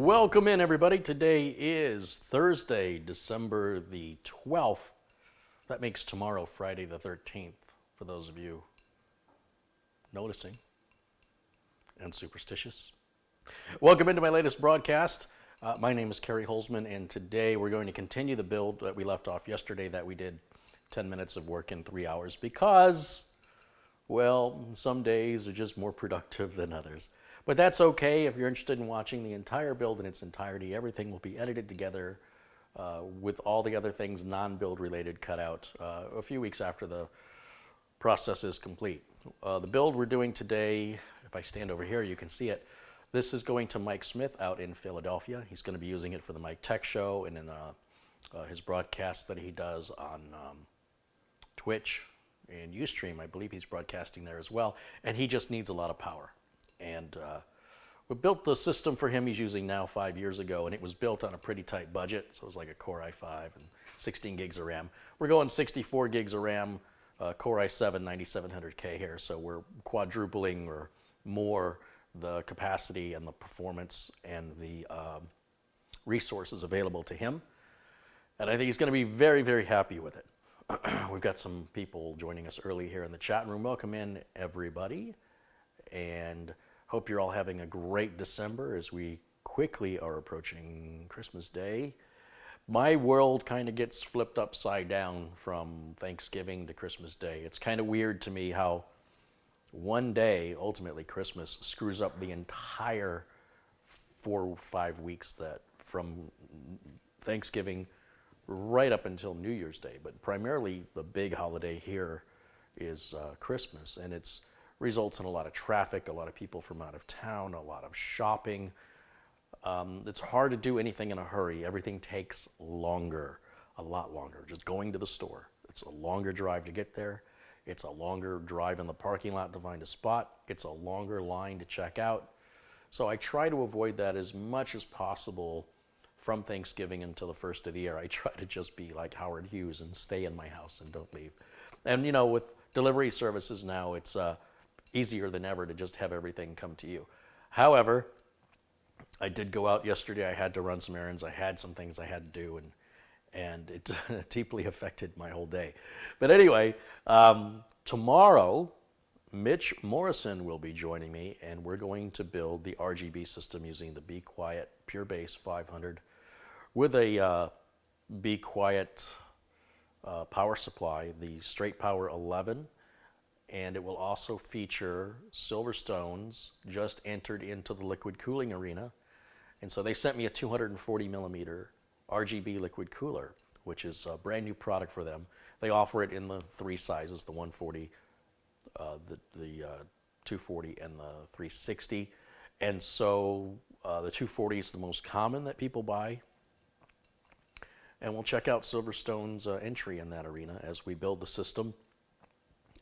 Welcome in, everybody. Today is Thursday, December the 12th. That makes tomorrow Friday the 13th, for those of you noticing and superstitious. Welcome into my latest broadcast. My name is Kerry Holzman, and today we're going to continue the build that we left off yesterday that we did 10 minutes of work in 3 hours because, well, some days are just more productive than others. But that's okay. If you're interested in watching the entire build in its entirety, everything will be edited together with all the other things non-build related cut out a few weeks after the process is complete. The build we're doing today, if I stand over here, you can see it. This is going to Mike Smith out in Philadelphia. He's going to be using it for the Mike Tech Show and in his broadcasts that he does on Twitch and Ustream. I believe he's broadcasting there as well. And he just needs a lot of power. And we built the system for him he's using now 5 years ago, and it was built on a pretty tight budget. So it was like a Core i5 and 16 gigs of RAM. We're going 64 gigs of RAM, Core i7 9700K here. So we're quadrupling or more the capacity and the performance and the resources available to him. And I think he's going to be very, very happy with it. We've got some people joining us early here in the chat room. Welcome in, everybody. And hope you're all having a great December as we quickly are approaching Christmas Day. My world kind of gets flipped upside down from Thanksgiving to Christmas Day. It's kind of weird to me how one day, ultimately Christmas, screws up the entire 4 or 5 weeks that from Thanksgiving right up until New Year's Day. But primarily the big holiday here is Christmas, and it's results in a lot of traffic, a lot of people from out of town, a lot of shopping. It's hard to do anything in a hurry. Everything takes longer, a lot longer. Just going to the store, it's a longer drive to get there. It's a longer drive in the parking lot to find a spot. It's a longer line to check out. So I try to avoid that as much as possible from Thanksgiving until the first of the year. I try to just be like Howard Hughes and stay in my house and don't leave. And you know, with delivery services now, it's easier than ever to just have everything come to you. However, I did go out yesterday. I had to run some errands. I had some things I had to do, and it deeply affected my whole day. But anyway, tomorrow, Mitch Morrison will be joining me, and we're going to build the RGB system using the Be Quiet Pure Base 500 with a Be Quiet power supply, the Straight Power 11. And it will also feature Silverstone's just entered into the liquid cooling arena. And so they sent me a 240 millimeter RGB liquid cooler, which is a brand new product for them. They offer it in the 3 sizes, the 140, the 240, and the 360. And so the 240 is the most common that people buy. And we'll check out Silverstone's entry in that arena as we build the system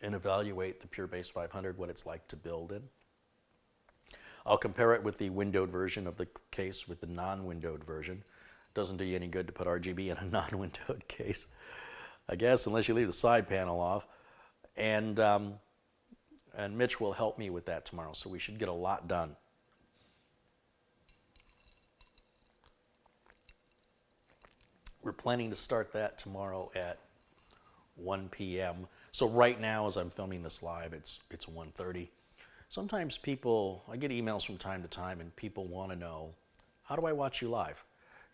and evaluate the Pure Base 500, what it's like to build in. I'll compare it with the windowed version of the case with the non-windowed version. Doesn't do you any good to put RGB in a non-windowed case, I guess, unless you leave the side panel off. And Mitch will help me with that tomorrow, so we should get a lot done. We're planning to start that tomorrow at 1 p.m. So right now, as I'm filming this live, it's 1:30. Sometimes I get emails from time to time, and people want to know, how do I watch you live?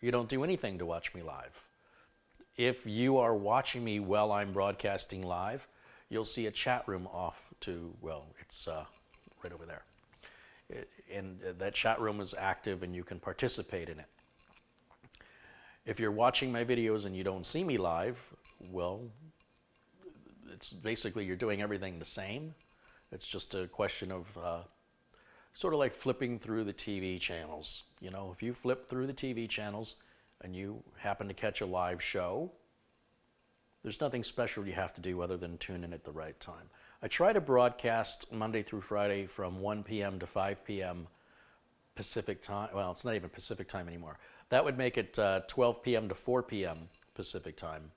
You don't do anything to watch me live. If you are watching me while I'm broadcasting live, you'll see a chat room off to, well, it's right over there. And that chat room is active, and you can participate in it. If you're watching my videos and you don't see me live, well, it's basically you're doing everything the same. It's just a question of sort of like flipping through the TV channels. You know, if you flip through the TV channels and you happen to catch a live show, there's nothing special you have to do other than tune in at the right time. I try to broadcast Monday through Friday from 1 p.m. to 5 p.m. Pacific time. Well, it's not even Pacific time anymore. That would make it 12 p.m. to 4 p.m. Pacific time,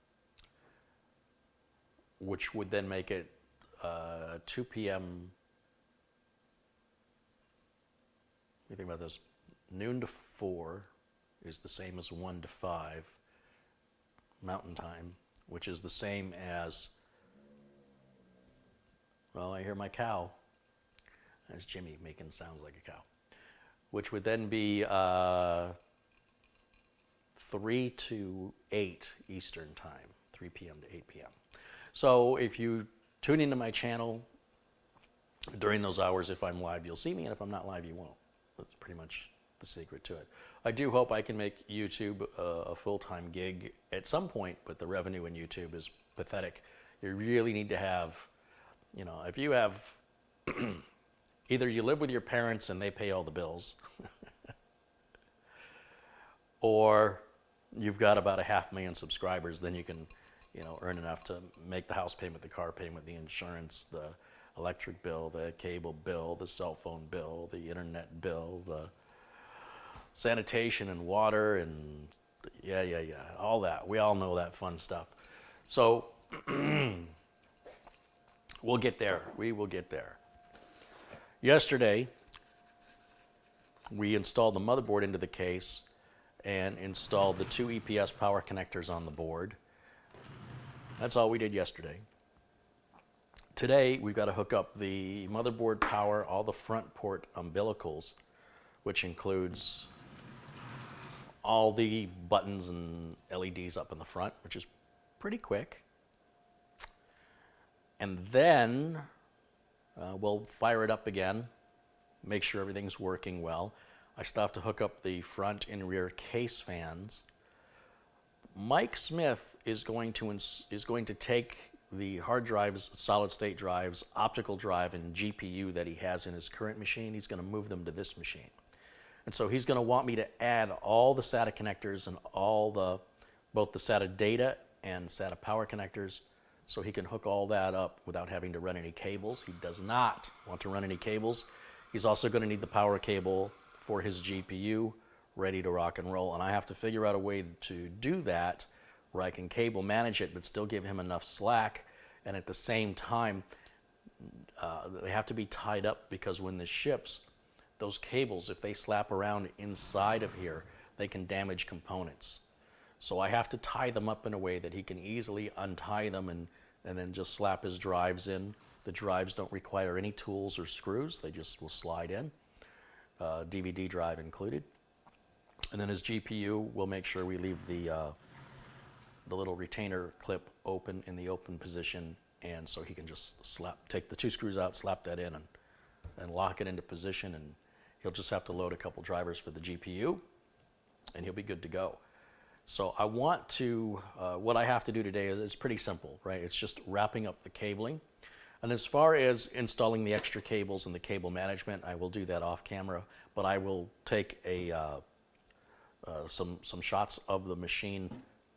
which would then make it 2 p.m. What do you think about this? Noon to 4 is the same as 1 to 5 Mountain Time, which is the same as, well, I hear my cow. There's Jimmy making sounds like a cow, which would then be 3 to 8 Eastern Time, 3 p.m. to 8 p.m. So if you tune into my channel during those hours, if I'm live, you'll see me, and if I'm not live, you won't. That's pretty much the secret to it. I do hope I can make YouTube a full-time gig at some point, but the revenue in YouTube is pathetic. You really need to have, you know, if you have, either you live with your parents and they pay all the bills, or you've got about 500,000 subscribers, then you can, you know, earn enough to make the house payment, the car payment, the insurance, the electric bill, the cable bill, the cell phone bill, the internet bill, the sanitation and water, and yeah, all that. We all know that fun stuff. So we'll get there. We will get there. Yesterday, we installed the motherboard into the case and installed the 2 EPS power connectors on the board. That's all we did yesterday. Today, we've got to hook up the motherboard power, all the front port umbilicals, which includes all the buttons and LEDs up in the front, which is pretty quick. And then we'll fire it up again, make sure everything's working well. I still have to hook up the front and rear case fans. Mike Smith is going to take the hard drives, solid state drives, optical drive, and GPU that he has in his current machine. He's going to move them to this machine. And so he's going to want me to add all the SATA connectors and both the SATA data and SATA power connectors, so he can hook all that up without having to run any cables. He does not want to run any cables. He's also going to need the power cable for his GPU ready to rock and roll. And I have to figure out a way to do that where I can cable manage it but still give him enough slack. And at the same time, they have to be tied up, because when this ships, those cables, if they slap around inside of here, they can damage components. So I have to tie them up in a way that he can easily untie them and then just slap his drives in. The drives don't require any tools or screws. They just will slide in, DVD drive included. And then his GPU, we'll make sure we leave the little retainer clip open in the open position, and so he can just take the 2 screws out, slap that in, and lock it into position, and he'll just have to load a couple drivers for the GPU, and he'll be good to go. So I want to, what I have to do today is pretty simple, right? It's just wrapping up the cabling. And as far as installing the extra cables and the cable management, I will do that off camera, but I will take some shots of the machine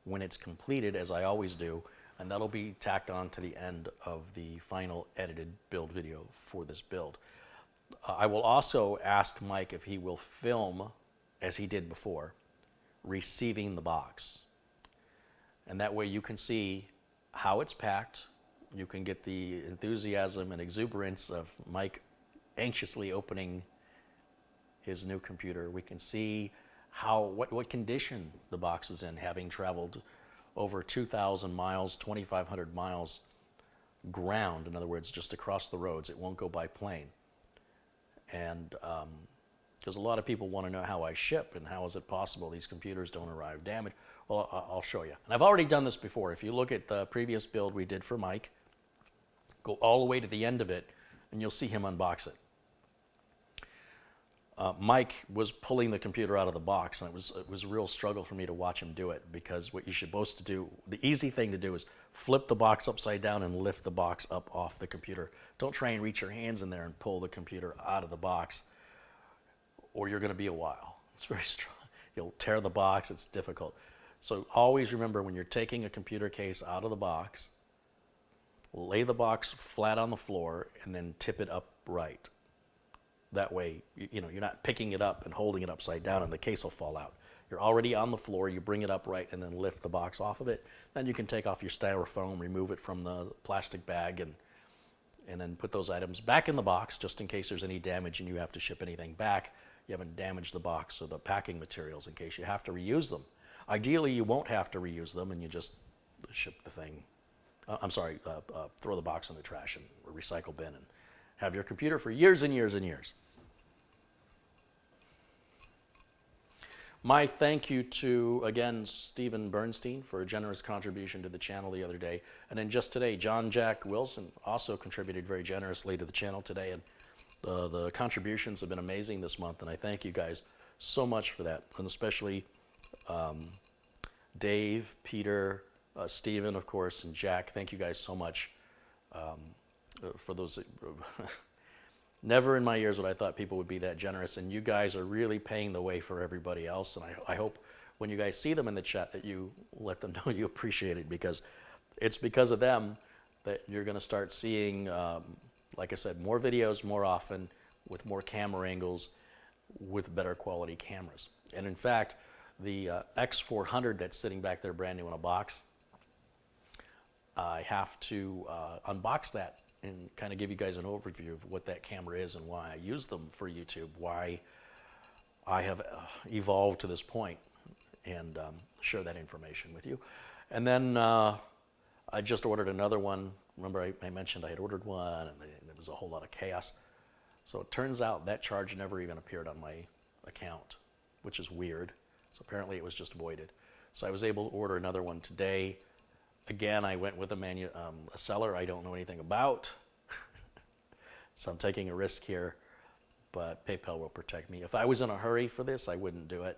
when it's completed, as I always do, and that'll be tacked on to the end of the final edited build video for this build. I will also ask Mike if he will film, as he did before, receiving the box. And that way you can see how it's packed. You can get the enthusiasm and exuberance of Mike anxiously opening his new computer. We can see what condition the box is in, having traveled over 2,000 miles, 2,500 miles ground. In other words, just across the roads. It won't go by plane. And because a lot of people want to know how I ship and how is it possible these computers don't arrive damaged. Well, I'll show you. And I've already done this before. If you look at the previous build we did for Mike, go all the way to the end of it, and you'll see him unbox it. Mike was pulling the computer out of the box, and it was a real struggle for me to watch him do it, because what you're supposed to do, the easy thing to do, is flip the box upside down and lift the box up off the computer. Don't try and reach your hands in there and pull the computer out of the box, or you're going to be a while. It's very strong. You'll tear the box. It's difficult. So always remember, when you're taking a computer case out of the box, lay the box flat on the floor and then tip it upright. That way, you're not picking it up and holding it upside down and the case will fall out. You're already on the floor, you bring it upright and then lift the box off of it. Then you can take off your styrofoam, remove it from the plastic bag, and then put those items back in the box, just in case there's any damage and you have to ship anything back. you haven't damaged the box or the packing materials in case you have to reuse them. Ideally, you won't have to reuse them, and you just ship the thing. Throw the box in the trash and recycle bin and have your computer for years and years and years. My thank you to, again, Stephen Bernstein for a generous contribution to the channel the other day. And then just today, John Jack Wilson also contributed very generously to the channel today. And the contributions have been amazing this month, and I thank you guys so much for that. And especially Dave, Peter, Stephen, of course, and Jack. Thank you guys so much for those. Never in my years would I thought people would be that generous, and you guys are really paying the way for everybody else. And I hope when you guys see them in the chat that you let them know you appreciate it, because it's because of them that you're going to start seeing, like I said, more videos more often with more camera angles with better quality cameras. And in fact, the X400 that's sitting back there brand new in a box, I have to unbox that and kind of give you guys an overview of what that camera is and why I use them for YouTube, why I have evolved to this point, and share that information with you. And then I just ordered another one. Remember I mentioned I had ordered one and there was a whole lot of chaos. So it turns out that charge never even appeared on my account, which is weird. So apparently it was just voided. So I was able to order another one today. Again, I went with a seller I don't know anything about. So I'm taking a risk here, but PayPal will protect me. If I was in a hurry for this, I wouldn't do it.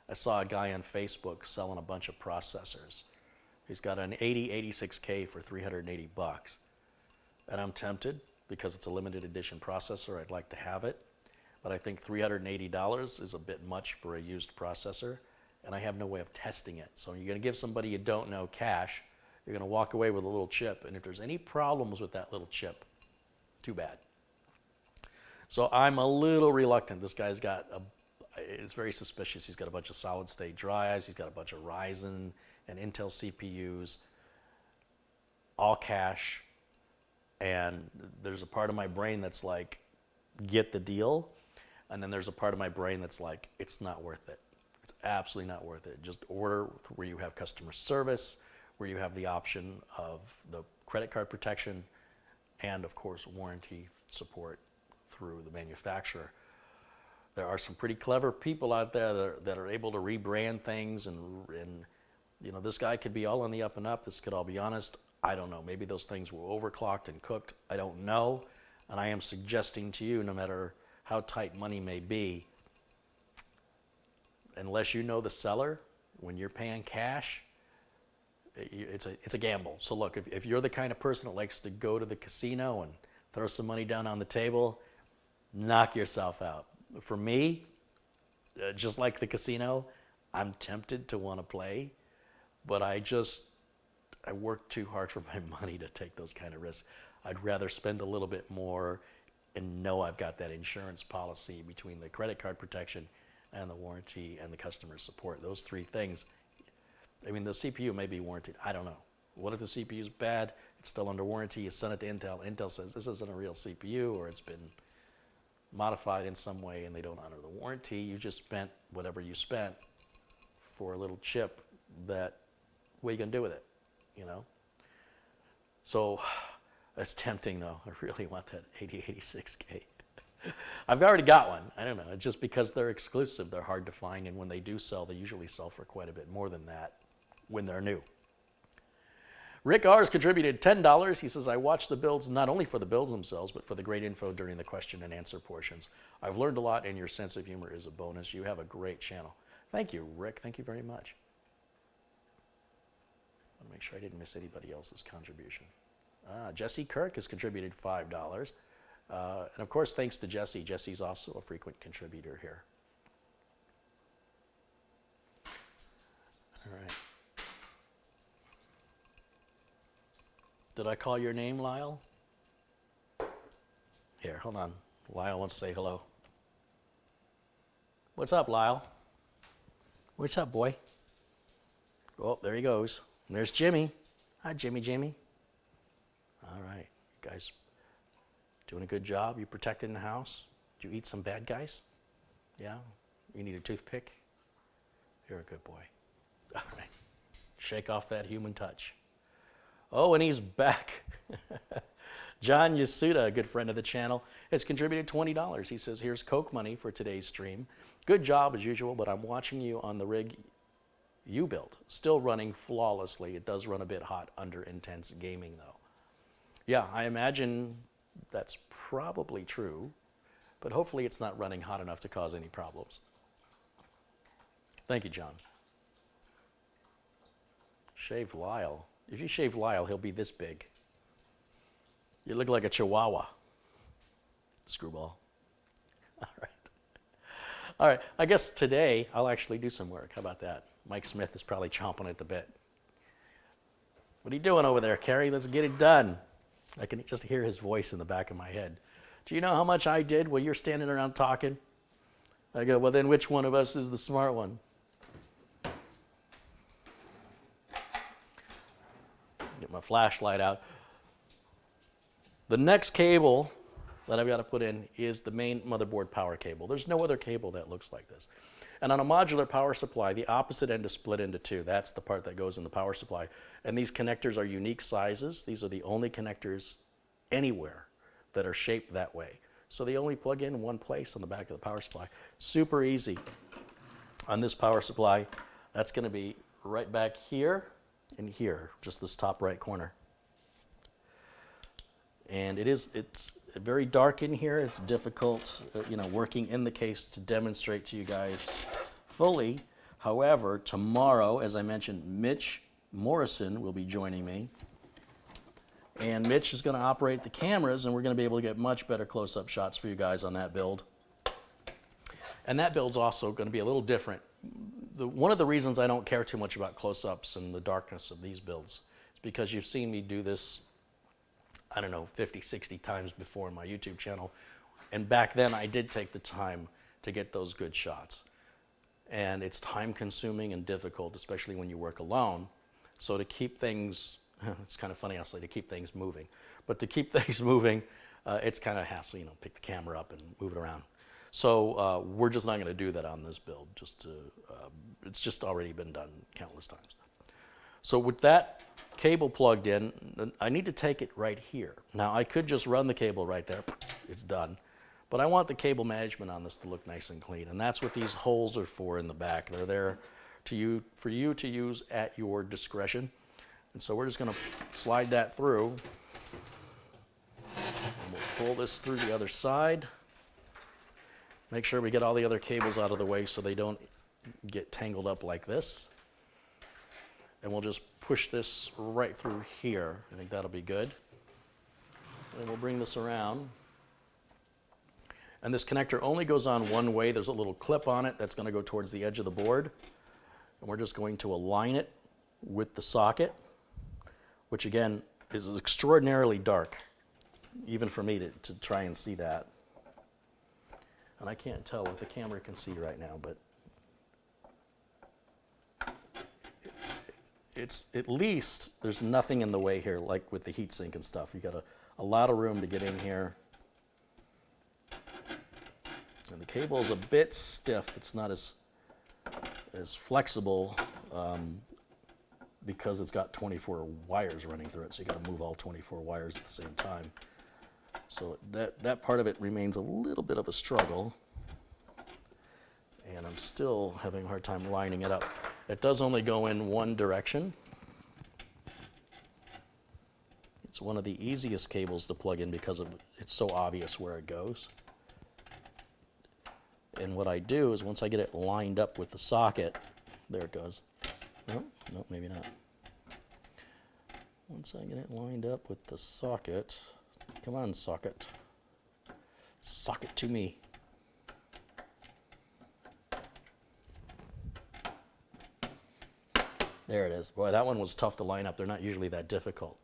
I saw a guy on Facebook selling a bunch of processors. He's got an 8086K for 380 bucks. And I'm tempted because it's a limited edition processor. I'd like to have it. But I think $380 is a bit much for a used processor. And I have no way of testing it. So you're going to give somebody you don't know cash. You're going to walk away with a little chip. And if there's any problems with that little chip, too bad. So I'm a little reluctant. This guy's got it's very suspicious. He's got a bunch of solid state drives. He's got a bunch of Ryzen and Intel CPUs, all cash. And there's a part of my brain that's like, get the deal. And then there's a part of my brain that's like, it's not worth it. It's absolutely not worth it. Just order where you have customer service, where you have the option of the credit card protection, and of course warranty support through the manufacturer. There are some pretty clever people out there that are able to rebrand things, and you know, this guy could be all on the up and up. This could all be honest. I don't know. Maybe those things were overclocked and cooked. I don't know. And I am suggesting to you, no matter how tight money may be, unless you know the seller, when you're paying cash, it's a gamble. So look, if you're the kind of person that likes to go to the casino and throw some money down on the table, knock yourself out. For me, just like the casino, I'm tempted to want to play, but I work too hard for my money to take those kind of risks. I'd rather spend a little bit more and know I've got that insurance policy between the credit card protection and the warranty and the customer support. Those three things. I mean, the CPU may be warranted. I don't know. What if the CPU is bad? It's still under warranty. You send it to Intel. Intel says this isn't a real CPU, or it's been modified in some way and they don't honor the warranty. You just spent whatever you spent for a little chip that, what are you going to do with it, you know? So it's tempting though. I really want that 8086K. I've already got one. I don't know. It's just because they're exclusive, they're hard to find, and when they do sell, they usually sell for quite a bit more than that when they're new. Rick R. has contributed $10. He says, I watch the builds not only for the builds themselves, but for the great info during the question and answer portions. I've learned a lot, and your sense of humor is a bonus. You have a great channel. Thank you, Rick. Thank you very much. I'll make sure I didn't miss anybody else's contribution. Jesse Kirk has contributed $5. And of course, thanks to Jesse. Jesse's also a frequent contributor here. All right. Did I call your name, Lyle? Here, hold on. Lyle wants to say hello. What's up, Lyle? What's up, boy? Oh, there he goes. And there's Jimmy. Hi, Jimmy. All right. You guys doing a good job? You protecting the house? Did you eat some bad guys? Yeah? You need a toothpick? You're a good boy. All right. Shake off that human touch. Oh, and he's back. John Yasuda, a good friend of the channel, has contributed $20. He says, here's Coke money for today's stream. Good job as usual, but I'm watching you on the rig you built. Still running flawlessly. It does run a bit hot under intense gaming though. Yeah, I imagine that's probably true, but hopefully it's not running hot enough to cause any problems. Thank you, John. Shave Lyle. If you shave Lyle, he'll be this big. You look like a chihuahua. Screwball. All right. All right, I guess today I'll actually do some work. How about that? Mike Smith is probably chomping at the bit. What are you doing over there, Kerry? Let's get it done. I can just hear his voice in the back of my head. Do you know how much I did while you're standing around talking? I go, well, then which one of us is the smart one? Get my flashlight out. The next cable that I've got to put in is the main motherboard power cable. There's no other cable that looks like this. And on a modular power supply, the opposite end is split into two. That's the part that goes in the power supply. And these connectors are unique sizes. These are the only connectors anywhere that are shaped that way. So they only plug in one place on the back of the power supply. Super easy. On this power supply, that's going to be right back here and here, just this top right corner. And it's very dark in here. It's difficult, working in the case to demonstrate to you guys fully. However, tomorrow, as I mentioned, Mitch Morrison will be joining me. And Mitch is going to operate the cameras, and we're going to be able to get much better close-up shots for you guys on that build. And that build's also going to be a little different. One of the reasons I don't care too much about close-ups and the darkness of these builds is because you've seen me do this, I don't know, 50, 60 times before in my YouTube channel. And back then I did take the time to get those good shots. And it's time consuming and difficult, especially when you work alone. So to keep things, it's kind of funny I'll say to keep things moving, but to keep things moving, it's kind of hassle, pick the camera up and move it around. So we're just not going to do that on this build. It's just already been done countless times. So with that cable plugged in, I need to take it right here. Now I could just run the cable right there, it's done. But I want the cable management on this to look nice and clean, and that's what these holes are for in the back. They're there for you to use at your discretion. And so we're just going to slide that through. And we'll pull this through the other side. Make sure we get all the other cables out of the way so they don't get tangled up like this. And we'll just push this right through here. I think that'll be good. And we'll bring this around. And this connector only goes on one way. There's a little clip on it that's going to go towards the edge of the board. And we're just going to align it with the socket, which again is extraordinarily dark, even for me to try and see that. And I can't tell what the camera can see right now, but it's at least there's nothing in the way here, like with the heatsink and stuff. You got a lot of room to get in here. And the cable is a bit stiff. It's not as flexible because it's got 24 wires running through it, so you got to move all 24 wires at the same time. So that part of it remains a little bit of a struggle, and I'm still having a hard time lining it up. It does only go in one direction. It's one of the easiest cables to plug in because it's so obvious where it goes. And what I do is once I get it lined up with the socket, there it goes. No, maybe not. Once I get it lined up with the socket, come on, socket. Socket to me. There it is. Boy, that one was tough to line up. They're not usually that difficult.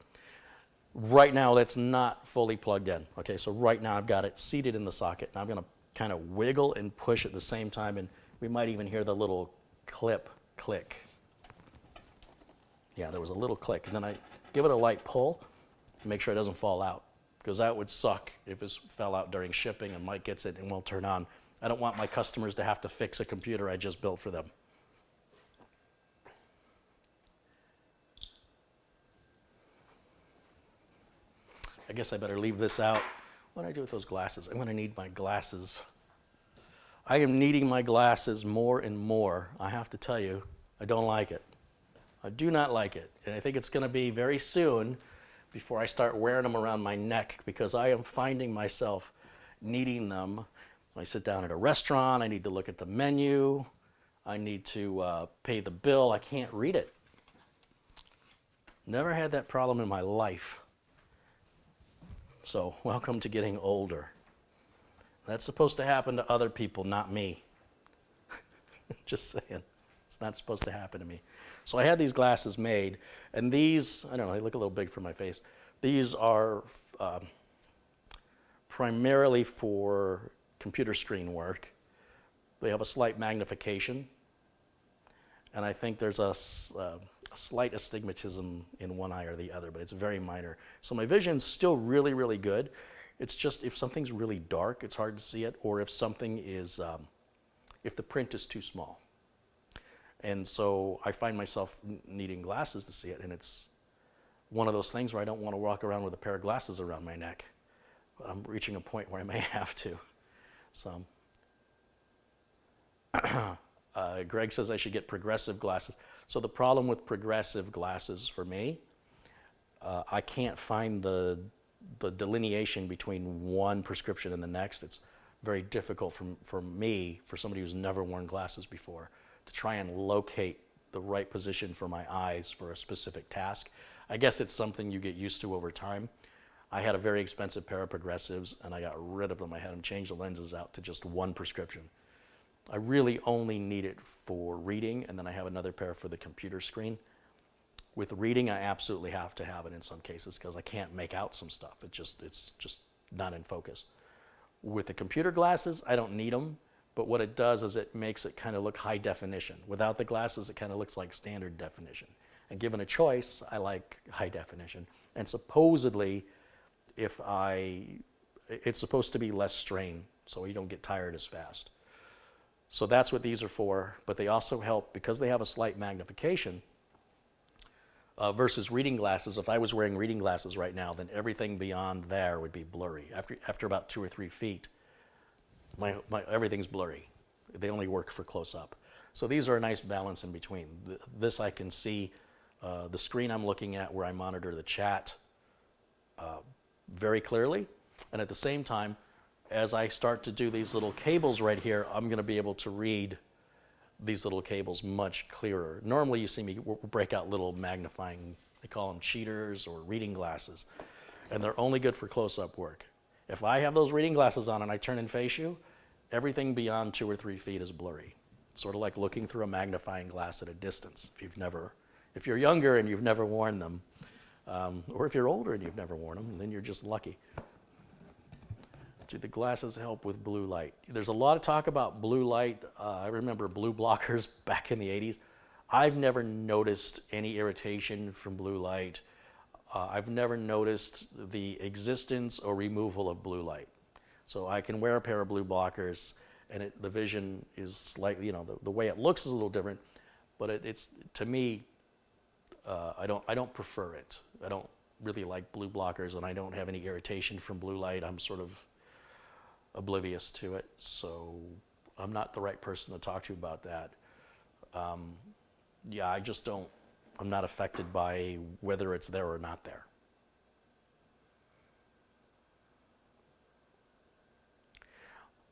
Right now, that's not fully plugged in. Okay, so right now I've got it seated in the socket. Now I'm going to kind of wiggle and push at the same time, and we might even hear the little click. Yeah, there was a little click, and then I give it a light pull to make sure it doesn't fall out, because that would suck if it fell out during shipping and Mike gets it and won't turn on. I don't want my customers to have to fix a computer I just built for them. I guess I better leave this out. What do I do with those glasses? I'm going to need my glasses. I am needing my glasses more and more. I have to tell you, I don't like it. I do not like it. And I think it's going to be very soon before I start wearing them around my neck, because I am finding myself needing them. When I sit down at a restaurant, I need to look at the menu. I need to pay the bill. I can't read it. Never had that problem in my life. So, welcome to getting older. That's supposed to happen to other people, not me. Just saying. It's not supposed to happen to me. So I had these glasses made, and these, I don't know, they look a little big for my face. These are primarily for computer screen work. They have a slight magnification, and I think there's a slight astigmatism in one eye or the other, but it's very minor. So my vision's still really, really good. It's just if something's really dark, it's hard to see it, or if something is, if the print is too small. And so I find myself needing glasses to see it, and it's one of those things where I don't want to walk around with a pair of glasses around my neck. But I'm reaching a point where I may have to. So, Greg says I should get progressive glasses. So the problem with progressive glasses for me, I can't find the delineation between one prescription and the next. It's very difficult for me, for somebody who's never worn glasses before, to try and locate the right position for my eyes for a specific task. I guess it's something you get used to over time. I had a very expensive pair of progressives, and I got rid of them. I had them change the lenses out to just one prescription. I really only need it for reading, and then I have another pair for the computer screen. With reading, I absolutely have to have it in some cases because I can't make out some stuff. It's just not in focus. With the computer glasses, I don't need them, but what it does is it makes it kind of look high definition. Without the glasses, it kind of looks like standard definition. And given a choice, I like high definition. And supposedly, it's supposed to be less strain, so you don't get tired as fast. So that's what these are for, but they also help because they have a slight magnification versus reading glasses. If I was wearing reading glasses right now, then everything beyond there would be blurry. After about 2 or 3 feet, my everything's blurry. They only work for close up. So these are a nice balance in between. This I can see the screen I'm looking at where I monitor the chat very clearly, and at the same time, as I start to do these little cables right here, I'm going to be able to read these little cables much clearer. Normally you see me break out little magnifying, they call them cheaters or reading glasses, and they're only good for close-up work. If I have those reading glasses on and I turn and face you, everything beyond 2 or 3 feet is blurry. Sort of like looking through a magnifying glass at a distance. If you're younger and you've never worn them, or if you're older and you've never worn them, then you're just lucky. Do the glasses help with blue light? There's a lot of talk about blue light. I remember blue blockers back in the 80s. I've never noticed any irritation from blue light. I've never noticed the existence or removal of blue light. So I can wear a pair of blue blockers and the vision is slightly, the way it looks is a little different, but it's to me, I don't prefer it. I don't really like blue blockers, and I don't have any irritation from blue light. I'm sort of oblivious to it, so I'm not the right person to talk to about that. Yeah, I'm not affected by whether it's there or not there.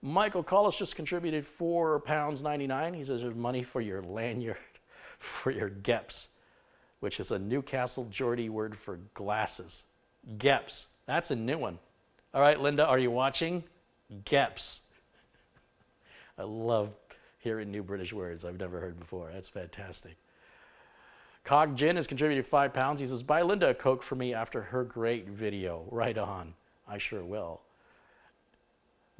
Michael Collis just contributed £4.99. He says there's money for your lanyard for your GEPS, which is a Newcastle Geordie word for glasses. GEPS, that's a new one. All right, Linda, are you watching? GEPS. I love hearing new British words I've never heard before. That's fantastic. Cog Gin has contributed £5. He says, buy Linda a Coke for me after her great video. Right on. I sure will.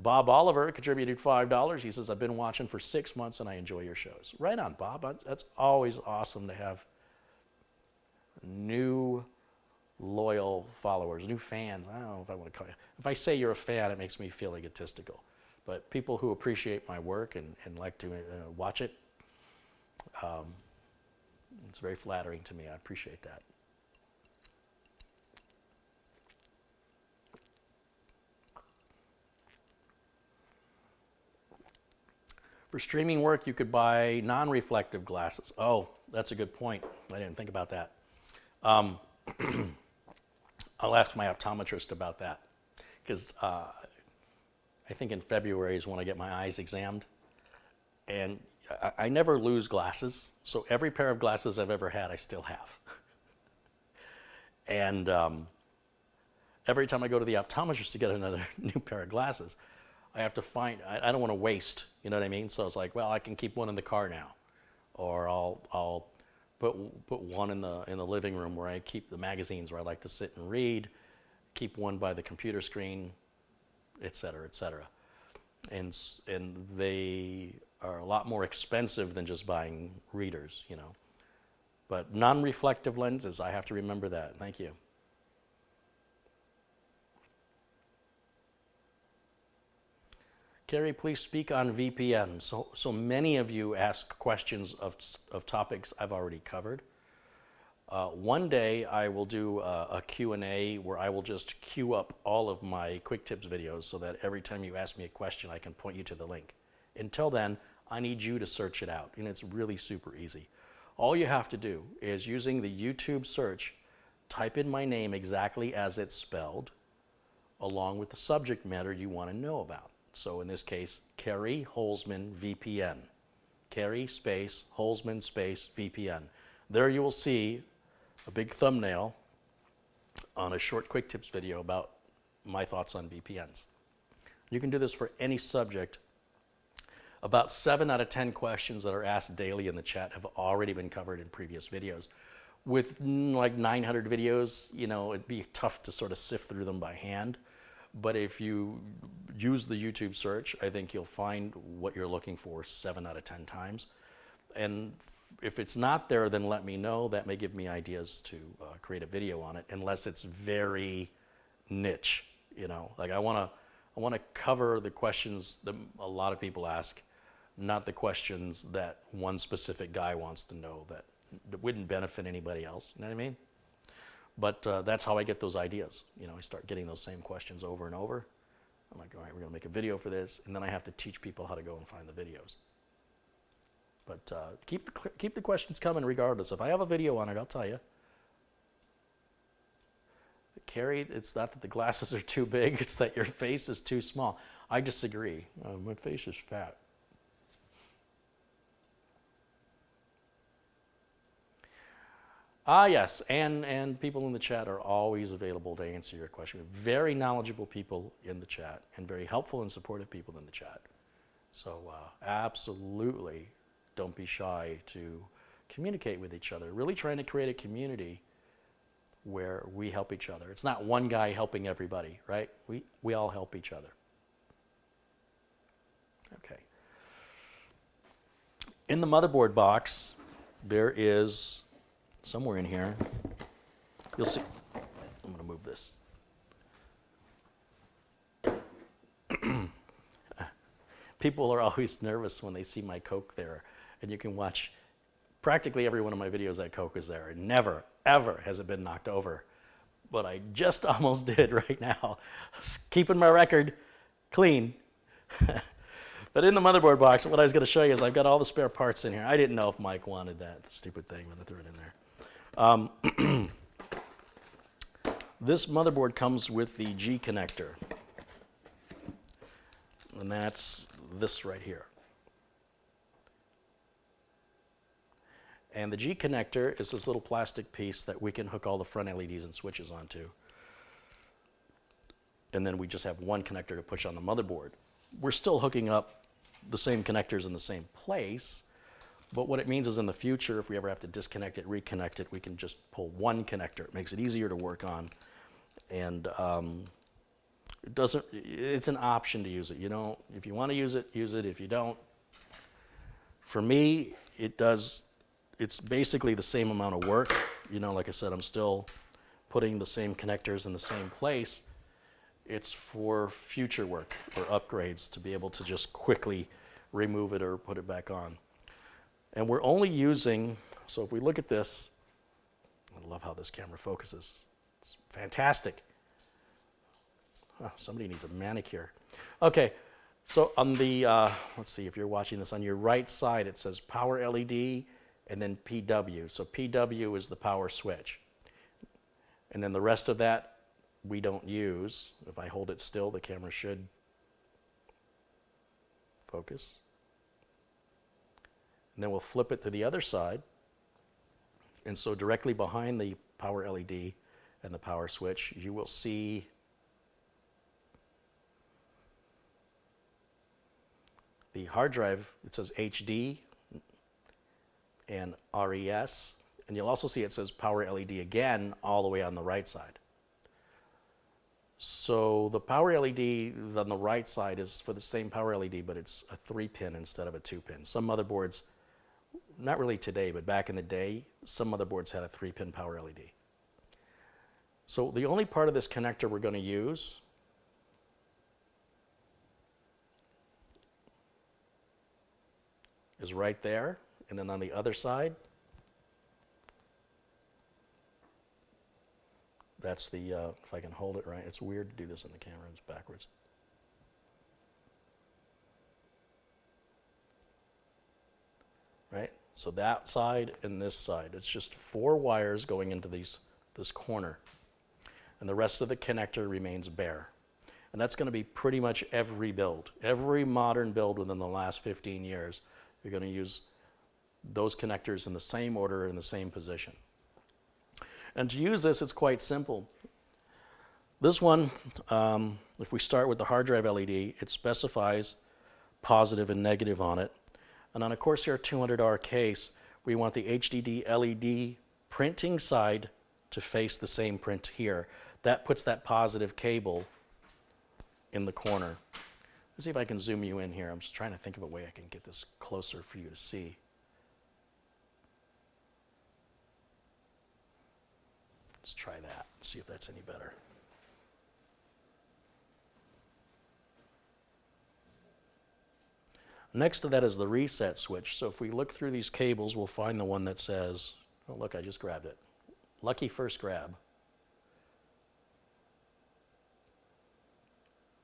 Bob Oliver contributed $5. He says, I've been watching for 6 months and I enjoy your shows. Right on, Bob. That's always awesome to have new loyal followers, new fans. I don't know if I want to call you. If I say you're a fan, it makes me feel egotistical. But people who appreciate my work and like to watch it, it's very flattering to me. I appreciate that. For streaming work, you could buy non-reflective glasses. Oh, that's a good point. I didn't think about that. I'll ask my optometrist about that, because I think in February is when I get my eyes examined, and I never lose glasses, so every pair of glasses I've ever had, I still have. And every time I go to the optometrist to get another new pair of glasses, I have to find, I don't want to waste, you know what I mean? So it's like, well, I can keep one in the car now, or I'll put one in the living room where I keep the magazines where I like to sit and read, keep one by the computer screen, et cetera, et cetera. And they are a lot more expensive than just buying readers, you know. But non-reflective lenses, I have to remember that. Thank you. Carrie, please speak on VPN. So many of you ask questions of topics I've already covered. One day I will do a Q&A where I will just queue up all of my quick tips videos so that every time you ask me a question, I can point you to the link. Until then, I need you to search it out, and it's really super easy. All you have to do is, using the YouTube search, type in my name exactly as it's spelled, along with the subject matter you want to know about. So in this case, Carrie Holzman VPN. Carrie space Holzman space VPN. There you will see a big thumbnail on a short quick tips video about my thoughts on VPNs. You can do this for any subject. About 7 out of 10 questions that are asked daily in the chat have already been covered in previous videos. With like 900 videos, you know, it'd be tough to sort of sift through them by hand. But if you use the YouTube search, I think you'll find what you're looking for 7 out of 10 times. And if it's not there, then let me know. That may give me ideas to create a video on it, unless it's very niche. You know, like I want to cover the questions that a lot of people ask, not the questions that one specific guy wants to know that wouldn't benefit anybody else. You know what I mean? But that's how I get those ideas. You know, I start getting those same questions over and over. I'm like, all right, we're going to make a video for this, and then I have to teach people how to go and find the videos. But keep the questions coming regardless. If I have a video on it, I'll tell you. Carrie, it's not that the glasses are too big, it's that your face is too small. I disagree. My face is fat. Ah, yes, and people in the chat are always available to answer your question. Very knowledgeable people in the chat, and very helpful and supportive people in the chat. So absolutely don't be shy to communicate with each other. Really trying to create a community where we help each other. It's not one guy helping everybody, right? We all help each other. Okay. In the motherboard box, there is, somewhere in here, you'll see, I'm going to move this. People are always nervous when they see my Coke there, and you can watch practically every one of my videos that Coke is there, and never, ever has it been knocked over. But I just almost did right now. Keeping my record clean. But in the motherboard box, what I was going to show you is I've got all the spare parts in here. I didn't know if Mike wanted that stupid thing, but I threw it in there. This motherboard comes with the G connector. And that's this right here. And the G connector is this little plastic piece that we can hook all the front LEDs and switches onto. And then we just have one connector to push on the motherboard. We're still hooking up the same connectors in the same place, but what it means is in the future, if we ever have to disconnect it, reconnect it, we can just pull one connector. It makes it easier to work on, and it's an option to use it. You don't, if you want to use it, use it. If you don't, for me, it's basically the same amount of work. You know, like I said, I'm still putting the same connectors in the same place. It's for future work or upgrades to be able to just quickly remove it or put it back on. And we're only using, so if we look at this, I love how this camera focuses. It's fantastic. Oh, somebody needs a manicure. Okay, so on the, let's see if you're watching this, on your right side it says power LED and then PW. So PW is the power switch. And then the rest of that we don't use. If I hold it still, the camera should focus. And then we'll flip it to the other side. And so directly behind the power LED and the power switch, you will see the hard drive. It says HD and RES. And you'll also see it says power LED again all the way on the right side. So the power LED on the right side is for the same power LED, but it's a 3-pin instead of a 2-pin. Some motherboards, not really today, but back in the day, some motherboards had a 3-pin power LED. So the only part of this connector we're going to use is right there, and then on the other side, that's the, if I can hold it right, it's weird to do this in the camera, it's backwards. Right? So that side and this side, it's just 4 wires going into this corner. And the rest of the connector remains bare. And that's going to be pretty much every build. Every modern build within the last 15 years, you're going to use those connectors in the same order, in the same position. And to use this, it's quite simple. This one, if we start with the hard drive LED, it specifies positive and negative on it. And on a Corsair 200R case, we want the HDD LED printing side to face the same print here. That puts that positive cable in the corner. Let's see if I can zoom you in here. I'm just trying to think of a way I can get this closer for you to see. Let's try that, see if that's any better. Next to that is the reset switch. So if we look through these cables, we'll find the one that says, oh look, I just grabbed it. Lucky first grab.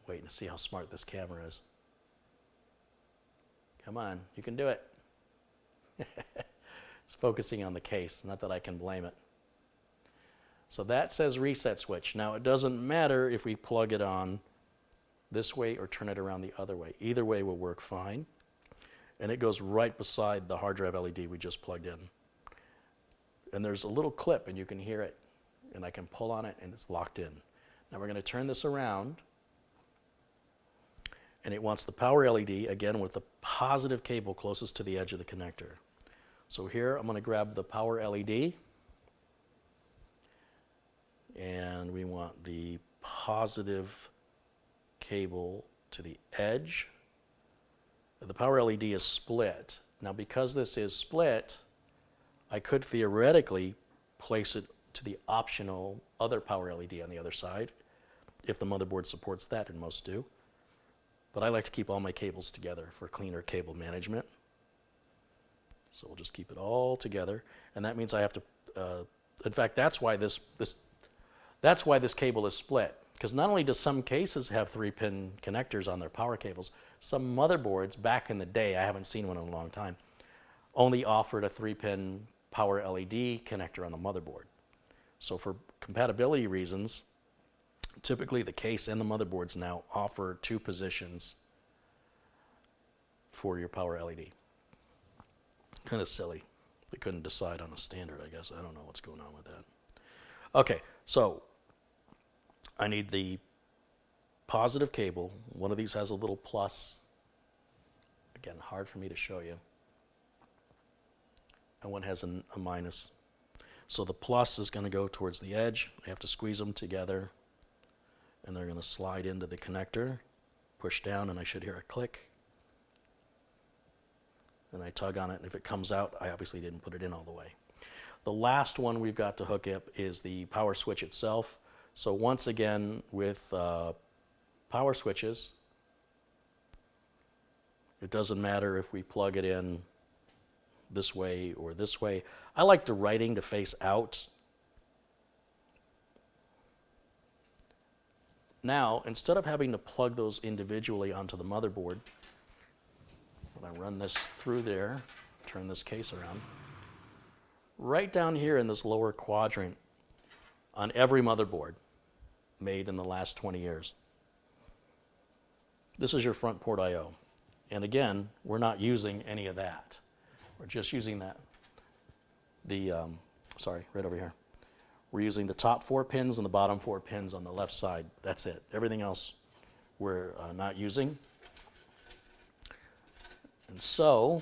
Waiting to see how smart this camera is. Come on, you can do it. It's focusing on the case, not that I can blame it. So that says reset switch. Now it doesn't matter if we plug it on this way or turn it around the other way. Either way will work fine. And it goes right beside the hard drive LED we just plugged in. And there's a little clip and you can hear it. And I can pull on it and it's locked in. Now we're going to turn this around. And it wants the power LED, again with the positive cable closest to the edge of the connector. So here I'm going to grab the power LED. And we want the positive cable to the edge. The power LED is split. Now because this is split, I could theoretically place it to the optional other power LED on the other side, if the motherboard supports that, and most do. But I like to keep all my cables together for cleaner cable management. So we'll just keep it all together. And that means I have to, in fact, that's why this cable is split. Because not only do some cases have 3-pin connectors on their power cables, some motherboards, back in the day, I haven't seen one in a long time, only offered a 3-pin power LED connector on the motherboard. So for compatibility reasons, typically the case and the motherboards now offer 2 positions for your power LED. Kind of silly. They couldn't decide on a standard, I guess. I don't know what's going on with that. Okay, so I need the positive cable. One of these has a little plus. Again, hard for me to show you. And one has a minus. So the plus is going to go towards the edge. I have to squeeze them together. And they're going to slide into the connector. Push down and I should hear a click. And I tug on it, and if it comes out, I obviously didn't put it in all the way. The last one we've got to hook up is the power switch itself. So once again, with power switches. It doesn't matter if we plug it in this way or this way. I like the writing to face out. Now, instead of having to plug those individually onto the motherboard, when I run this through there, turn this case around, right down here in this lower quadrant on every motherboard made in the last 20 years, this is your front port I/O. And again, we're not using any of that. We're just using that. Sorry, right over here. We're using the top 4 pins and the bottom 4 pins on the left side. That's it. Everything else we're not using. And so,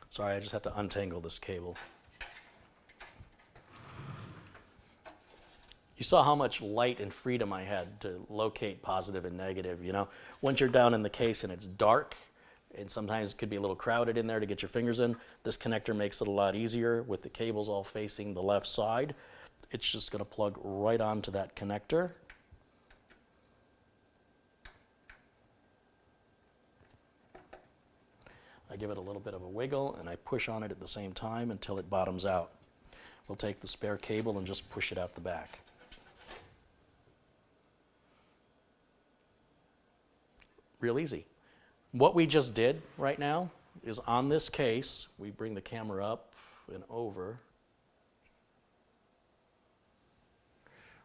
sorry, I just have to untangle this cable. You saw how much light and freedom I had to locate positive and negative, you know? Once you're down in the case and it's dark, and sometimes it could be a little crowded in there to get your fingers in, this connector makes it a lot easier with the cables all facing the left side. It's just going to plug right onto that connector. I give it a little bit of a wiggle and I push on it at the same time until it bottoms out. We'll take the spare cable and just push it out the back. Real easy. What we just did right now is on this case, we bring the camera up and over.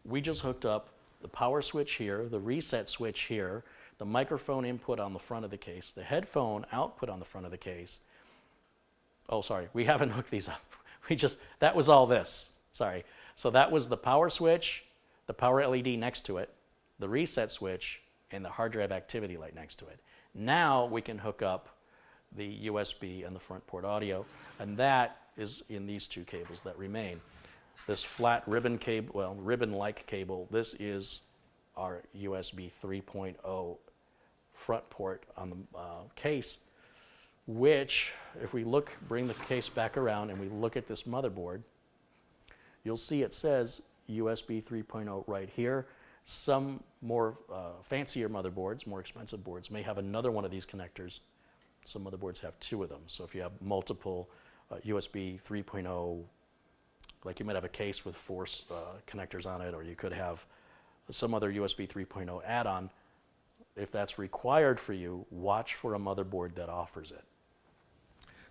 We just hooked up the power switch here, the reset switch here, the microphone input on the front of the case, the headphone output on the front of the case. Oh, sorry, we haven't hooked these up. That was all this, sorry. So that was the power switch, the power LED next to it, the reset switch, and the hard drive activity light next to it. Now we can hook up the USB and the front port audio, and that is in these 2 cables that remain. This flat ribbon cable, well, ribbon-like cable, this is our USB 3.0 front port on the case, which, if we look, bring the case back around and we look at this motherboard, you'll see it says USB 3.0 right here. Some more fancier motherboards, more expensive boards, may have another one of these connectors. Some motherboards have 2 of them. So if you have multiple USB 3.0, like you might have a case with 4 connectors on it, or you could have some other USB 3.0 add-on. If that's required for you, watch for a motherboard that offers it.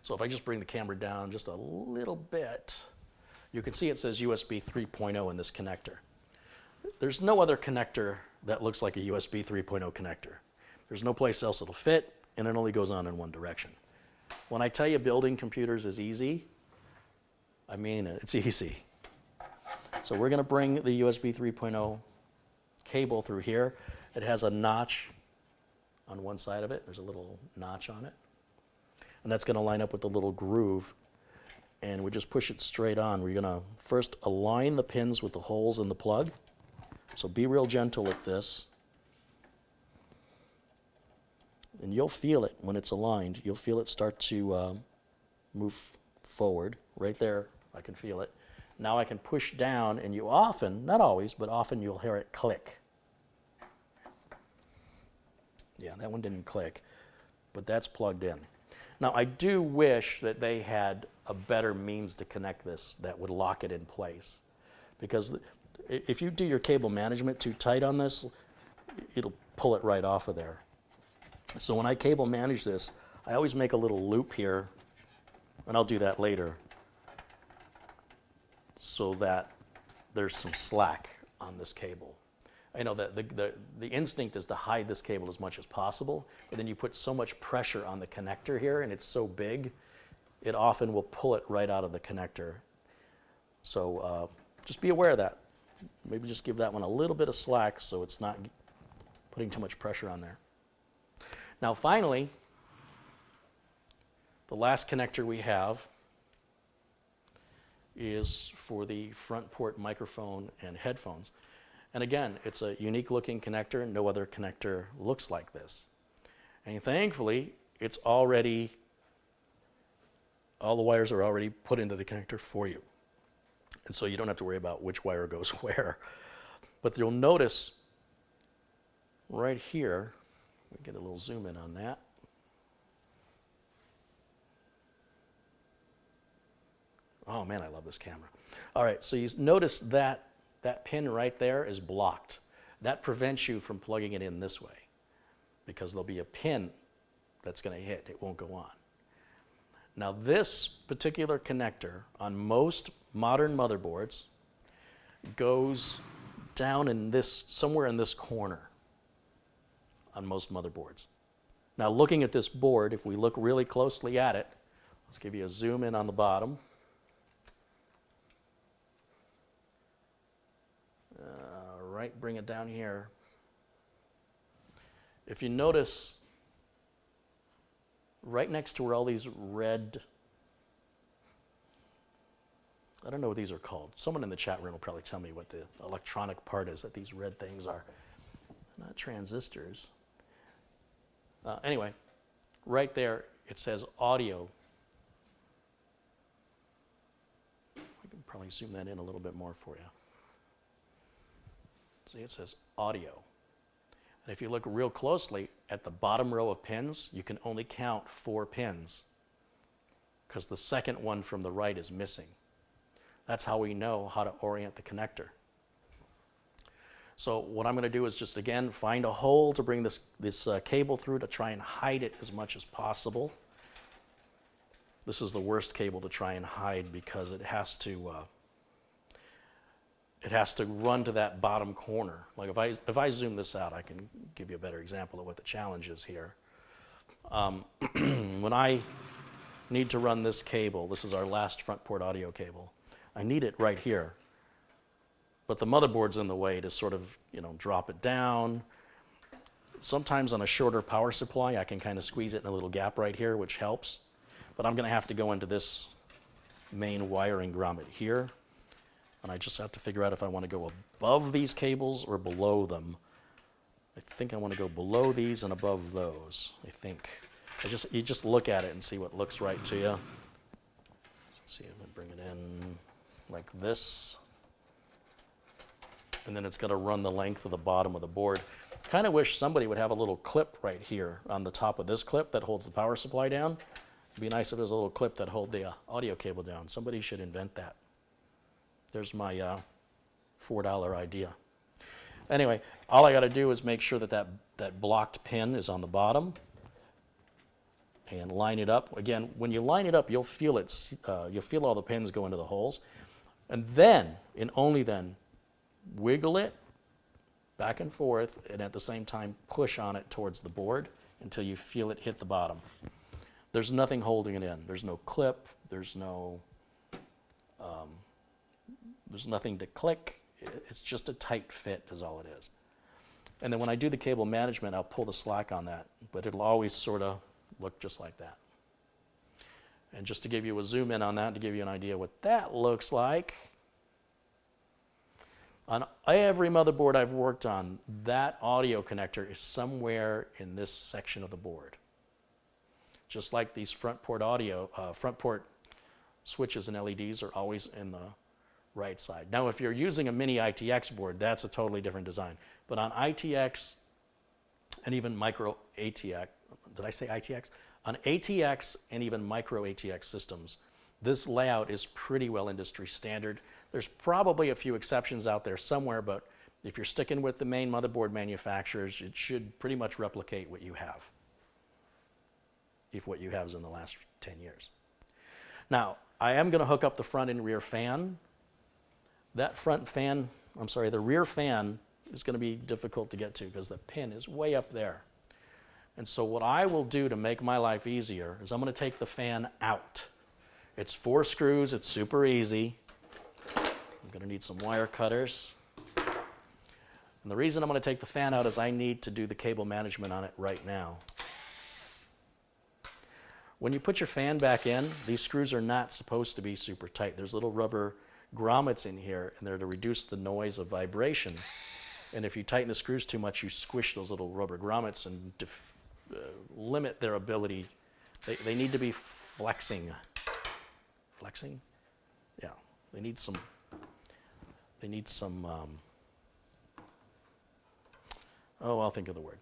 So if I just bring the camera down just a little bit, you can see it says USB 3.0 in this connector. There's no other connector that looks like a USB 3.0 connector. There's no place else it'll fit, and it only goes on in one direction. When I tell you building computers is easy, I mean it. It's easy. So we're going to bring the USB 3.0 cable through here. It has a notch on one side of it. There's a little notch on it. And that's going to line up with the little groove. And we just push it straight on. We're going to first align the pins with the holes in the plug. So be real gentle at this. And you'll feel it when it's aligned. You'll feel it start to move forward. Right there, I can feel it. Now I can push down, and you often, not always, but often you'll hear it click. Yeah, that one didn't click, but that's plugged in. Now I do wish that they had a better means to connect this that would lock it in place. Because if you do your cable management too tight on this, it'll pull it right off of there. So when I cable manage this, I always make a little loop here, and I'll do that later, so that there's some slack on this cable. I know that the instinct is to hide this cable as much as possible, but then you put so much pressure on the connector here, and it's so big, it often will pull it right out of the connector. So just be aware of that. Maybe just give that one a little bit of slack so it's not putting too much pressure on there. Now finally, the last connector we have is for the front port microphone and headphones. And again, it's a unique looking connector. No other connector looks like this. And thankfully, it's already, all the wires are already put into the connector for you. And so you don't have to worry about which wire goes where. But you'll notice right here, we get a little zoom in on that. Oh man, I love this camera. All right, so you notice that that pin right there is blocked. That prevents you from plugging it in this way because there'll be a pin that's going to hit. It won't go on. Now this particular connector on most modern motherboards goes down in this, somewhere in this corner on most motherboards. Now looking at this board, if we look really closely at it, let's give you a zoom in on the bottom. Right, bring it down here. If you notice, right next to where all these red, I don't know what these are called. Someone in the chat room will probably tell me what the electronic part is that these red things are. Not transistors. Anyway, right there it says audio. I can probably zoom that in a little bit more for you. See, it says audio. And if you look real closely at the bottom row of pins, you can only count 4 pins because the second one from the right is missing. That's how we know how to orient the connector. So what I'm going to do is just, again, find a hole to bring this cable through to try and hide it as much as possible. This is the worst cable to try and hide because it has to run to that bottom corner. Like if I zoom this out, I can give you a better example of what the challenge is here. When I need to run this cable, this is our last front port audio cable, I need it right here. But the motherboard's in the way to sort of, drop it down. Sometimes on a shorter power supply, I can kind of squeeze it in a little gap right here, which helps. But I'm going to have to go into this main wiring grommet here. And I just have to figure out if I want to go above these cables or below them. I think I want to go below these and above those, I think. You just look at it and see what looks right to you. Let's see if I bring it in like this. And then it's going to run the length of the bottom of the board. Kind of wish somebody would have a little clip right here on the top of this clip that holds the power supply down. It'd be nice if there was a little clip that held the audio cable down. Somebody should invent that. There's my $4 idea. Anyway, all I got to do is make sure that blocked pin is on the bottom and line it up. Again, when you line it up, you'll feel all the pins go into the holes. And then, and only then, wiggle it back and forth and at the same time push on it towards the board until you feel it hit the bottom. There's nothing holding it in. There's no clip. There's nothing to click. It's just a tight fit is all it is. And then when I do the cable management, I'll pull the slack on that, but it'll always sort of look just like that. And just to give you a zoom in on that, to give you an idea what that looks like, on every motherboard I've worked on, that audio connector is somewhere in this section of the board. Just like these front port switches and LEDs are always in the right side. Now, if you're using a mini ITX board, that's a totally different design. But on ITX and even micro ATX, did I say ITX? On ATX and even micro ATX systems, this layout is pretty well industry standard. There's probably a few exceptions out there somewhere, but if you're sticking with the main motherboard manufacturers, it should pretty much replicate what you have, if what you have is in the last 10 years. Now, I am going to hook up the front and rear fan. That the rear fan is going to be difficult to get to because the pin is way up there. And so what I will do to make my life easier is I'm going to take the fan out. It's 4 screws, it's super easy. I'm going to need some wire cutters. And the reason I'm going to take the fan out is I need to do the cable management on it right now. When you put your fan back in, these screws are not supposed to be super tight. There's little rubber grommets in here, and they're to reduce the noise of vibration. And if you tighten the screws too much, you squish those little rubber grommets and limit their ability. They need to be flexing. Flexing? Yeah, they need some They need some, oh, I'll think of the word.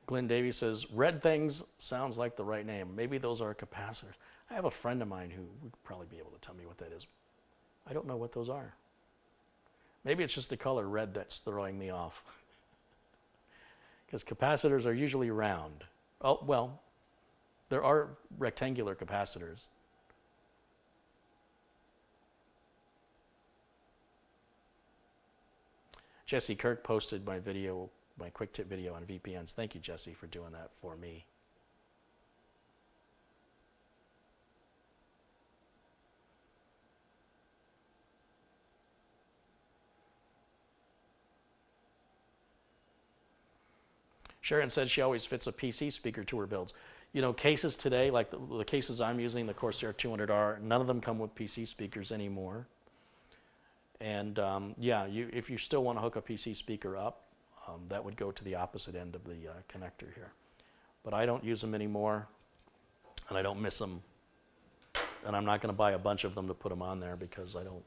Glenn Davies says, red things sounds like the right name. Maybe those are capacitors. I have a friend of mine who would probably be able to tell me what that is. I don't know what those are. Maybe it's just the color red that's throwing me off. Because capacitors are usually round. Oh, well, there are rectangular capacitors. Jesse Kirk posted my video, my quick tip video on VPNs. Thank you, Jesse, for doing that for me. Sharon said she always fits a PC speaker to her builds. You know, cases today, like the cases I'm using, the Corsair 200R, none of them come with PC speakers anymore. And yeah, if you still want to hook a PC speaker up, that would go to the opposite end of the connector here. But I don't use them anymore, and I don't miss them. And I'm not going to buy a bunch of them to put them on there because I don't.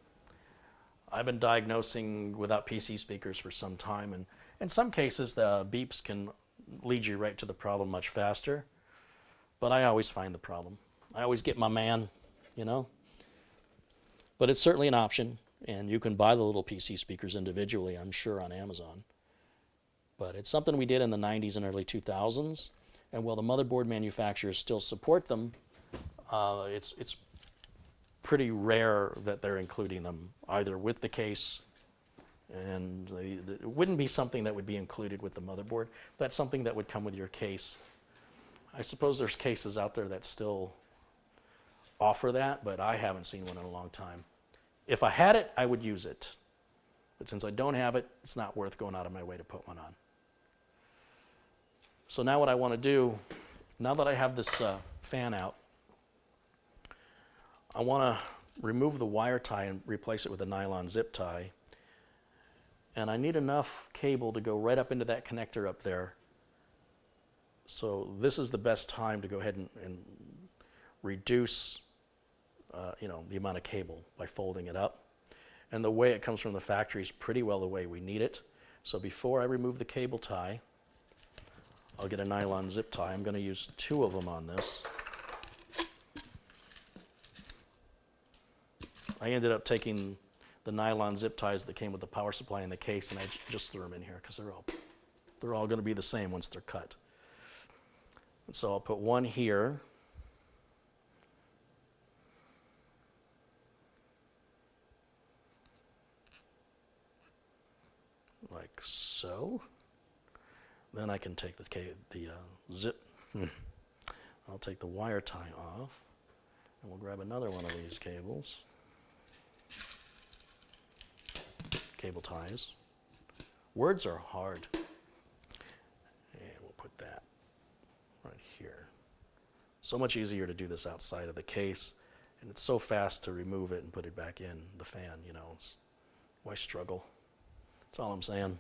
I've been diagnosing without PC speakers for some time, and in some cases the beeps can lead you right to the problem much faster. But I always find the problem. I always get my man, you know. But it's certainly an option, and you can buy the little PC speakers individually, I'm sure, on Amazon. But it's something we did in the 90s and early 2000s, and while the motherboard manufacturers still support them, it's pretty rare that they're including them either with the case, and it wouldn't be something that would be included with the motherboard. That's something that would come with your case. I suppose there's cases out there that still offer that, but I haven't seen one in a long time. If I had it, I would use it. But since I don't have it, it's not worth going out of my way to put one on. So now what I want to do, now that I have this fan out, I want to remove the wire tie and replace it with a nylon zip tie. And I need enough cable to go right up into that connector up there. So this is the best time to go ahead and reduce the amount of cable by folding it up. And the way it comes from the factory is pretty well the way we need it. So before I remove the cable tie, I'll get a nylon zip tie. I'm going to use 2 of them on this. I ended up taking the nylon zip ties that came with the power supply in the case, and I just threw them in here because they're all going to be the same once they're cut. And so I'll put one here. Like so. Then I can take the zip. I'll take the wire tie off, and we'll grab another one of these cables. Cable ties. Words are hard. And we'll put that right here. So much easier to do this outside of the case, and it's so fast to remove it and put it back in the fan, you know. Why struggle? That's all I'm saying.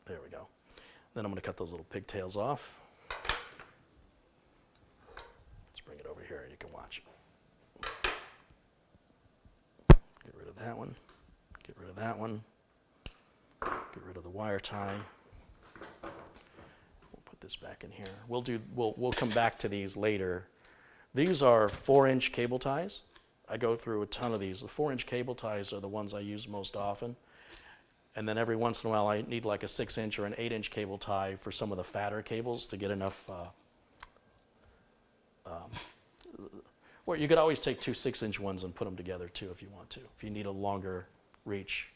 There we go. Then I'm going to cut those little pigtails off. Let's bring it over here and you can watch it. Get rid of that one. Get rid of that one. Get rid of the wire tie. We'll put this back in here. We'll come back to these later. These are 4-inch cable ties. I go through a ton of these. The 4-inch cable ties are the ones I use most often. And then every once in a while I need like a 6-inch or an 8-inch cable tie for some of the fatter cables to get enough. Or you could always take 2 6-inch ones and put them together too if you want to, if you need a longer reach.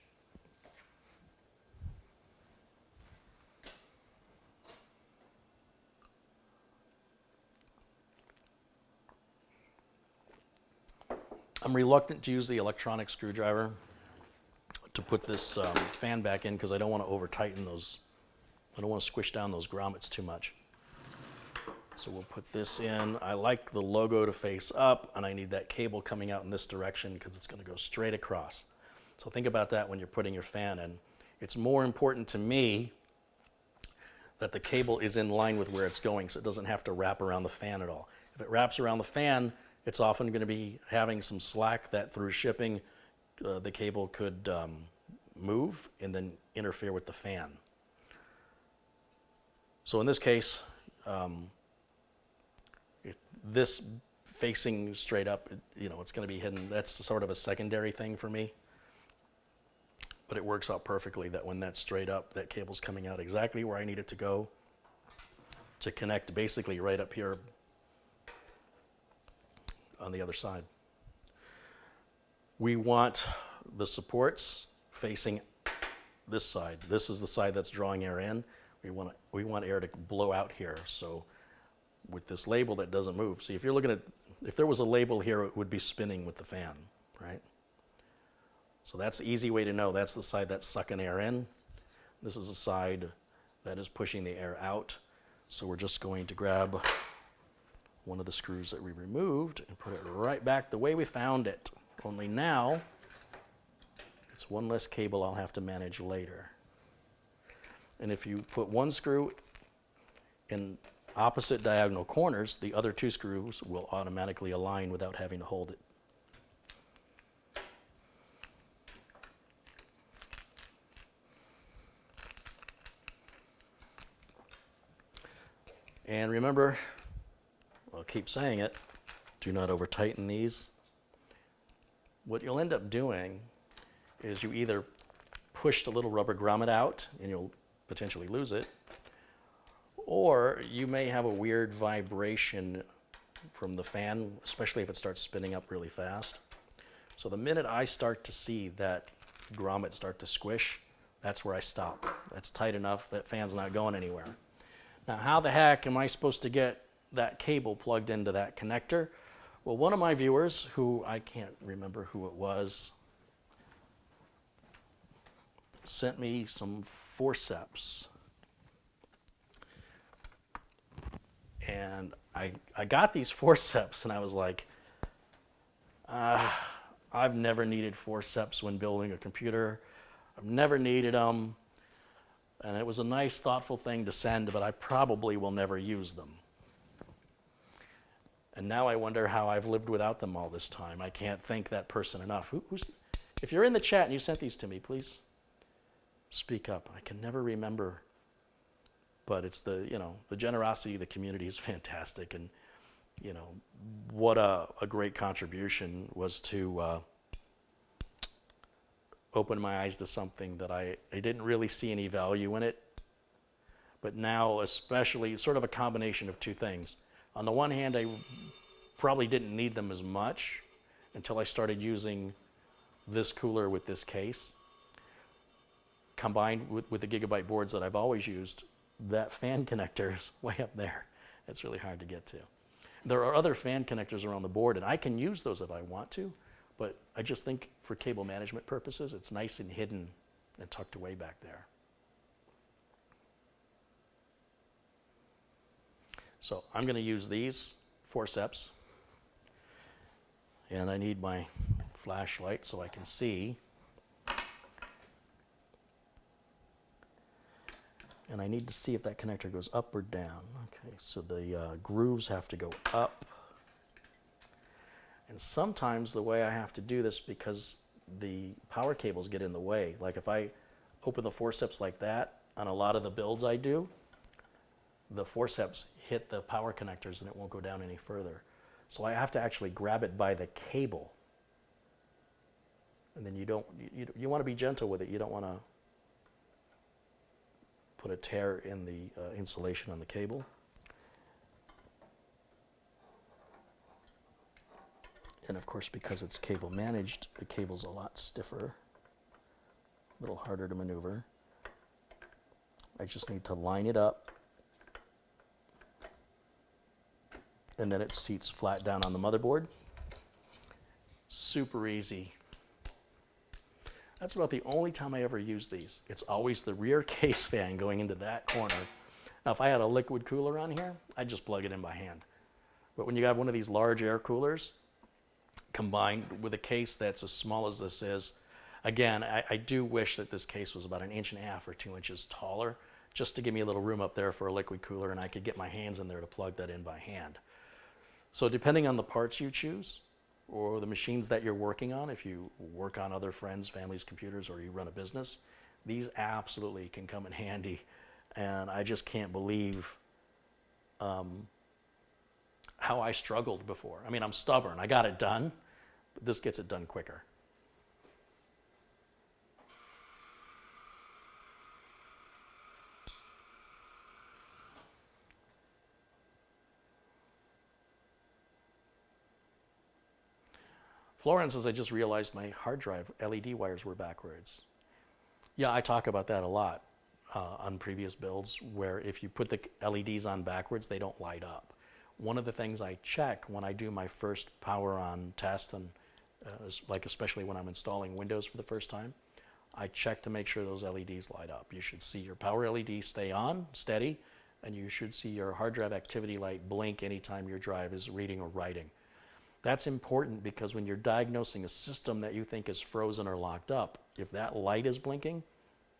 I'm reluctant to use the electronic screwdriver to put this fan back in because I don't want to over tighten those I don't want to squish down those grommets too much. So we'll put this in. I like the logo to face up, and I need that cable coming out in this direction because it's going to go straight across. So think about that when you're putting your fan in. It's more important to me that the cable is in line with where it's going so it doesn't have to wrap around the fan at all. If it wraps around the fan, it's often going to be having some slack that through shipping the cable could move and then interfere with the fan. So in this case, this facing straight up, it's going to be hidden. That's sort of a secondary thing for me. But it works out perfectly that when that's straight up, that cable's coming out exactly where I need it to go to connect basically right up here on the other side. We want the supports facing this side. This is the side that's drawing air in. We want air to blow out here. So with this label that doesn't move. See, if you're looking at, if there was a label here, it would be spinning with the fan, right? So that's the easy way to know. That's the side that's sucking air in. This is the side that is pushing the air out. So we're just going to grab one of the screws that we removed and put it right back the way we found it. Only now, it's one less cable I'll have to manage later. And if you put one screw in opposite diagonal corners, the other two screws will automatically align without having to hold it. And remember, I'll keep saying it, do not over tighten these. What you'll end up doing is you either push the little rubber grommet out and you'll potentially lose it, or you may have a weird vibration from the fan, especially if it starts spinning up really fast. So the minute I start to see that grommet start to squish, that's where I stop. That's tight enough, that fan's not going anywhere. Now, how the heck am I supposed to get that cable plugged into that connector? Well, one of my viewers, who I can't remember who it was, sent me some forceps. And I got these forceps and I was like, I've never needed forceps when building a computer. I've never needed them. And it was a nice, thoughtful thing to send, but I probably will never use them. And now I wonder how I've lived without them all this time. I can't thank that person enough. If you're in the chat and you sent these to me, please speak up. I can never remember. But it's the generosity of the community is fantastic. And, what a great contribution was to open my eyes to something that I didn't really see any value in it. But now, especially, sort of a combination of two things. On the one hand, I probably didn't need them as much until I started using this cooler with this case. Combined with the Gigabyte boards that I've always used, that fan connector is way up there. It's really hard to get to. There are other fan connectors around the board, and I can use those if I want to, but I just think for cable management purposes, it's nice and hidden and tucked away back there. So I'm going to use these forceps, and I need my flashlight so I can see. And I need to see if that connector goes up or down. Okay, so the grooves have to go up. And sometimes the way I have to do this, because the power cables get in the way, like if I open the forceps like that, on a lot of the builds I do, the forceps hit the power connectors and it won't go down any further. So I have to actually grab it by the cable. And then you want to be gentle with it. You don't want to put a tear in the insulation on the cable. And of course, because it's cable managed, the cable's a lot stiffer, a little harder to maneuver. I just need to line it up, and then it seats flat down on the motherboard. Super easy. That's about the only time I ever use these. It's always the rear case fan going into that corner. Now, if I had a liquid cooler on here, I'd just plug it in by hand. But when you have one of these large air coolers, combined with a case that's as small as this is, again, I do wish that this case was about 1.5 inches or 2 inches taller, just to give me a little room up there for a liquid cooler, and I could get my hands in there to plug that in by hand. So depending on the parts you choose, or the machines that you're working on, if you work on other friends, families' computers, or you run a business, these absolutely can come in handy. And I just can't believe how I struggled before. I mean, I'm stubborn. I got it done, but this gets it done quicker. Florence says, I just realized my hard drive LED wires were backwards. Yeah, I talk about that a lot on previous builds, where if you put the LEDs on backwards, they don't light up. One of the things I check when I do my first power on test, and like especially when I'm installing Windows for the first time, I check to make sure those LEDs light up. You should see your power LED stay on, steady, and you should see your hard drive activity light blink anytime your drive is reading or writing. That's important because when you're diagnosing a system that you think is frozen or locked up, if that light is blinking,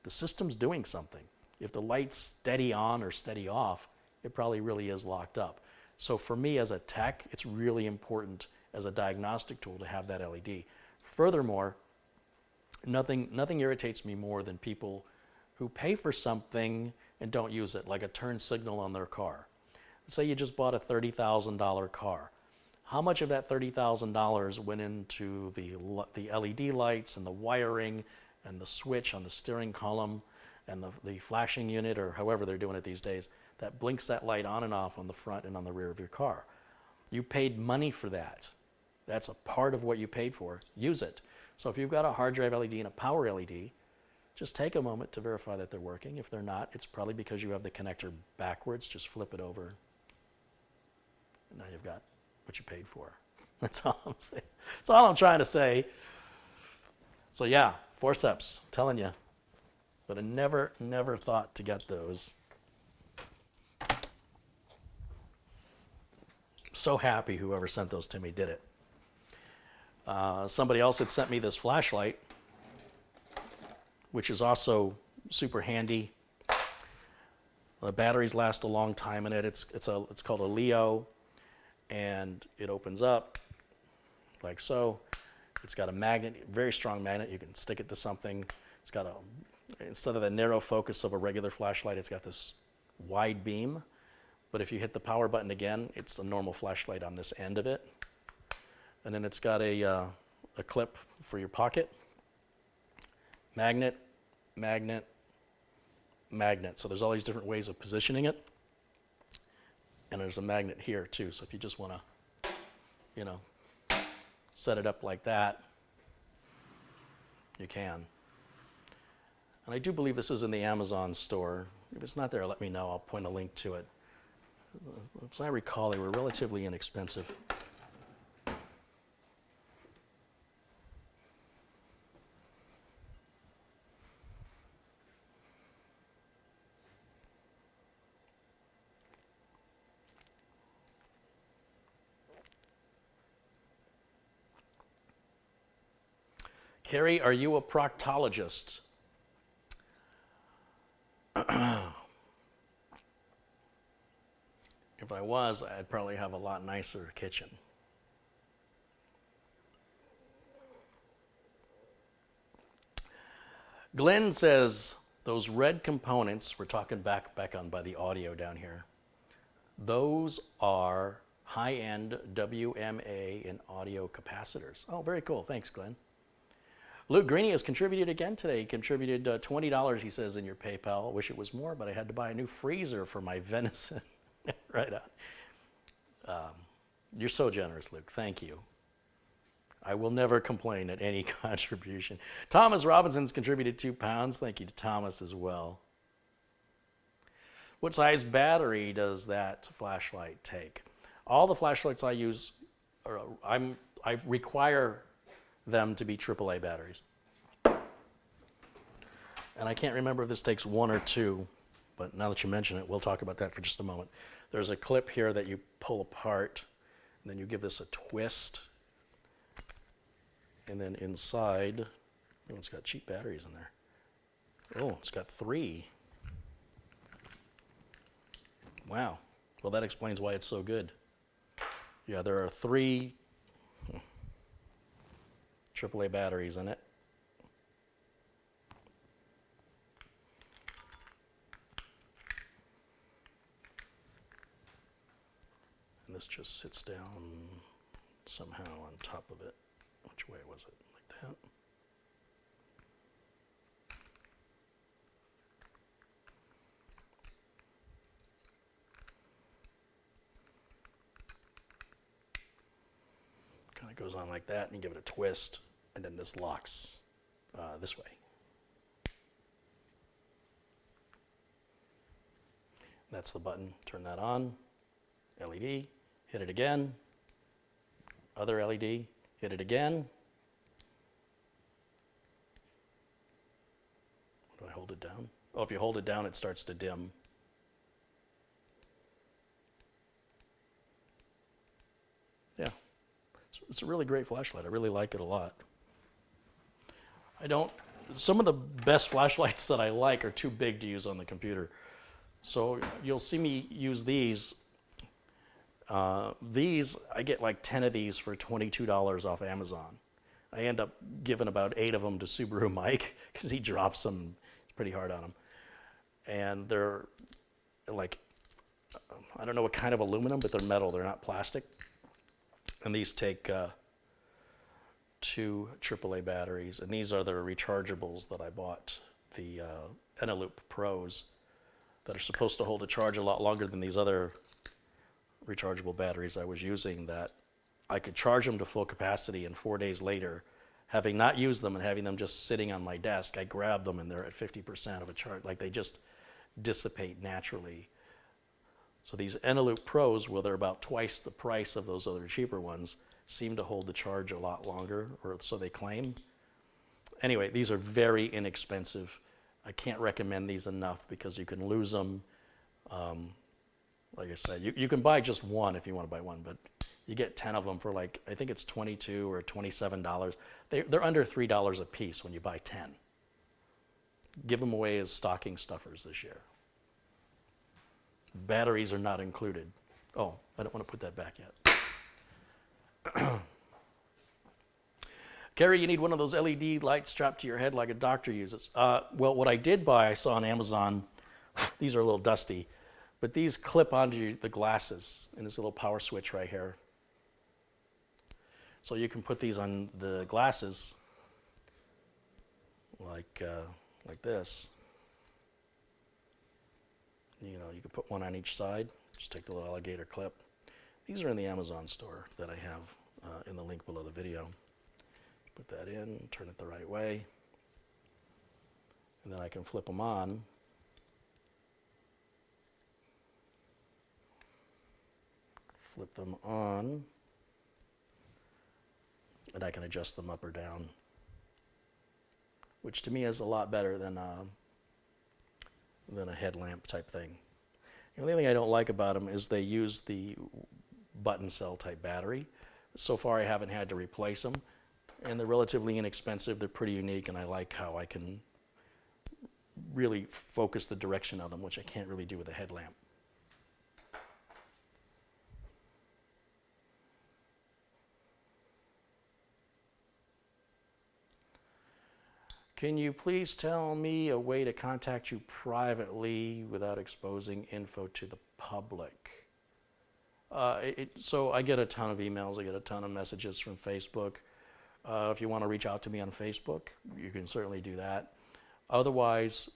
the system's doing something. If the light's steady on or steady off, it probably really is locked up. So for me as a tech, it's really important as a diagnostic tool to have that LED. Furthermore, nothing irritates me more than people who pay for something and don't use it, like a turn signal on their car. Say you just bought a $30,000 car. How much of that $30,000 went into the LED lights and the wiring and the switch on the steering column and the flashing unit, or however they're doing it these days, that blinks that light on and off on the front and on the rear of your car? You paid money for that. That's a part of what you paid for. Use it. So if you've got a hard drive LED and a power LED, just take a moment to verify that they're working. If they're not, it's probably because you have the connector backwards. Just flip it over. And now you've got what you paid for. That's all I'm saying. That's all I'm trying to say. So yeah, forceps, I'm telling you. But I never thought to get those. So happy whoever sent those to me did it. Somebody else had sent me this flashlight, which is also super handy. The batteries last a long time in it. It's called a Leo, and it opens up like so. It's got a magnet, very strong magnet. You can stick it to something. It's got instead of the narrow focus of a regular flashlight, it's got this wide beam. But if you hit the power button again, it's a normal flashlight on this end of it. And then it's got a clip for your pocket. Magnet, magnet, magnet. So there's all these different ways of positioning it. And there's a magnet here too. So if you just want to, set it up like that, you can. And I do believe this is in the Amazon store. If it's not there, let me know. I'll point a link to it. As I recall, they were relatively inexpensive. Carrie, are you a proctologist? If I was, I'd probably have a lot nicer kitchen. Glenn says, those red components, we're talking back on by the audio down here, those are high-end WMA and audio capacitors. Oh, very cool. Thanks, Glenn. Luke Greeny has contributed again today. He contributed $20, he says, in your PayPal. Wish it was more, but I had to buy a new freezer for my venison. Right on. You're so generous, Luke. Thank you. I will never complain at any contribution. Thomas Robinson's contributed £2. Thank you to Thomas as well. What size battery does that flashlight take? All the flashlights I use, I require them to be AAA batteries. And I can't remember if this takes one or two, but now that you mention it, we'll talk about that for just a moment. There's a clip here that you pull apart, and then you give this a twist. And then inside, oh, it's got cheap batteries in there. Oh, it's got 3. Wow. Well, that explains why it's so good. Yeah, there are 3 AAA batteries in it. And this just sits down somehow on top of it. Which way was it? Like that? Kind of goes on like that, and you give it a twist, and then this locks this way. That's the button. Turn that on. LED. Hit it again. Other LED. Hit it again. Do I hold it down? Oh, if you hold it down, it starts to dim. Yeah. It's a really great flashlight. I really like it a lot. Some of the best flashlights that I like are too big to use on the computer. So you'll see me use these. These, I get like 10 of these for $22 off Amazon. I end up giving about 8 of them to Subaru Mike because he drops them pretty hard on them. And they're like, I don't know what kind of aluminum, but they're metal. They're not plastic. And these take 2 AAA batteries. And these are the rechargeables that I bought, the Eneloop Pros, that are supposed to hold a charge a lot longer than these other rechargeable batteries I was using, that I could charge them to full capacity, and 4 days later, having not used them and having them just sitting on my desk, I grab them and they're at 50% of a charge. Like, they just dissipate naturally. So these Eneloop Pros, well, they're about twice the price of those other cheaper ones, seem to hold the charge a lot longer, or so they claim. Anyway, these are very inexpensive. I can't recommend these enough because you can lose them. Like I said, you can buy just one if you want to buy one, but you get 10 of them for like, I think it's $22 or $27. They're under $3 a piece when you buy 10. Give them away as stocking stuffers this year. Batteries are not included. Oh, I don't want to put that back yet. Gary, you need one of those LED lights strapped to your head like a doctor uses. Well, what I did buy, I saw on Amazon, these are a little dusty, but these clip onto the glasses, and there's a little power switch right here. So you can put these on the glasses like this. You know, you can put one on each side. Just take the little alligator clip. These are in the Amazon store that I have in the link below the video. Put that in, turn it the right way, and then I can flip them on. Flip them on, and I can adjust them up or down, which to me is a lot better than a headlamp type thing. The only thing I don't like about them is they use the button cell type battery. So far I haven't had to replace them, and they're relatively inexpensive. They're pretty unique, and I like how I can really focus the direction of them, which I can't really do with a headlamp. Can you please tell me a way to contact you privately without exposing info to the public? So I get a ton of emails, I get a ton of messages from Facebook. If you want to reach out to me on Facebook, you can certainly do that. Otherwise,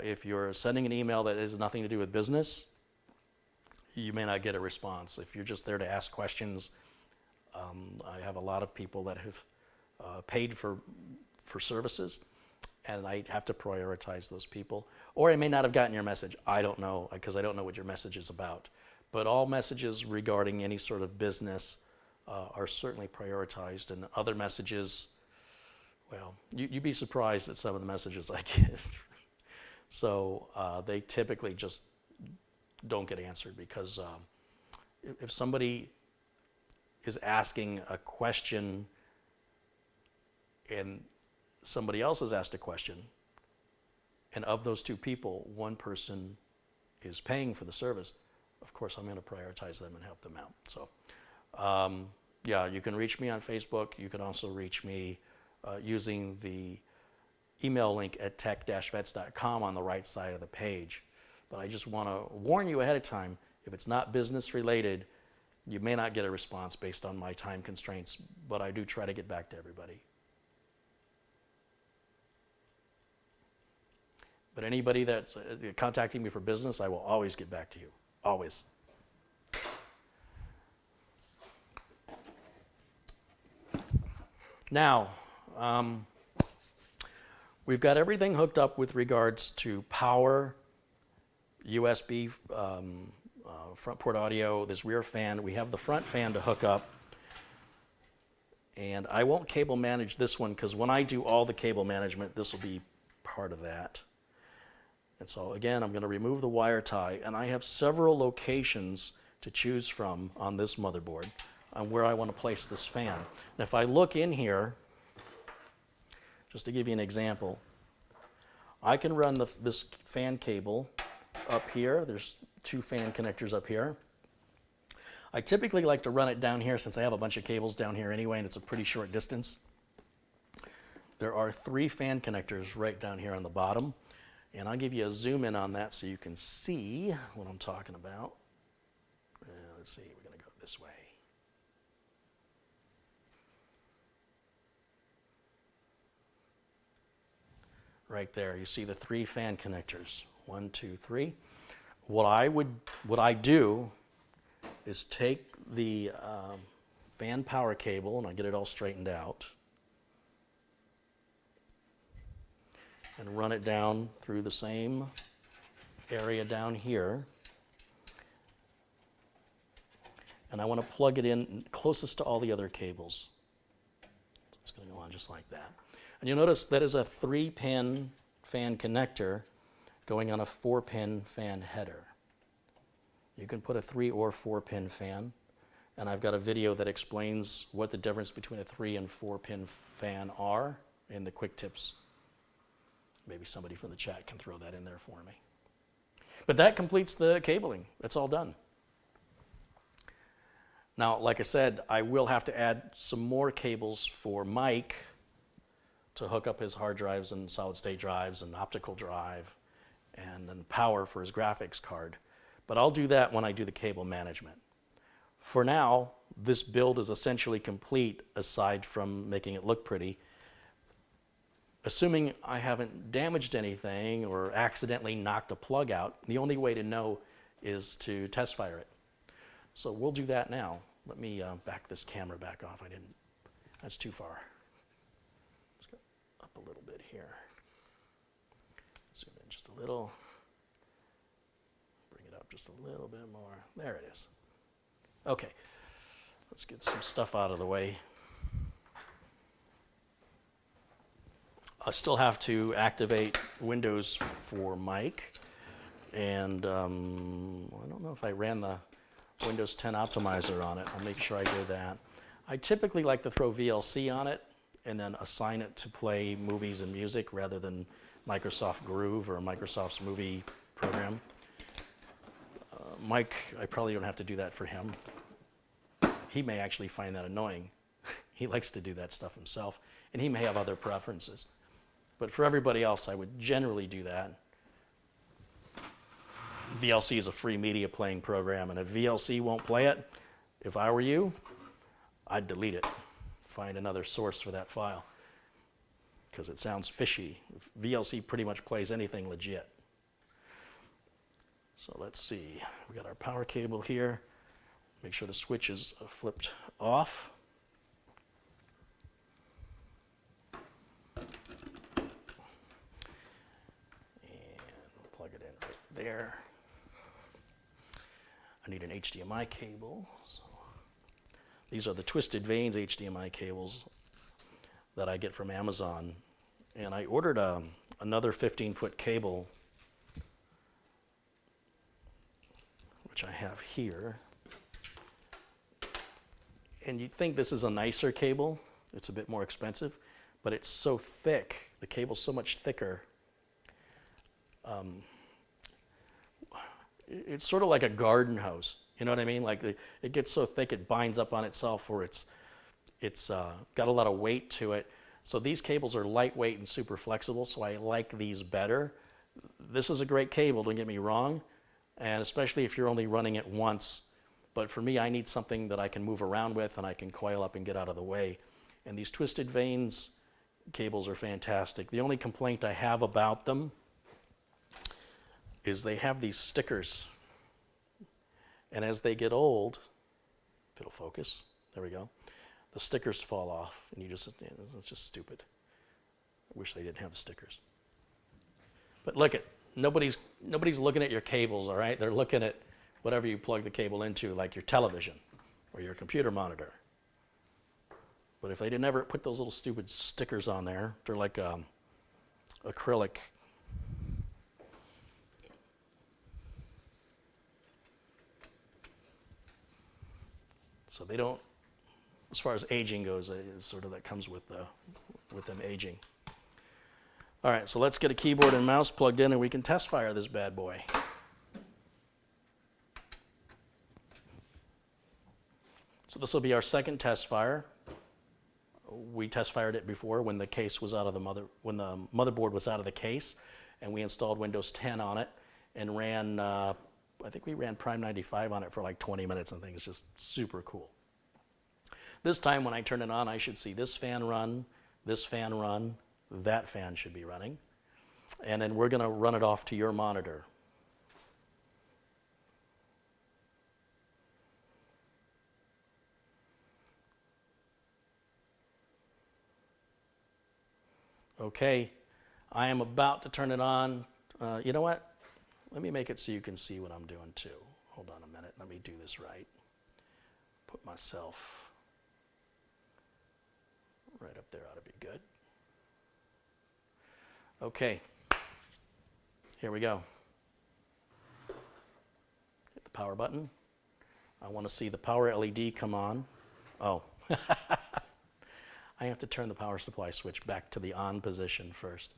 if you're sending an email that has nothing to do with business, you may not get a response. If you're just there to ask questions, I have a lot of people that have paid for services, and I have to prioritize those people. Or I may not have gotten your message. I don't know, because I don't know what your message is about. But all messages regarding any sort of business are certainly prioritized, and other messages, well, you'd be surprised at some of the messages I get. So they typically just don't get answered because if somebody is asking a question and somebody else has asked a question, and of those two people, one person is paying for the service, of course I'm going to prioritize them and help them out. So yeah, you can reach me on Facebook. You can also reach me using the email link at tech-vets.com on the right side of the page. But I just want to warn you ahead of time, if it's not business related, you may not get a response based on my time constraints, but I do try to get back to everybody. But anybody that's contacting me for business, I will always get back to you, always. Now, we've got everything hooked up with regards to power, USB, front port audio, this rear fan. We have the front fan to hook up. And I won't cable manage this one because when I do all the cable management, this will be part of that. And so again, I'm going to remove the wire tie, and I have several locations to choose from on this motherboard on where I want to place this fan. And if I look in here, just to give you an example, I can run this fan cable up here. There's 2 fan connectors up here. I typically like to run it down here since I have a bunch of cables down here anyway, and it's a pretty short distance. There are 3 fan connectors right down here on the bottom, and I'll give you a zoom in on that so you can see what I'm talking about. Let's see, we're going to go this way. Right there, you see the 3 fan connectors. 1, 2, 3. What I do is take the fan power cable, and I get it all straightened out, and run it down through the same area down here. And I want to plug it in closest to all the other cables. So it's going to go on just like that. And you'll notice that is a 3-pin fan connector going on a 4-pin fan header. You can put a 3 or 4-pin fan, and I've got a video that explains what the difference between a 3 and 4-pin fan are in the quick tips. Maybe somebody from the chat can throw that in there for me. But that completes the cabling. That's all done. Now, like I said, I will have to add some more cables for Mike to hook up his hard drives and solid state drives and optical drive and then power for his graphics card. But I'll do that when I do the cable management. For now, this build is essentially complete aside from making it look pretty. Assuming I haven't damaged anything or accidentally knocked a plug out, the only way to know is to test fire it. So we'll do that now. Let me back this camera back off. That's too far. Let's go up a little bit here. Zoom in just a little. Bring it up just a little bit more. There it is. Okay, let's get some stuff out of the way. I still have to activate Windows for Mike, and I don't know if I ran the Windows 10 optimizer on it. I'll make sure I do that. I typically like to throw VLC on it and then assign it to play movies and music rather than Microsoft Groove or Microsoft's movie program. Mike, I probably don't have to do that for him. He may actually find that annoying. He likes to do that stuff himself, and he may have other preferences. But for everybody else, I would generally do that. VLC is a free media playing program, and if VLC won't play it, if I were you, I'd delete it. Find another source for that file, because it sounds fishy. VLC pretty much plays anything legit. So let's see. We got our power cable here. Make sure the switch is flipped off. Plug it in right there. I need an HDMI cable. So these are the Twisted Vanes HDMI cables that I get from Amazon. And I ordered another 15-foot cable which I have here. And you'd think this is a nicer cable. It's a bit more expensive, but it's so thick. The cable's so much thicker. It's sort of like a garden hose. You know what I mean? Like it gets so thick it binds up on itself, or it's got a lot of weight to it. So these cables are lightweight and super flexible, so I like these better. This is a great cable, don't get me wrong, and especially if you're only running it once. But for me, I need something that I can move around with and I can coil up and get out of the way. And these twisted vanes cables are fantastic. The only complaint I have about them is they have these stickers. And as they get old, if it'll focus, there we go, the stickers fall off, and it's just stupid. I wish they didn't have the stickers. But look, nobody's looking at your cables, all right? They're looking at whatever you plug the cable into, like your television or your computer monitor. But if they didn't ever put those little stupid stickers on there, they're like acrylic. So they don't, as far as aging goes, sort of that comes with them aging. All right, so let's get a keyboard and mouse plugged in and we can test fire this bad boy. So this will be our second test fire. We test fired it before when the case was out of when the motherboard was out of the case, and we installed Windows 10 on it and ran, I think we ran Prime 95 on it for like 20 minutes. I think it's just super cool. This time when I turn it on, I should see this fan run, that fan should be running, and then we're going to run it off to your monitor. Okay, I am about to turn it on. You know what? Let me make it so you can see what I'm doing too. Hold on a minute, let me do this right. Put myself right up there, ought to be good. Okay, here we go. Hit the power button. I want to see the power LED come on. Oh, I have to turn the power supply switch back to the on position first.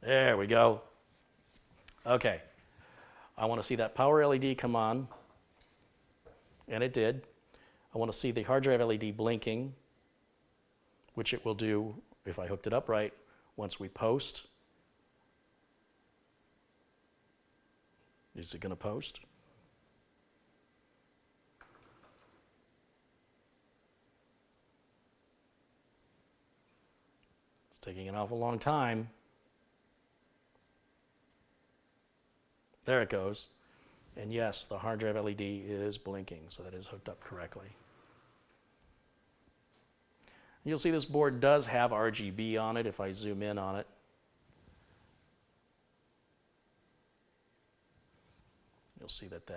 There we go. Okay, I want to see that power LED come on, and it did. I want to see the hard drive LED blinking, which it will do if I hooked it up right once we post. Is it going to post? It's taking an awful long time. There it goes. And yes, the hard drive LED is blinking, so that is hooked up correctly. You'll see this board does have RGB on it if I zoom in on it. You'll see that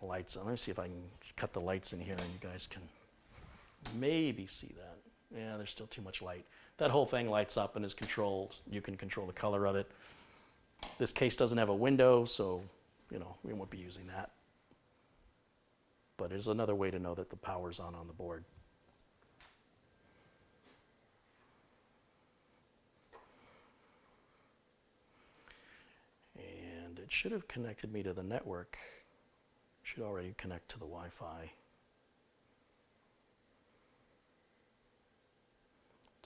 lights on. Let me see if I can cut the lights in here and you guys can maybe see that. Yeah, there's still too much light. That whole thing lights up and is controlled. You can control the color of it. This case doesn't have a window, so we won't be using that. But it's another way to know that the power's on the board. And it should have connected me to the network. It should already connect to the Wi-Fi.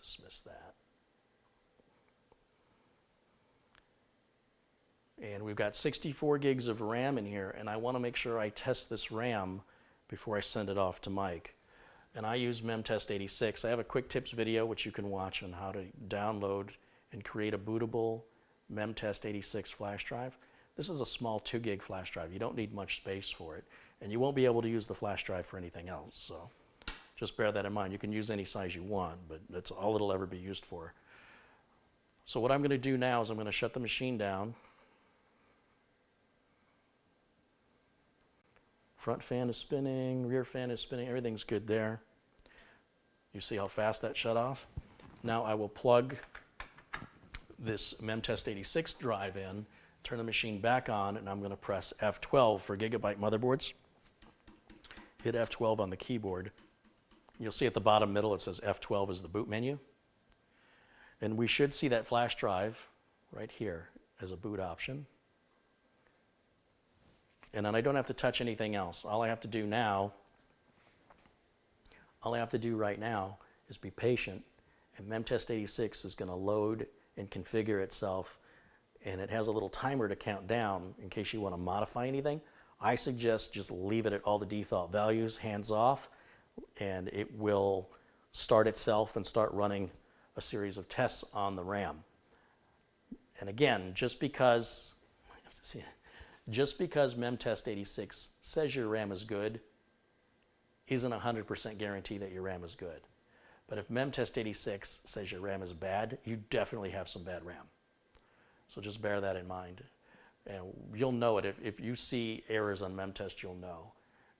Dismiss that. And we've got 64 gigs of RAM in here, and I want to make sure I test this RAM before I send it off to Mike. And I use MemTest86. I have a quick tips video which you can watch on how to download and create a bootable MemTest86 flash drive. This is a small 2 gig flash drive. You don't need much space for it, and you won't be able to use the flash drive for anything else. So just bear that in mind. You can use any size you want, but that's all it'll ever be used for. So what I'm going to do now is I'm going to shut the machine down. Front fan is spinning, rear fan is spinning, everything's good there. You see how fast that shut off? Now I will plug this MEMTest86 drive in, turn the machine back on, and I'm going to press F12 for gigabyte motherboards. Hit F12 on the keyboard. You'll see at the bottom middle it says F12 is the boot menu. And we should see that flash drive right here as a boot option. And then I don't have to touch anything else. All I have to do right now is be patient, and MEMTest86 is going to load and configure itself, and it has a little timer to count down in case you want to modify anything. I suggest just leave it at all the default values, hands off, and it will start itself and start running a series of tests on the RAM. And again, just because MEMTest86 says your RAM is good isn't a 100% guarantee that your RAM is good. But if MEMTest86 says your RAM is bad, you definitely have some bad RAM. So just bear that in mind. And you'll know it. If you see errors on MEMTest, you'll know.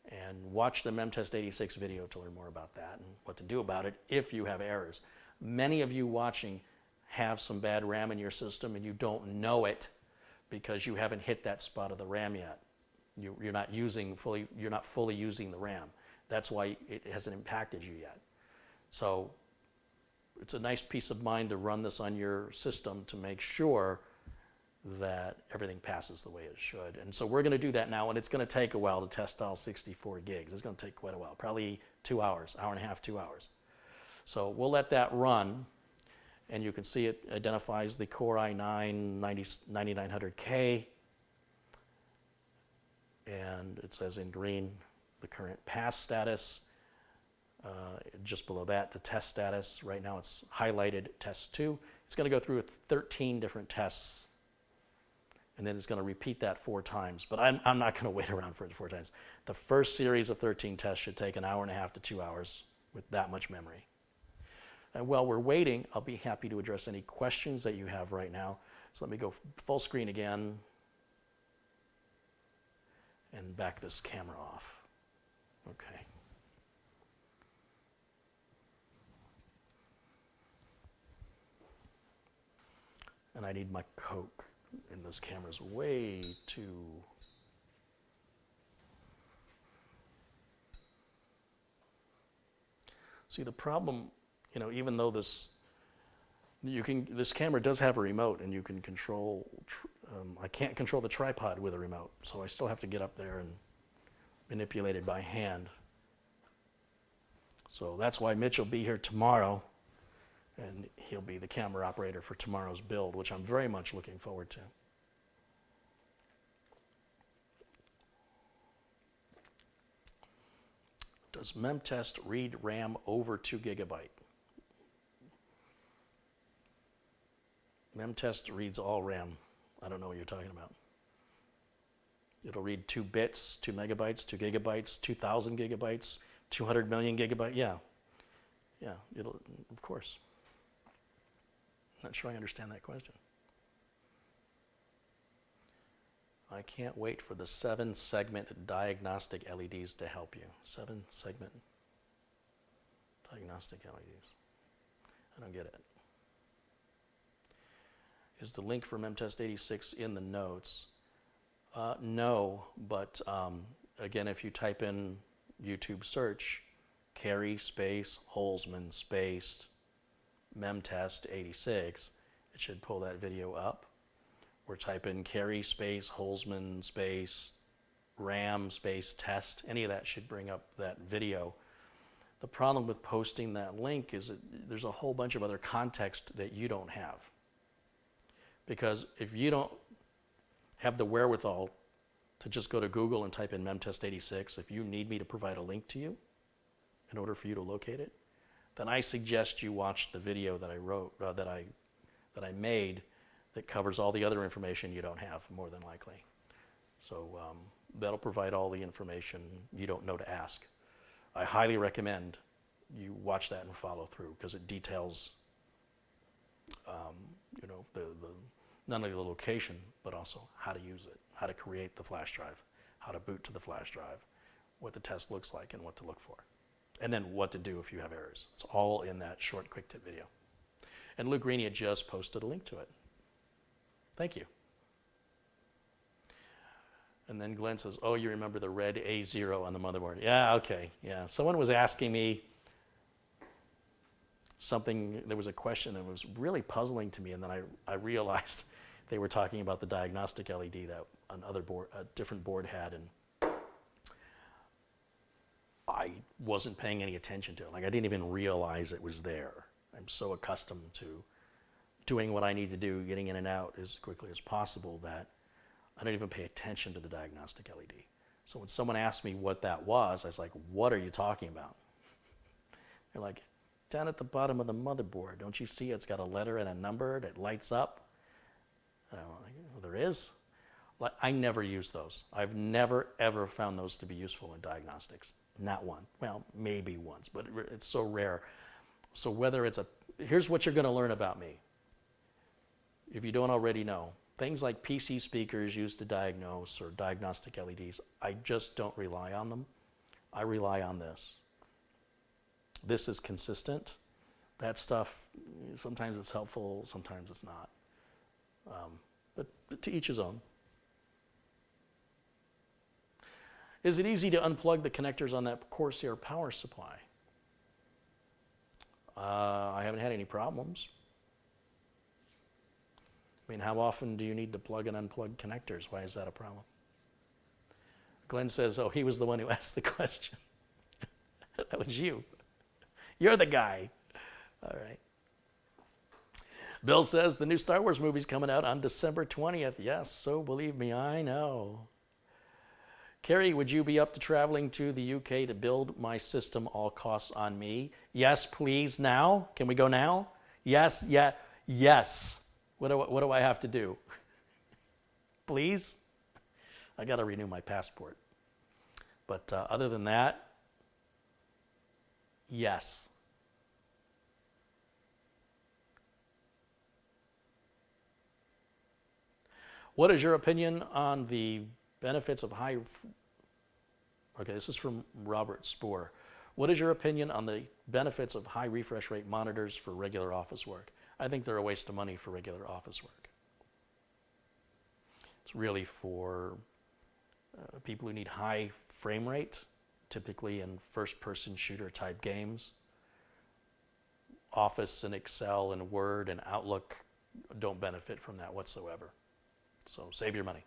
And watch the MEMTest86 video to learn more about that and what to do about it if you have errors. Many of you watching have some bad RAM in your system and you don't know it because you haven't hit that spot of the RAM yet. You're not fully using the RAM. That's why it hasn't impacted you yet. So it's a nice peace of mind to run this on your system to make sure that everything passes the way it should. And so we're going to do that now, and it's going to take a while to test all 64 gigs. It's going to take quite a while, probably 2 hours, hour and a half, 2 hours. So we'll let that run, and you can see it identifies the Core i9 9900K, and it says in green the current pass status. Just below that, the test status. Right now it's highlighted test 2. It's going to go through 13 different tests, and then it's going to repeat that 4 times. But I'm not going to wait around for it 4 times. The first series of 13 tests should take an hour and a half to 2 hours with that much memory. And while we're waiting, I'll be happy to address any questions that you have right now. So let me go full screen again and back this camera off. Okay. And I need my Coke, and this camera's way too... See, the problem, even though this camera does have a remote and you can control, I can't control the tripod with a remote, so I still have to get up there and manipulate it by hand. So that's why Mitch will be here tomorrow, and he'll be the camera operator for tomorrow's build, which I'm very much looking forward to. Does MEMTest read RAM over 2 gigabyte? MEMTest reads all RAM. I don't know what you're talking about. It'll read 2 bits, 2 megabytes, 2 gigabytes, 2,000 gigabytes, 200 million gigabytes. Yeah, it'll, of course. Not sure I understand that question. I can't wait for the 7-segment diagnostic LEDs to help you. 7-segment diagnostic LEDs. I don't get it. Is the link for MEMTest86 in the notes? No, but again, if you type in YouTube search, Carey space Holzman space MEMTest86, it should pull that video up. Or type in Carey space Holzman space RAM space test. Any of that should bring up that video. The problem with posting that link is that there's a whole bunch of other context that you don't have. Because if you don't have the wherewithal to just go to Google and type in MEMTest86, if you need me to provide a link to you in order for you to locate it, then I suggest you watch the video that I wrote, that I made, that covers all the other information you don't have, more than likely. So that'll provide all the information you don't know to ask. I highly recommend you watch that and follow through, because it details not only the location, but also how to use it, how to create the flash drive, how to boot to the flash drive, what the test looks like and what to look for, and then what to do if you have errors. It's all in that short quick tip video. And Luke Greeny had just posted a link to it. Thank you. And then Glenn says, oh, you remember the red A0 on the motherboard. Yeah, okay, yeah. Someone was asking me something, there was a question that was really puzzling to me, and then I realized they were talking about the diagnostic LED that a different board had, and I wasn't paying any attention to it. Like, I didn't even realize it was there. I'm so accustomed to doing what I need to do, getting in and out as quickly as possible, that I don't even pay attention to the diagnostic LED. So when someone asked me what that was, I was like, what are you talking about? They're like, down at the bottom of the motherboard, don't you see it's got a letter and a number that lights up? And I'm like, well, there is? I never use those. I've never, ever found those to be useful in diagnostics. Not one. Well, maybe once, but it's so rare. So whether it's here's what you're going to learn about me. If you don't already know, things like PC speakers used to diagnose or diagnostic LEDs, I just don't rely on them. I rely on this. This is consistent. That stuff, sometimes it's helpful, sometimes it's not. But to each his own. Is it easy to unplug the connectors on that Corsair power supply? I haven't had any problems. I mean, how often do you need to plug and unplug connectors? Why is that a problem? Glenn says, oh, he was the one who asked the question. That was you. You're the guy. All right. Bill says the new Star Wars movie's coming out on December 20th. Yes, so believe me, I know. Carrie, would you be up to traveling to the UK to build my system, all costs on me? Yes, please, now? Can we go now? Yes, yeah, yes. What do I have to do? Please? I got to renew my passport. But other than that, yes. What is your opinion on the benefits of high... Okay, this is from Robert Spoor. What is your opinion on the benefits of high refresh rate monitors for regular office work? I think they're a waste of money for regular office work. It's really for people who need high frame rate, typically in first-person shooter type games. Office and Excel and Word and Outlook don't benefit from that whatsoever. So save your money.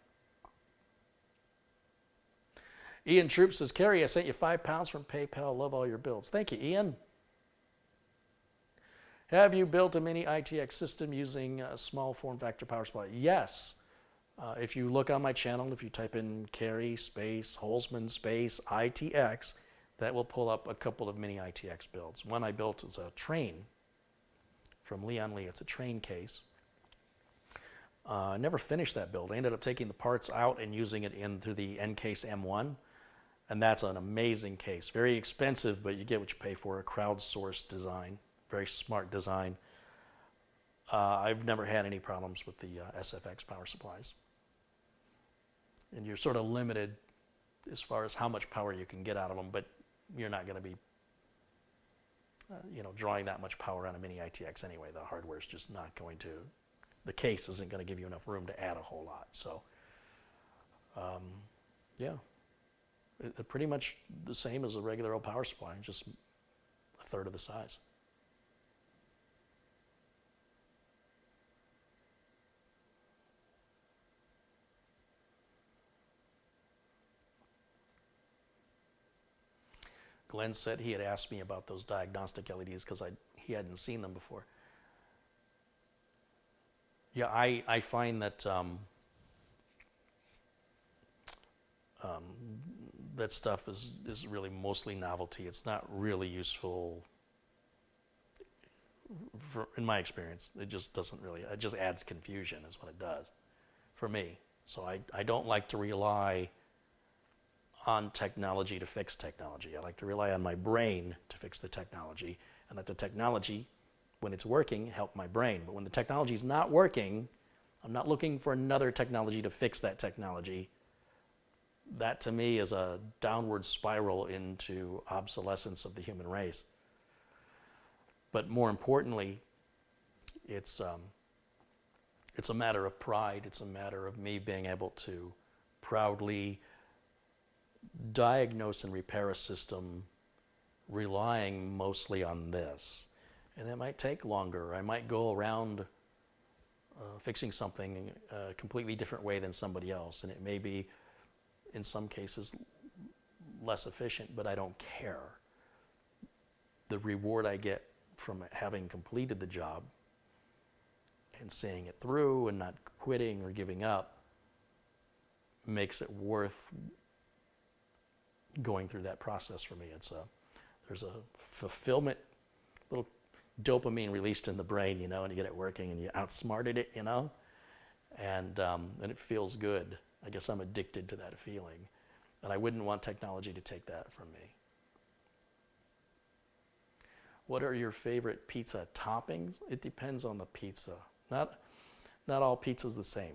Ian Troop says, Carrie, I sent you £5 from PayPal. Love all your builds. Thank you, Ian. Have you built a mini ITX system using a small form factor power supply? Yes. If you look on my channel, if you type in Carrie space, Holzman space, ITX, that will pull up a couple of mini ITX builds. One I built is a train from Leon Lee. It's a train case. I never finished that build. I ended up taking the parts out and using it in through the N-Case M1. And that's an amazing case. Very expensive, but you get what you pay for. A crowdsourced design. Very smart design. I've never had any problems with the SFX power supplies. And you're sort of limited as far as how much power you can get out of them, but you're not going to be drawing that much power on a mini ITX anyway. The hardware's just not going to, the case isn't going to give you enough room to add a whole lot. So, yeah, it's pretty much the same as a regular old power supply, just a third of the size. Glenn said he had asked me about those diagnostic LEDs because he hadn't seen them before. Yeah, I find that that stuff is really mostly novelty. It's not really useful, in my experience. It just doesn't really, it just adds confusion is what it does for me. So I don't like to rely on technology to fix technology. I like to rely on my brain to fix the technology, and let the technology, when it's working, help my brain. But when the technology is not working, I'm not looking for another technology to fix that technology. That to me is a downward spiral into obsolescence of the human race. But more importantly, it's It's a matter of pride. It's a matter of me being able to proudly diagnose and repair a system relying mostly on this. And that might take longer. I might go around fixing something a completely different way than somebody else. And it may be, in some cases, less efficient, but I don't care. The reward I get from having completed the job and seeing it through and not quitting or giving up makes it worth going through that process for me. There's a fulfillment, little dopamine released in the brain, and you get it working and you outsmarted it, and it feels good. I guess I'm addicted to that feeling, and I wouldn't want technology to take that from me. What are your favorite pizza toppings? It depends on the pizza. Not all pizza's the same.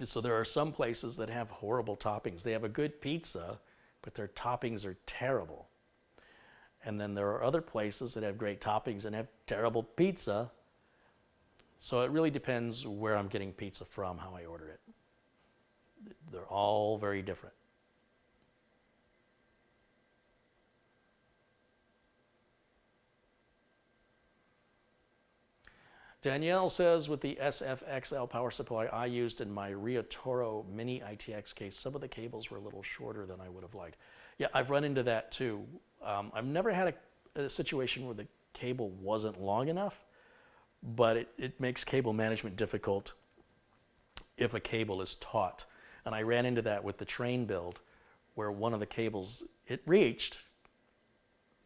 And so there are some places that have horrible toppings. They have a good pizza, but their toppings are terrible. And then there are other places that have great toppings and have terrible pizza. So it really depends where I'm getting pizza from, how I order it. They're all very different. Danielle says, with the SFXL power supply I used in my Rio Toro Mini ITX case, some of the cables were a little shorter than I would have liked. Yeah, I've run into that too. I've never had a situation where the cable wasn't long enough, but it makes cable management difficult if a cable is taut. And I ran into that with the train build, where one of the cables, it reached,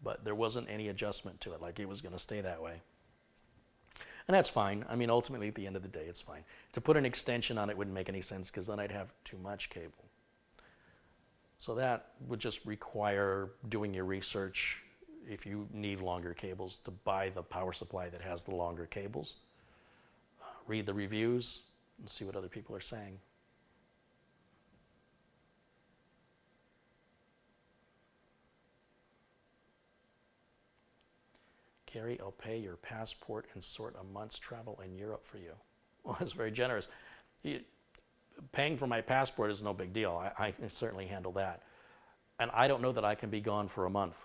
but there wasn't any adjustment to it, like it was going to stay that way. And that's fine. I mean, ultimately, at the end of the day, it's fine. To put an extension on it wouldn't make any sense, because then I'd have too much cable. So that would just require doing your research, if you need longer cables, to buy the power supply that has the longer cables. Read the reviews and see what other people are saying. Carrie, I'll pay your passport and sort a month's travel in Europe for you. Well, that's very generous. Paying for my passport is no big deal. I can certainly handle that. And I don't know that I can be gone for a month.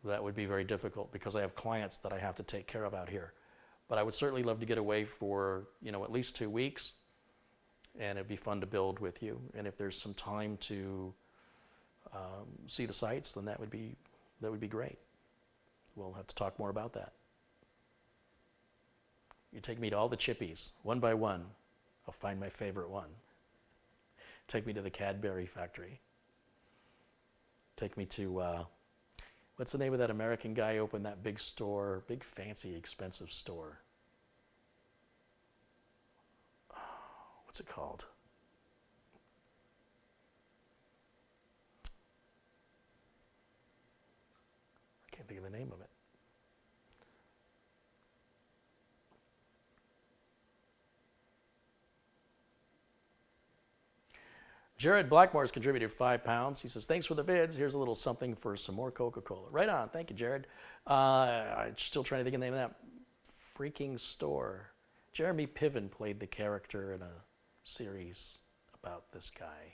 That would be very difficult, because I have clients that I have to take care of out here. But I would certainly love to get away for, at least 2 weeks. And it'd be fun to build with you. And if there's some time to see the sites, then that would be great. We'll have to talk more about that. You take me to all the chippies, one by one. I'll find my favorite one. Take me to the Cadbury factory. Take me to, what's the name of that American guy who opened that big store, big fancy expensive store? What's it called? I can't think of the name of it. Jared Blackmore's contributed £5. He says, thanks for the vids. Here's a little something for some more Coca-Cola. Right on. Thank you, Jared. I'm still trying to think of the name of that freaking store. Jeremy Piven played the character in a series about this guy.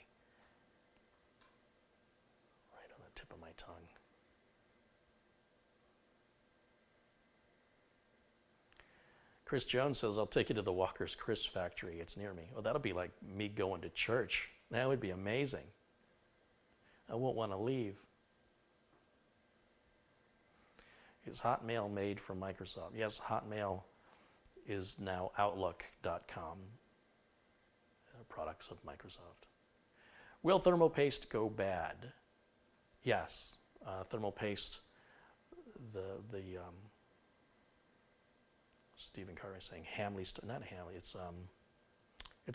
Right on the tip of my tongue. Chris Jones says, I'll take you to the Walker's Crisp factory. It's near me. Oh, that'll be like me going to church. That would be amazing. I won't want to leave. Is Hotmail made from Microsoft? Yes, Hotmail is now Outlook.com, products of Microsoft. Will thermal paste go bad? Yes, thermal paste. The Stephen Carr is saying Hamley store, not Hamley. It's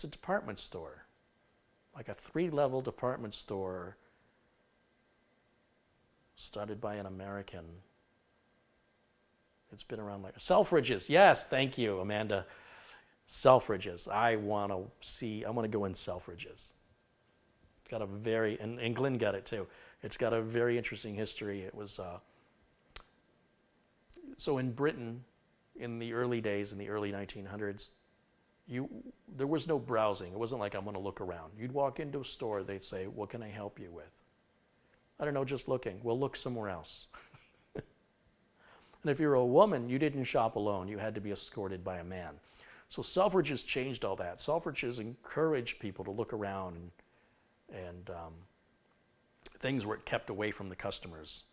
a department store, like a 3-level department store started by an American. It's been around like Selfridges. Yes, thank you, Amanda. Selfridges. I want to go in Selfridges. It's got a very, and Glenn got it too. It's got a very interesting history. It was, so in Britain, in the early days, in the early 1900s, there was no browsing. It wasn't like I'm going to look around. You'd walk into a store, they'd say, what can I help you with? I don't know, just looking. Well, look somewhere else. And if you're a woman, you didn't shop alone. You had to be escorted by a man. So Selfridges changed all that. Selfridges encouraged people to look around, and things were kept away from the customers.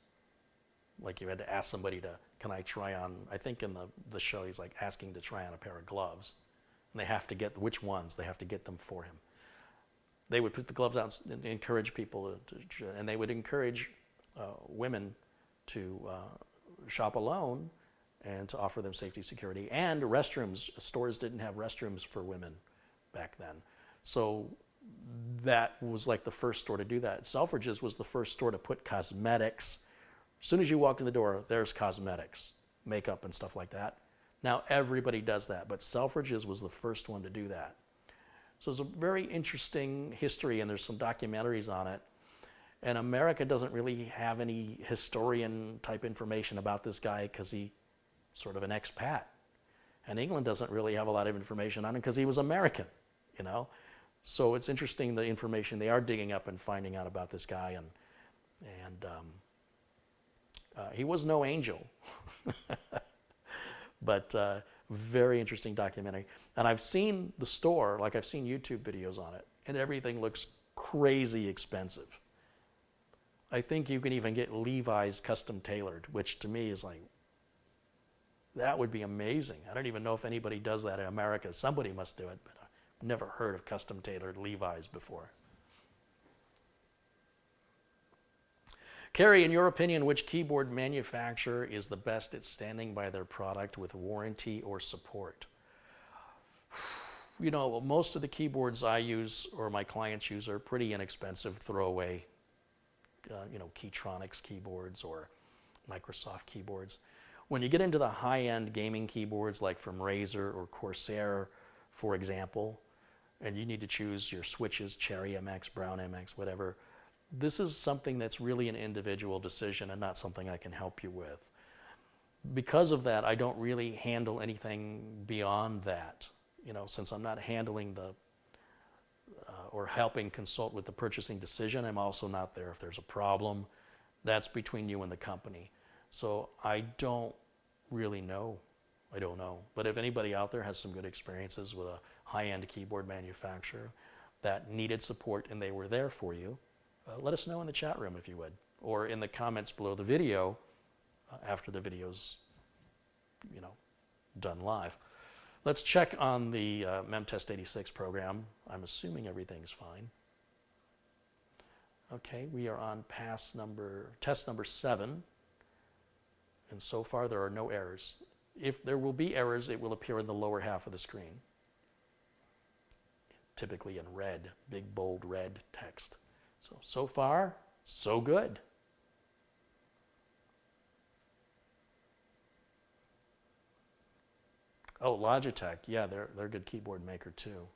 Like you had to ask somebody to, can I try on, I think in the show he's like asking to try on a pair of gloves. And they have to get, which ones? They have to get them for him. They would put the gloves out and encourage people, and they would encourage women to shop alone and to offer them safety, security, and restrooms. Stores didn't have restrooms for women back then. So that was like the first store to do that. Selfridges was the first store to put cosmetics. As soon as you walk in the door, there's cosmetics, makeup and stuff like that. Now everybody does that, but Selfridges was the first one to do that. So it's a very interesting history, and there's some documentaries on it. And America doesn't really have any historian type information about this guy because he's sort of an expat. And England doesn't really have a lot of information on him because he was American, you know. So it's interesting the information they are digging up and finding out about this guy. And he was no angel, but very interesting documentary. And I've seen the store, like I've seen YouTube videos on it, and everything looks crazy expensive. I think you can even get Levi's custom tailored, which to me is like, that would be amazing. I don't even know if anybody does that in America. Somebody must do it, but I've never heard of custom tailored Levi's before. Carrie, in your opinion, which keyboard manufacturer is the best at standing by their product with warranty or support? You know, most of the keyboards I use or my clients use are pretty inexpensive throwaway, you know, Keytronics keyboards or Microsoft keyboards. When you get into the high-end gaming keyboards like from Razer or Corsair, for example, and you need to choose your switches, Cherry MX, Brown MX, whatever, this is something that's really an individual decision and not something I can help you with. Because of that, I don't really handle anything beyond that. You know, since I'm not handling the or helping consult with the purchasing decision, I'm also not there if there's a problem. That's between you and the company. So I don't really know. I don't know. But if anybody out there has some good experiences with a high-end keyboard manufacturer that needed support and they were there for you, let us know in the chat room if you would, or in the comments below the video after the video's, you know, done live. Let's check on the MemTest 86 program. I'm assuming everything's fine. Okay, we are on test number 7, and so far there are no errors. If there will be errors, it will appear in the lower half of the screen, typically in red, big bold red text. So far, so good. Oh, Logitech, yeah, they're a good keyboard maker too.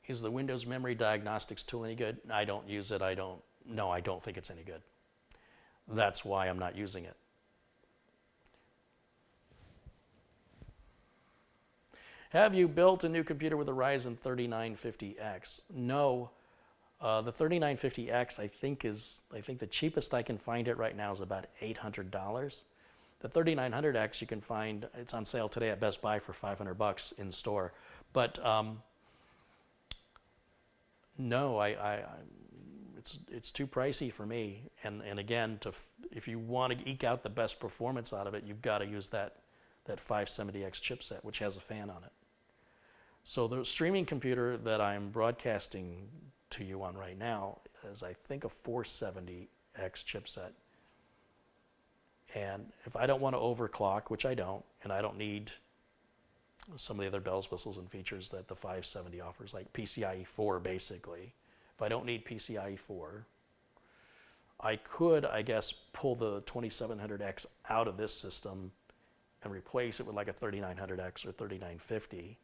Is the Windows Memory Diagnostics tool any good? I don't use it. I don't think it's any good. That's why I'm not using it. Have you built a new computer with a Ryzen 3950X? No. The 3950X I think the cheapest I can find it right now is about $800. The 3900X you can find, it's on sale today at Best Buy for $500 in store. But no, it's too pricey for me. And again, if you want to eke out the best performance out of it, you've got to use that 570X chipset, which has a fan on it. So the streaming computer that I'm broadcasting to you on right now is, I think, a 470X chipset. And if I don't want to overclock, which I don't, and I don't need some of the other bells, whistles, and features that the 570 offers, like PCIe 4 basically. If I don't need PCIe 4, I could, I guess, pull the 2700X out of this system and replace it with like a 3900X or 3950.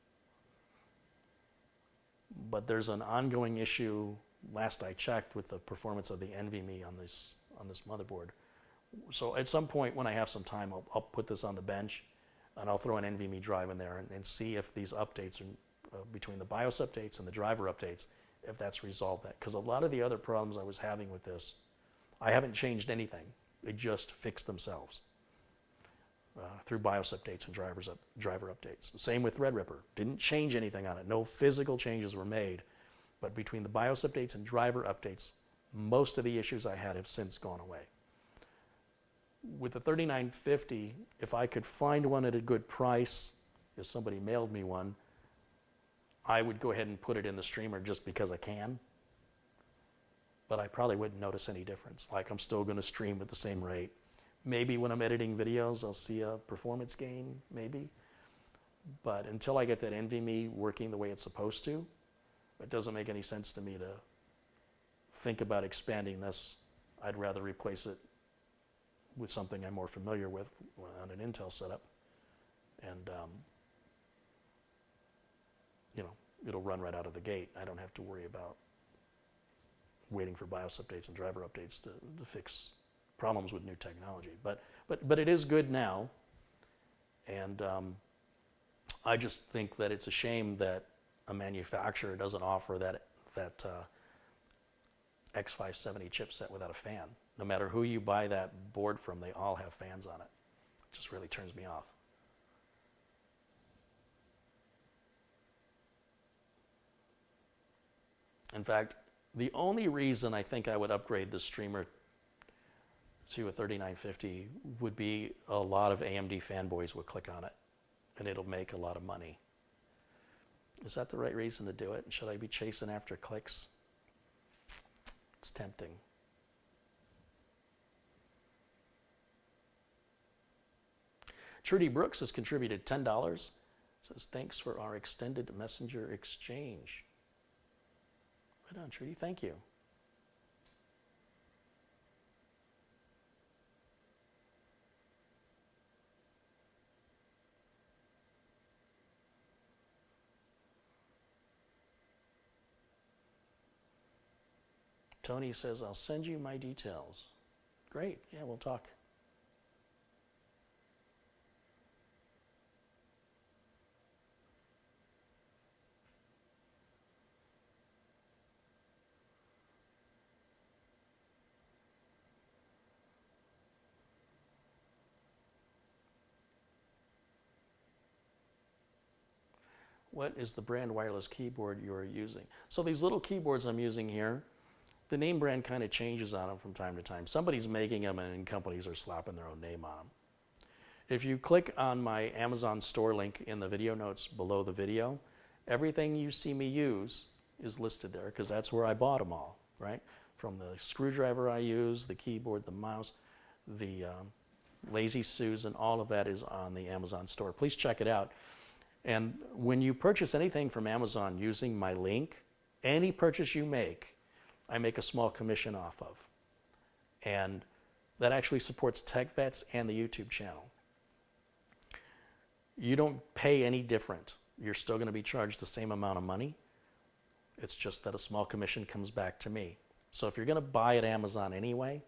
but there's an ongoing issue, last I checked, with the performance of the NVMe on this motherboard. So at some point when I have some time, I'll put this on the bench and I'll throw an NVMe drive in there and see if these updates are, between the BIOS updates and the driver updates, if that's resolved that. Because a lot of the other problems I was having with this, I haven't changed anything. They just fixed themselves through BIOS updates and driver updates. Same with Threadripper. Didn't change anything on it. No physical changes were made. But between the BIOS updates and driver updates, most of the issues I had have since gone away. With the 3950, if I could find one at a good price, if somebody mailed me one, I would go ahead and put it in the streamer just because I can. But I probably wouldn't notice any difference. Like, I'm still going to stream at the same rate. Maybe when I'm editing videos, I'll see a performance gain, maybe. But until I get that NVMe working the way it's supposed to, it doesn't make any sense to me to think about expanding this. I'd rather replace it with something I'm more familiar with on an Intel setup. And, you know, it'll run right out of the gate. I don't have to worry about waiting for BIOS updates and driver updates to fix problems with new technology. But it is good now. And I just think that it's a shame that a manufacturer doesn't offer that X570 chipset without a fan. No matter who you buy that board from, they all have fans on it. It just really turns me off. In fact, the only reason I think I would upgrade the streamer to a 3950 would be a lot of AMD fanboys would click on it, and it'll make a lot of money. Is that the right reason to do it? Should I be chasing after clicks? It's tempting. Trudy Brooks has contributed $10. Says, thanks for our extended messenger exchange. Right on, Trudy. Thank you. Tony says, I'll send you my details. Great. Yeah, we'll talk. What is the brand wireless keyboard you are using? So these little keyboards I'm using here, the name brand kind of changes on them from time to time. Somebody's making them and companies are slapping their own name on them. If you click on my Amazon store link in the video notes below the video, everything you see me use is listed there because that's where I bought them all, right? From the screwdriver I use, the keyboard, the mouse, the Lazy Susan, all of that is on the Amazon store. Please check it out. And when you purchase anything from Amazon using my link, any purchase you make, I make a small commission off of. And that actually supports TechVets and the YouTube channel. You don't pay any different. You're still going to be charged the same amount of money. It's just that a small commission comes back to me. So if you're going to buy at Amazon anyway,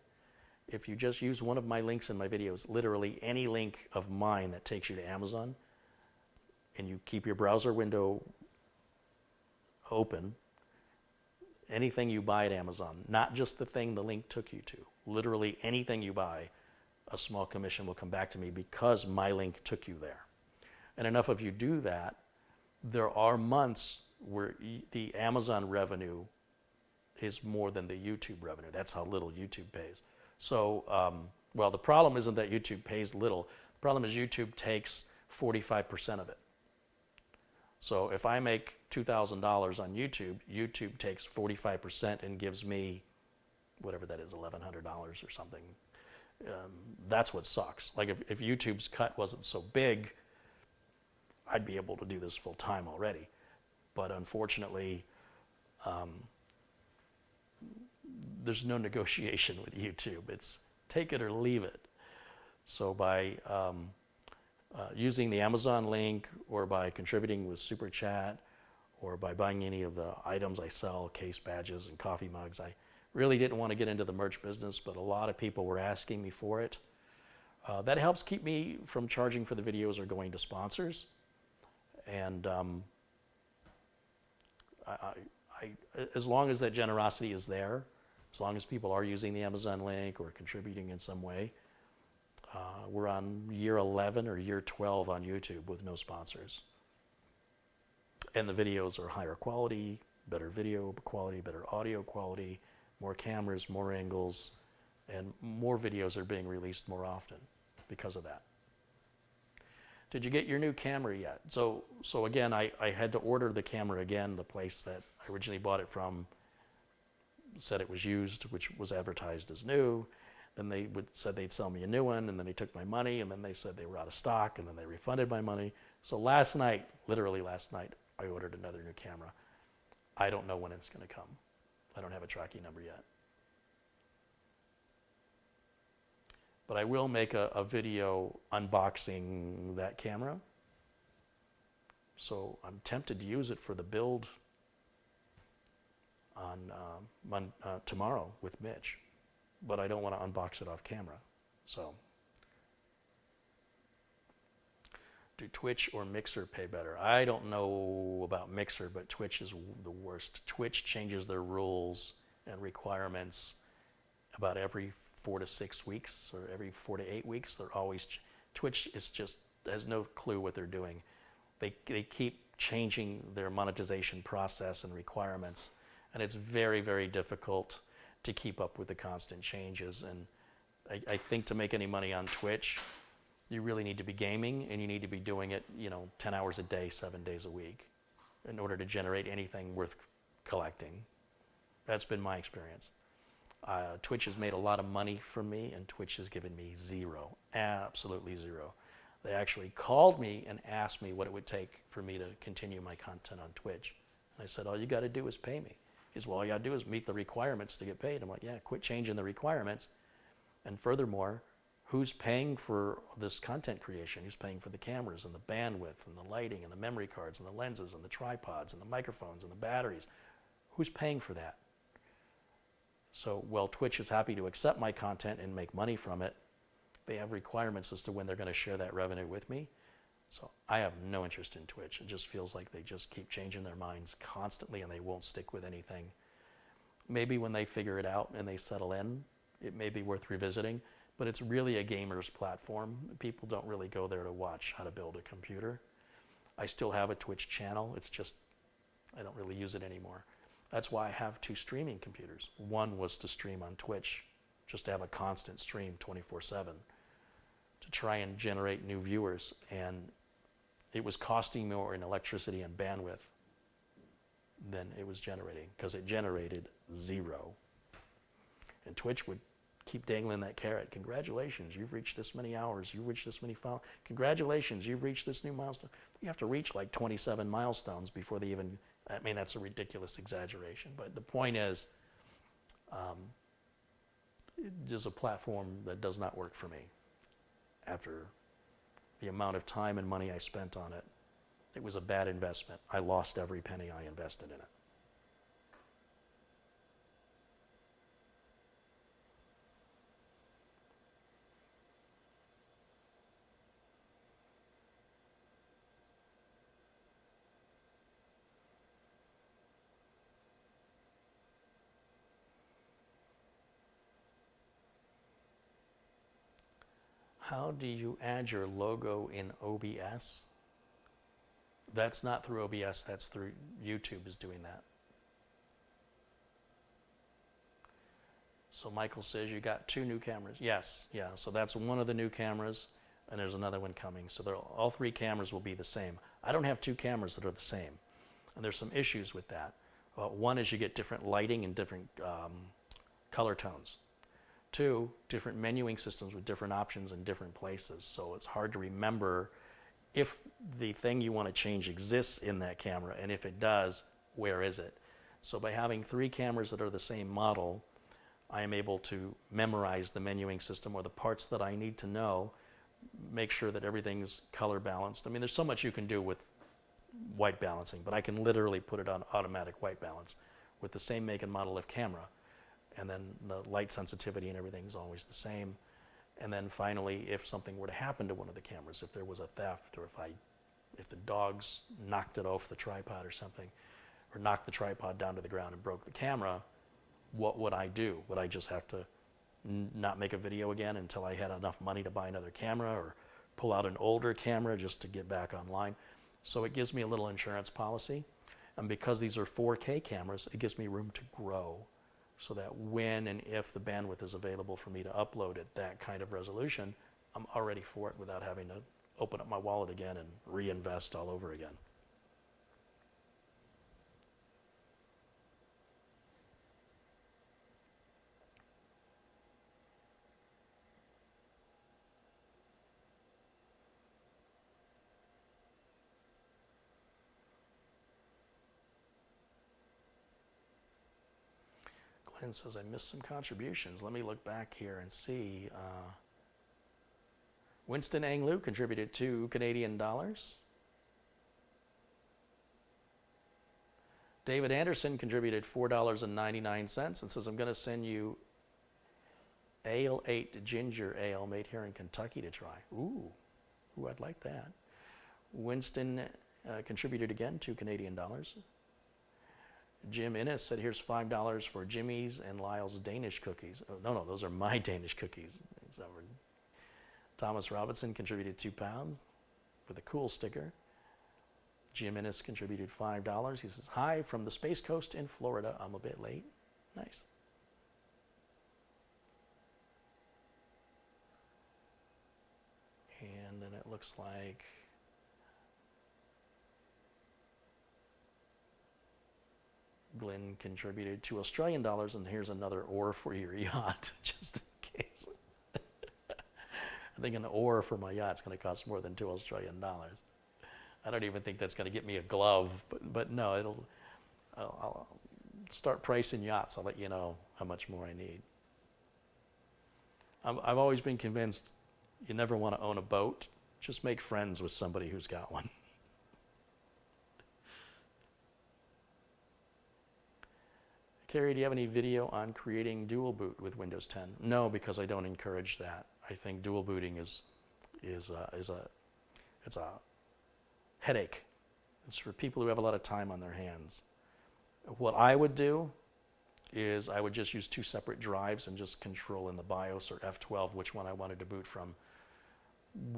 if you just use one of my links in my videos, literally any link of mine that takes you to Amazon, and you keep your browser window open, anything you buy at Amazon, not just the thing the link took you to, literally anything you buy, a small commission will come back to me because my link took you there. And enough of you do that, there are months where the Amazon revenue is more than the YouTube revenue. That's how little YouTube pays. So, well, the problem isn't that YouTube pays little. The problem is YouTube takes 45% of it. So if I make $2,000 on YouTube, YouTube takes 45% and gives me whatever that is, $1,100 or something. That's what sucks. Like if YouTube's cut wasn't so big, I'd be able to do this full time already. But unfortunately, there's no negotiation with YouTube. It's take it or leave it. So by using the Amazon link or by contributing with Super Chat or by buying any of the items I sell, case badges and coffee mugs. I really didn't want to get into the merch business, but a lot of people were asking me for it. That helps keep me from charging for the videos or going to sponsors. And as long as that generosity is there, as long as people are using the Amazon link or contributing in some way, we're on year 11 or year 12 on YouTube with no sponsors. And the videos are higher quality, better video quality, better audio quality, more cameras, more angles, and more videos are being released more often because of that. Did you get your new camera yet? So again, I had to order the camera again. The place that I originally bought it from said it was used, which was advertised as new. Then they said they'd sell me a new one, and then they took my money, and then they said they were out of stock, and then they refunded my money. So last night, literally last night, I ordered another new camera. I don't know when it's going to come. I don't have a tracking number yet. But I will make a video unboxing that camera. So I'm tempted to use it for the build on tomorrow with Mitch. But I don't want to unbox it off camera. So, do Twitch or Mixer pay better? I don't know about Mixer, but Twitch is the worst. Twitch changes their rules and requirements about every 4 to 6 weeks or every 4 to 8 weeks. They're always, Twitch is just, has no clue what they're doing. They keep changing their monetization process and requirements, and it's very, very difficult to keep up with the constant changes. And I think to make any money on Twitch, you really need to be gaming, and you need to be doing it, 10 hours a day, 7 days a week, in order to generate anything worth collecting. That's been my experience. Twitch has made a lot of money from me, and Twitch has given me zero, absolutely zero. They actually called me and asked me what it would take for me to continue my content on Twitch. And I said, all you got to do is pay me. He said, well, all you got to do is meet the requirements to get paid. I'm like, yeah, quit changing the requirements. And furthermore, who's paying for this content creation? Who's paying for the cameras and the bandwidth and the lighting and the memory cards and the lenses and the tripods and the microphones and the batteries? Who's paying for that? So, well, Twitch is happy to accept my content and make money from it. They have requirements as to when they're going to share that revenue with me. So I have no interest in Twitch. It just feels like they just keep changing their minds constantly, and they won't stick with anything. Maybe when they figure it out and they settle in, it may be worth revisiting, but it's really a gamer's platform. People don't really go there to watch how to build a computer. I still have a Twitch channel. It's just, I don't really use it anymore. That's why I have 2 streaming computers. One was to stream on Twitch, just to have a constant stream 24/7, to try and generate new viewers. And it was costing more in electricity and bandwidth than it was generating, because it generated zero. And Twitch would keep dangling that carrot. Congratulations, you've reached this many hours. You've reached this many files. Congratulations, you've reached this new milestone. You have to reach like 27 milestones before they even, I mean, that's a ridiculous exaggeration. But the point is, it is a platform that does not work for me. After the amount of time and money I spent on it, it was a bad investment. I lost every penny I invested in it. How do you add your logo in OBS? That's not through OBS, that's through YouTube is doing that. So Michael says you got 2 new cameras. Yes, yeah, so that's one of the new cameras, and there's another one coming. So all 3 cameras will be the same. I don't have 2 cameras that are the same, and there's some issues with that. One is you get different lighting and different color tones. 2, different menuing systems with different options in different places. So it's hard to remember if the thing you want to change exists in that camera, and if it does, where is it? So by having 3 cameras that are the same model, I am able to memorize the menuing system or the parts that I need to know, make sure that everything's color balanced. I mean, there's so much you can do with white balancing, but I can literally put it on automatic white balance with the same make and model of camera. And then the light sensitivity and everything is always the same. And then finally, if something were to happen to one of the cameras, if there was a theft, or if the dogs knocked it off the tripod or something, or knocked the tripod down to the ground and broke the camera, what would I do? Would I just have to not make a video again until I had enough money to buy another camera, or pull out an older camera just to get back online? So it gives me a little insurance policy. And because these are 4K cameras, it gives me room to grow, so that when and if the bandwidth is available for me to upload at that kind of resolution, I'm already for it without having to open up my wallet again and reinvest all over again. Glenn says, I missed some contributions. Let me look back here and see. Winston Anglu contributed $2 Canadian. David Anderson contributed $4.99 and says, I'm going to send you Ale 8 ginger ale made here in Kentucky to try. Ooh, I'd like that. Winston contributed again $2 Canadian. Jim Innes said, here's $5 for Jimmy's and Lyle's Danish cookies. Oh, no, those are my Danish cookies. Thomas Robinson contributed £2 with a cool sticker. Jim Innes contributed $5. He says, hi from the Space Coast in Florida. I'm a bit late. Nice. And then it looks like Glenn contributed $2 Australian, and here's another oar for your yacht, just in case. I think an oar for my yacht's going to cost more than $2 Australian. I don't even think that's going to get me a glove, but no, I'll start pricing yachts. I'll let you know how much more I need. I've always been convinced you never want to own a boat. Just make friends with somebody who's got one. Carrie, do you have any video on creating dual boot with Windows 10? No, because I don't encourage that. I think dual booting is a headache. It's for people who have a lot of time on their hands. What I would do is I would just use 2 separate drives and just control in the BIOS or F12 which one I wanted to boot from.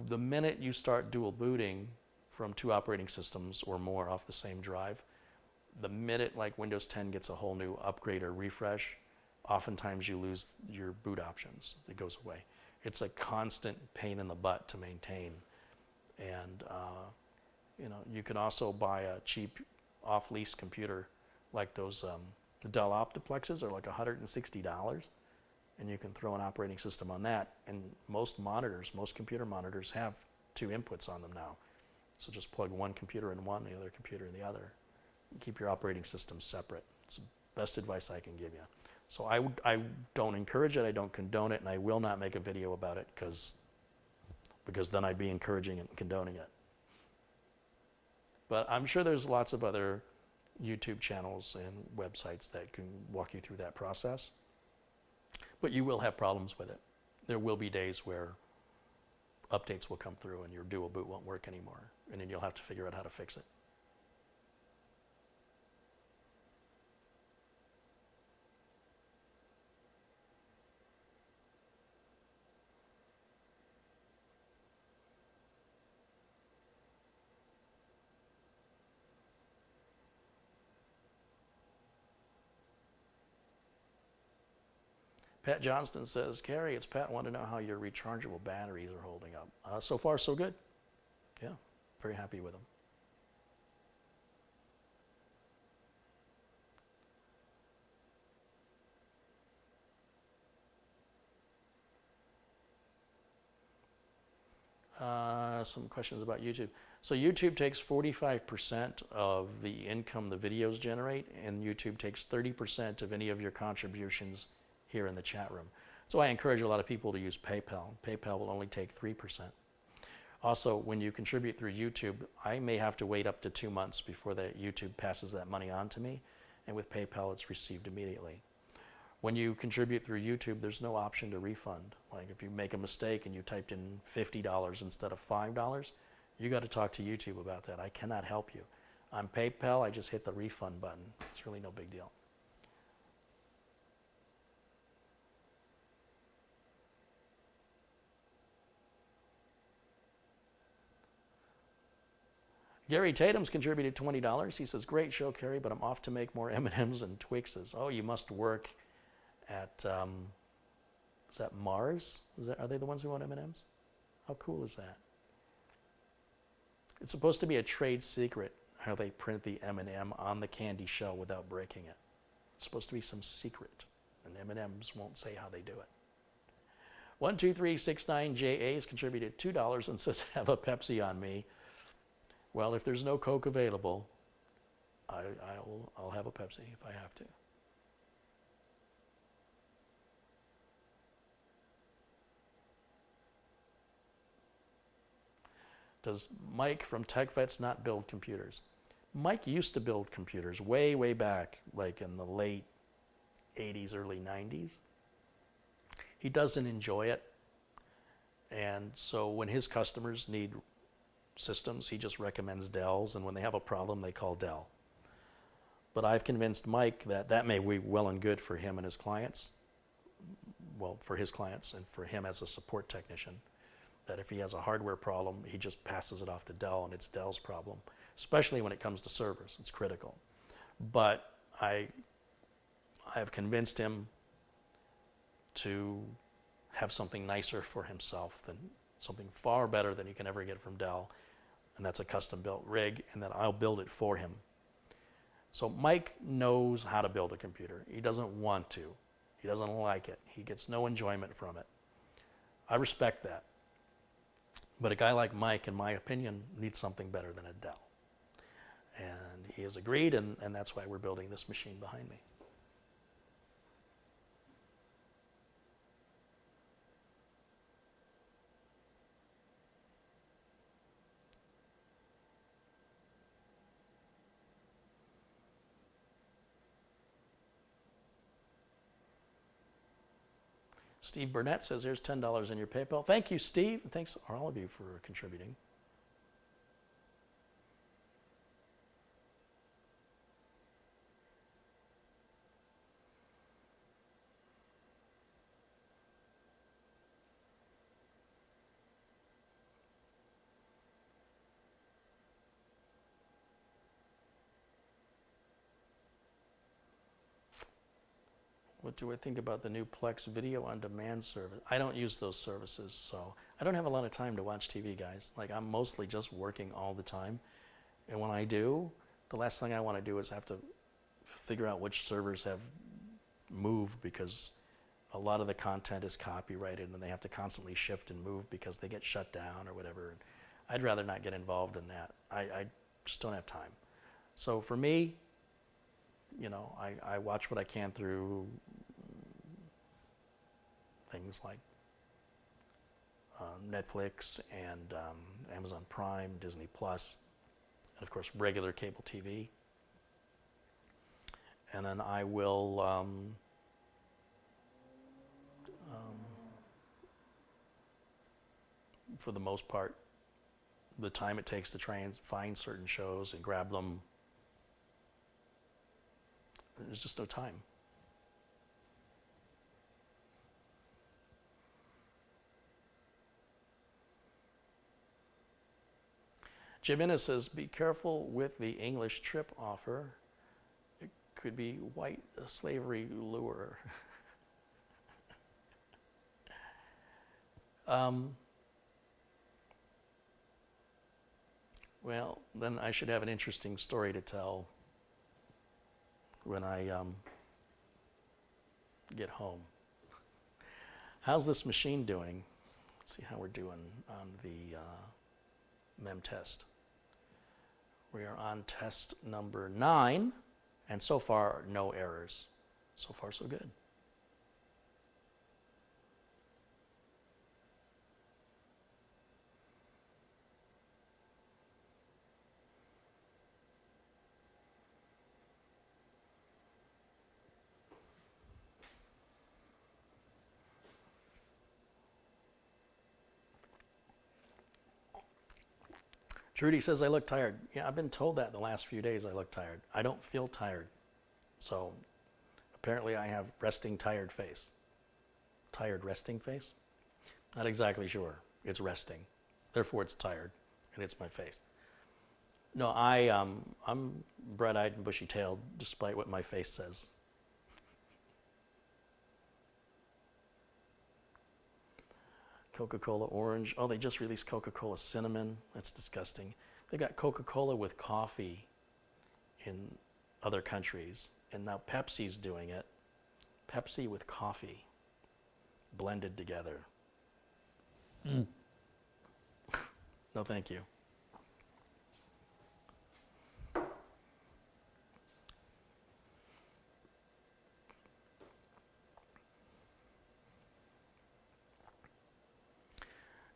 The minute you start dual booting from 2 operating systems or more off the same drive, the minute like Windows 10 gets a whole new upgrade or refresh, oftentimes you lose your boot options. It goes away. It's a constant pain in the butt to maintain. And you can also buy a cheap off-lease computer like those the Dell Optiplexes are like $160, and you can throw an operating system on that. And most computer monitors have 2 inputs on them now. So just plug one computer in one, the other computer in the other. Keep your operating system separate. It's the best advice I can give you. So I don't encourage it, I don't condone it, and I will not make a video about it because then I'd be encouraging it and condoning it. But I'm sure there's lots of other YouTube channels and websites that can walk you through that process. But you will have problems with it. There will be days where updates will come through and your dual boot won't work anymore, and then you'll have to figure out how to fix it. Pat Johnston says, Carrie, it's Pat. I want to know how your rechargeable batteries are holding up. So far, so good. Yeah, very happy with them. Some questions about YouTube. So YouTube takes 45% of the income the videos generate, and YouTube takes 30% of any of your contributions here in the chat room. So I encourage a lot of people to use PayPal. PayPal will only take 3%. Also, when you contribute through YouTube, I may have to wait up to 2 months before that YouTube passes that money on to me, and with PayPal, it's received immediately. When you contribute through YouTube, there's no option to refund. Like if you make a mistake and you typed in $50 instead of $5, you got to talk to YouTube about that. I cannot help you. On PayPal, I just hit the refund button. It's really no big deal. Gary Tatum's contributed $20. He says, great show, Kerry, but I'm off to make more M&Ms and Twixes. Oh, you must work at, is that Mars? Are they the ones who own M&Ms? How cool is that? It's supposed to be a trade secret how they print the M&M on the candy shell without breaking it. It's supposed to be some secret, and M&Ms won't say how they do it. 12369JA has contributed $2 and says, have a Pepsi on me. Well, if there's no Coke available, I'll have a Pepsi if I have to. Does Mike from TechVets not build computers? Mike used to build computers way, way back, like in the late 80s, early 90s. He doesn't enjoy it. And so when his customers need systems, he just recommends Dell's, and when they have a problem, they call Dell. But I've convinced Mike that that may be well and good for him and his clients, well, for his clients and for him as a support technician, that if he has a hardware problem, he just passes it off to Dell, and it's Dell's problem, especially when it comes to servers. It's critical. But I have convinced him to have something nicer for himself, than something far better than you can ever get from Dell, and that's a custom-built rig, and then I'll build it for him. So Mike knows how to build a computer. He doesn't want to. He doesn't like it. He gets no enjoyment from it. I respect that. But a guy like Mike, in my opinion, needs something better than a Dell. And he has agreed, and that's why we're building this machine behind me. Steve Burnett says, here's $10 in your PayPal. Thank you, Steve. Thanks all of you for contributing. What do I think about the new Plex video on demand service? I don't use those services, so I don't have a lot of time to watch TV, guys. Like, I'm mostly just working all the time. And when I do, the last thing I want to do is have to figure out which servers have moved, because a lot of the content is copyrighted and they have to constantly shift and move because they get shut down or whatever. I'd rather not get involved in that. I just don't have time. So for me, you know, I watch what I can through things like Netflix and Amazon Prime, Disney Plus, and of course regular cable TV. And then I will for the most part, the time it takes to try and find certain shows and grab them, there's just no time. Jim Innes says, be careful with the English trip offer. It could be white slavery lure. Well, then I should have an interesting story to tell when I get home. How's this machine doing? Let's see how we're doing on the mem test. We are on test number 9, and so far, no errors. So far, so good. Trudy says I look tired. Yeah, I've been told that the last few days I look tired. I don't feel tired. So apparently I have resting tired face. Tired resting face? Not exactly sure. It's resting. Therefore it's tired, and it's my face. No, I'm bright-eyed and bushy-tailed despite what my face says. Coca-Cola orange. Oh, they just released Coca-Cola cinnamon. That's disgusting. They got Coca-Cola with coffee in other countries, and now Pepsi's doing it. Pepsi with coffee blended together. No, thank you.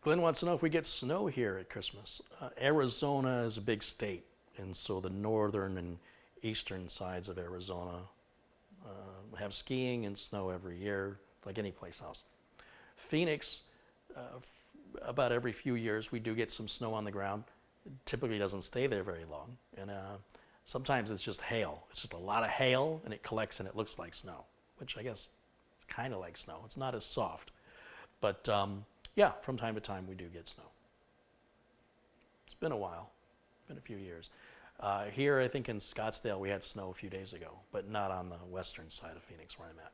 Glenn wants to know if we get snow here at Christmas. Arizona is a big state, and so the northern and eastern sides of Arizona have skiing and snow every year, like any place else. Phoenix, about every few years, we do get some snow on the ground. It typically doesn't stay there very long, and sometimes it's just hail. It's just a lot of hail, and it collects and it looks like snow, which I guess is kind of like snow. It's not as soft, but yeah, from time to time we do get snow. It's been a while, been a few years. Here, I think in Scottsdale, we had snow a few days ago, but not on the western side of Phoenix where I'm at.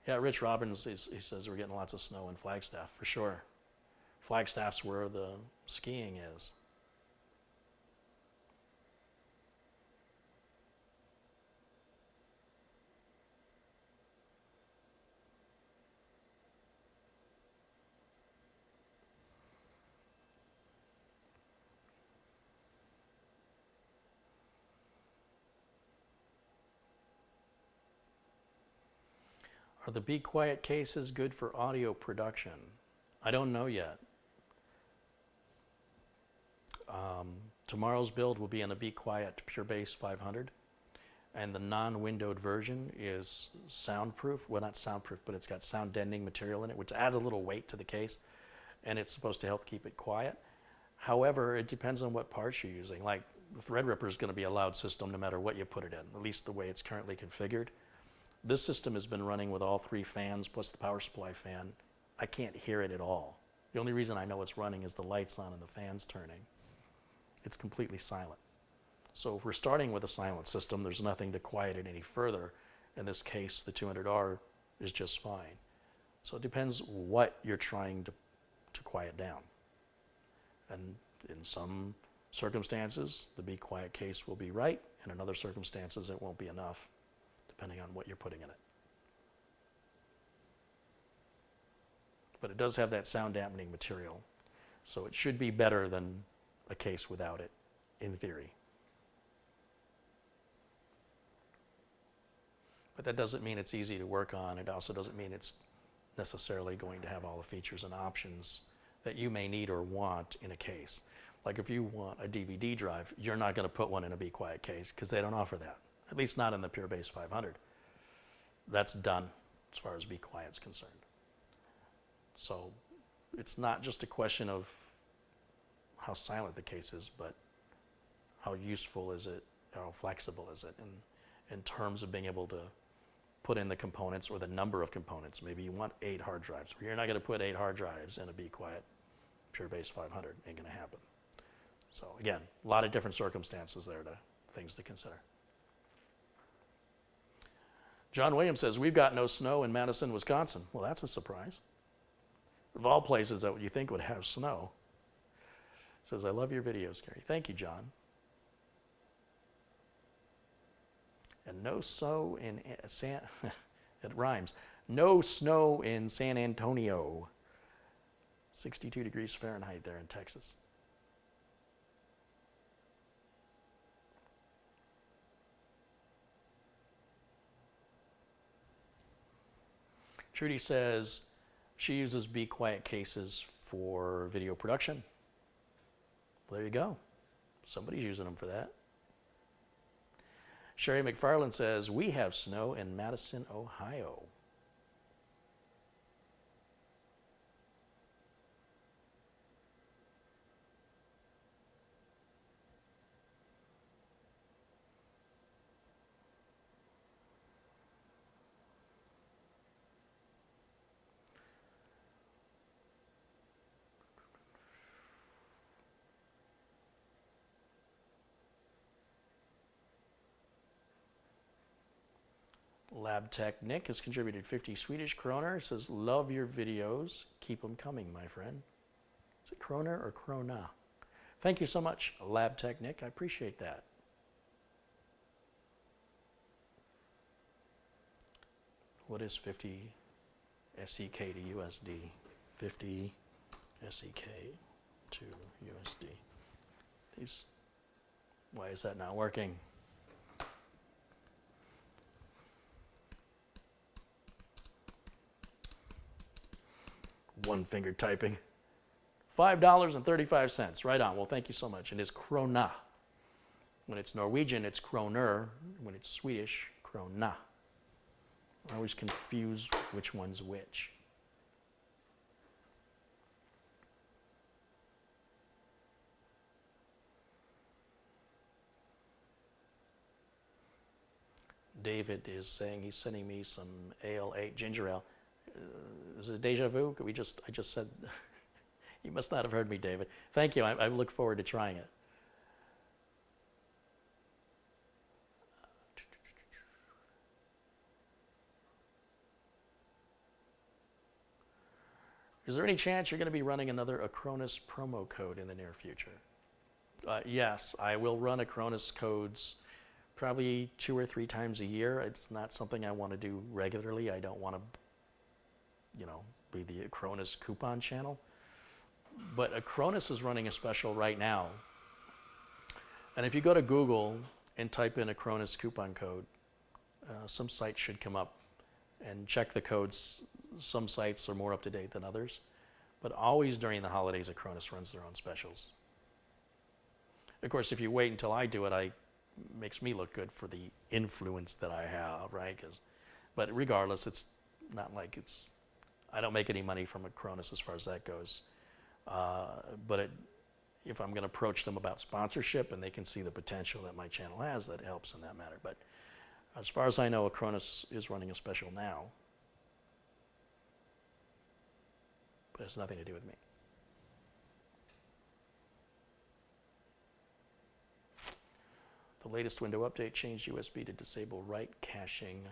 Yeah, Rich Robbins, he says we're getting lots of snow in Flagstaff, for sure. Flagstaff's where the skiing is. Are the Be Quiet cases good for audio production? I don't know yet. Tomorrow's build will be in a Be Quiet Pure Bass 500, and the non-windowed version is soundproof. Well, not soundproof, but it's got sound deadening material in it, which adds a little weight to the case, and it's supposed to help keep it quiet. However, it depends on what parts you're using. Like the Threadripper is going to be a loud system no matter what you put it in, at least the way it's currently configured. This system has been running with all 3 fans plus the power supply fan. I can't hear it at all. The only reason I know it's running is the lights on and the fans turning. It's completely silent. So if we're starting with a silent system, there's nothing to quiet it any further. In this case, the 200R is just fine. So it depends what you're trying to quiet down. And in some circumstances, the Be Quiet case will be right, and in other circumstances, it won't be enough, depending on what you're putting in it. But it does have that sound dampening material, so it should be better than a case without it, in theory. But that doesn't mean it's easy to work on. It also doesn't mean it's necessarily going to have all the features and options that you may need or want in a case. Like if you want a DVD drive, you're not going to put one in a Be Quiet case because they don't offer that. At least not in the Pure Bass 500. That's done as far as Be Quiet's concerned. So it's not just a question of how silent the case is, but how useful is it, how flexible is it in terms of being able to put in the components or the number of components. Maybe you want 8 hard drives. You're not going to put 8 hard drives in a Be Quiet Pure Bass 500. Ain't going to happen. So again, a lot of different circumstances there, things to consider. John Williams says, we've got no snow in Madison, Wisconsin. Well, that's a surprise. Of all places that you think would have snow. Says, I love your videos, Gary. Thank you, John. And no snow in it rhymes. No snow in San Antonio. 62 degrees Fahrenheit there in Texas. Trudy says she uses Be Quiet cases for video production. Well, there you go. Somebody's using them for that. Sherry McFarland says, we have snow in Madison, Ohio. Lab Tech Nick has contributed 50 Swedish kroner. Says, love your videos. Keep them coming, my friend. Is it kroner or krona? Thank you so much, Lab Tech Nick. I appreciate that. What is 50 SEK to USD? 50 SEK to USD. These. Why is that not working? One finger typing. $5.35. Right on. Well, thank you so much. And it's krona. When it's Norwegian, it's kroner. When it's Swedish, krona. I always confuse which one's which. David is saying he's sending me some ale, ginger ale. Is it deja vu? I just said, you must not have heard me, David. Thank you. I look forward to trying it. Is there any chance you're going to be running another Acronis promo code in the near future? Yes, I will run Acronis codes probably 2 or 3 times a year. It's not something I want to do regularly. I don't want to, be the Acronis coupon channel. But Acronis is running a special right now. And if you go to Google and type in Acronis coupon code, some sites should come up, and check the codes. Some sites are more up to date than others. But always during the holidays, Acronis runs their own specials. Of course, if you wait until I do it, it makes me look good for the influence that I have, right? But regardless, it's not like I don't make any money from Acronis as far as that goes. But if I'm going to approach them about sponsorship and they can see the potential that my channel has, that helps in that matter. But as far as I know, Acronis is running a special now. But it has nothing to do with me. The latest window update changed USB to disable write caching.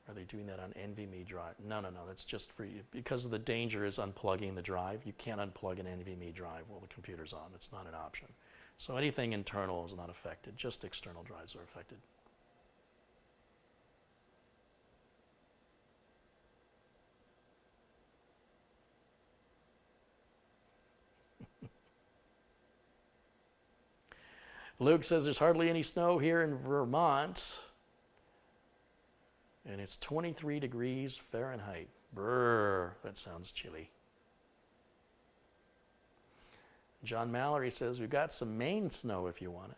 Are they doing that on NVMe drive? No, that's just for you. Because of the danger is unplugging the drive. You can't unplug an NVMe drive while the computer's on. It's not an option. So anything internal is not affected. Just external drives are affected. Luke says there's hardly any snow here in Vermont. And it's 23 degrees Fahrenheit. Brrr, that sounds chilly. John Mallory says we've got some Maine snow if you want it.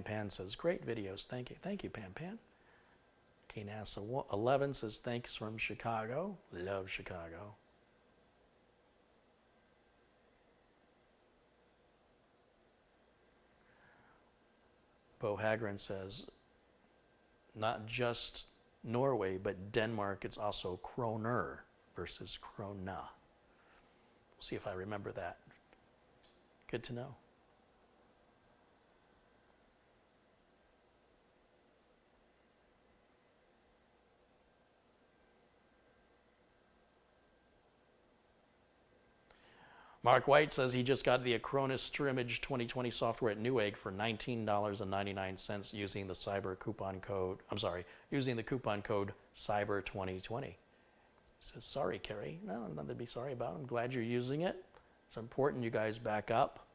Pan says great videos. Thank you. Thank you, Pan. KNASA 11 says thanks from Chicago. Love Chicago. Bo Hagren says, not just Norway, but Denmark, it's also kroner versus krona. We'll see if I remember that. Good to know. Mark White says he just got the Acronis Trimage 2020 software at Newegg for $19.99 using the Cyber coupon code. Using the coupon code Cyber2020. He says, sorry, Kerry. No, nothing to be sorry about. I'm glad you're using it. It's important you guys back up.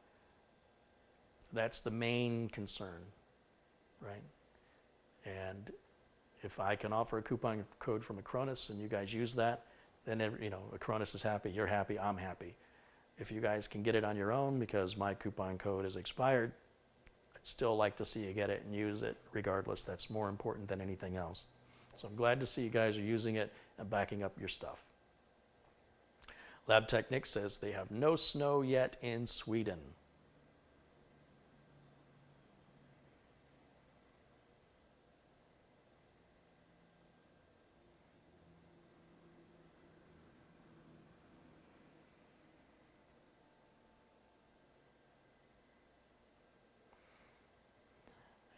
That's the main concern, right? And If I can offer a coupon code from Acronis and you guys use that, then Acronis is happy, you're happy, I'm happy. If you guys can get it on your own because my coupon code is expired, I'd still like to see you get it and use it regardless. That's more important than anything else. So I'm glad to see you guys are using it and backing up your stuff. Lab Technic says they have no snow yet in Sweden.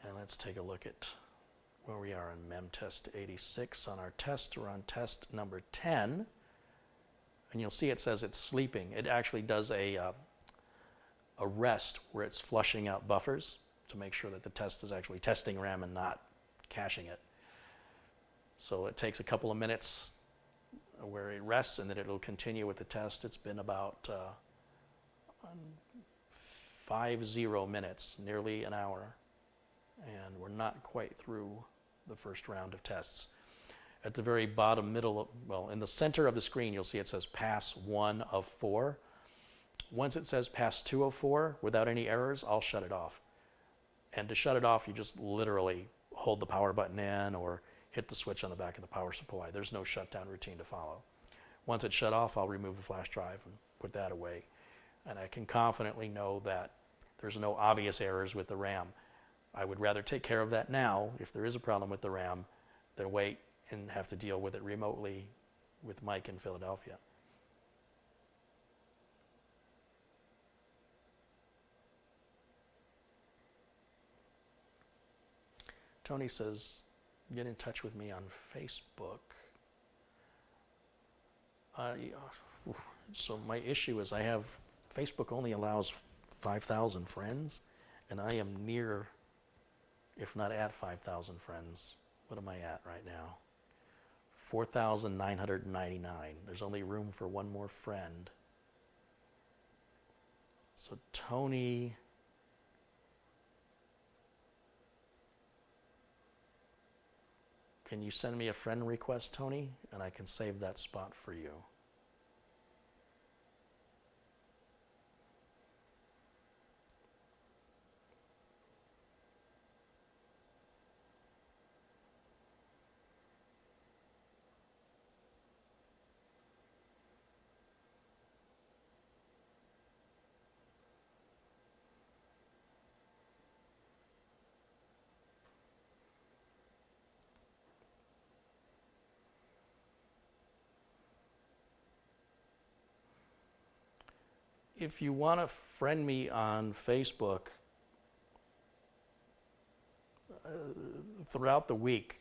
And let's take a look at where we are in Mem Test 86. On our test, we're on test number 10. And you'll see it says it's sleeping. It actually does a rest where it's flushing out buffers to make sure that the test is actually testing RAM and not caching it. So it takes a couple of minutes where it rests and then it'll continue with the test. It's been about 50 minutes, nearly an hour. And we're not quite through the first round of tests. At the very bottom middle, in the center of the screen, you'll see it says pass 1 of 4. Once it says pass 2 of 4 without any errors, I'll shut it off. And to shut it off, you just literally hold the power button in or hit the switch on the back of the power supply. There's no shutdown routine to follow. Once it's shut off, I'll remove the flash drive and put that away. And I can confidently know that there's no obvious errors with the RAM. I would rather take care of that now, if there is a problem with the RAM, than wait and have to deal with it remotely with Mike in Philadelphia. Tony says, get in touch with me on Facebook. So my issue is Facebook only allows 5,000 friends, and I am near, if not at 5,000 friends. What am I at right now? 4,999. There's only room for one more friend. So Tony, can you send me a friend request, Tony? And I can save that spot for you. If you want to friend me on Facebook, throughout the week,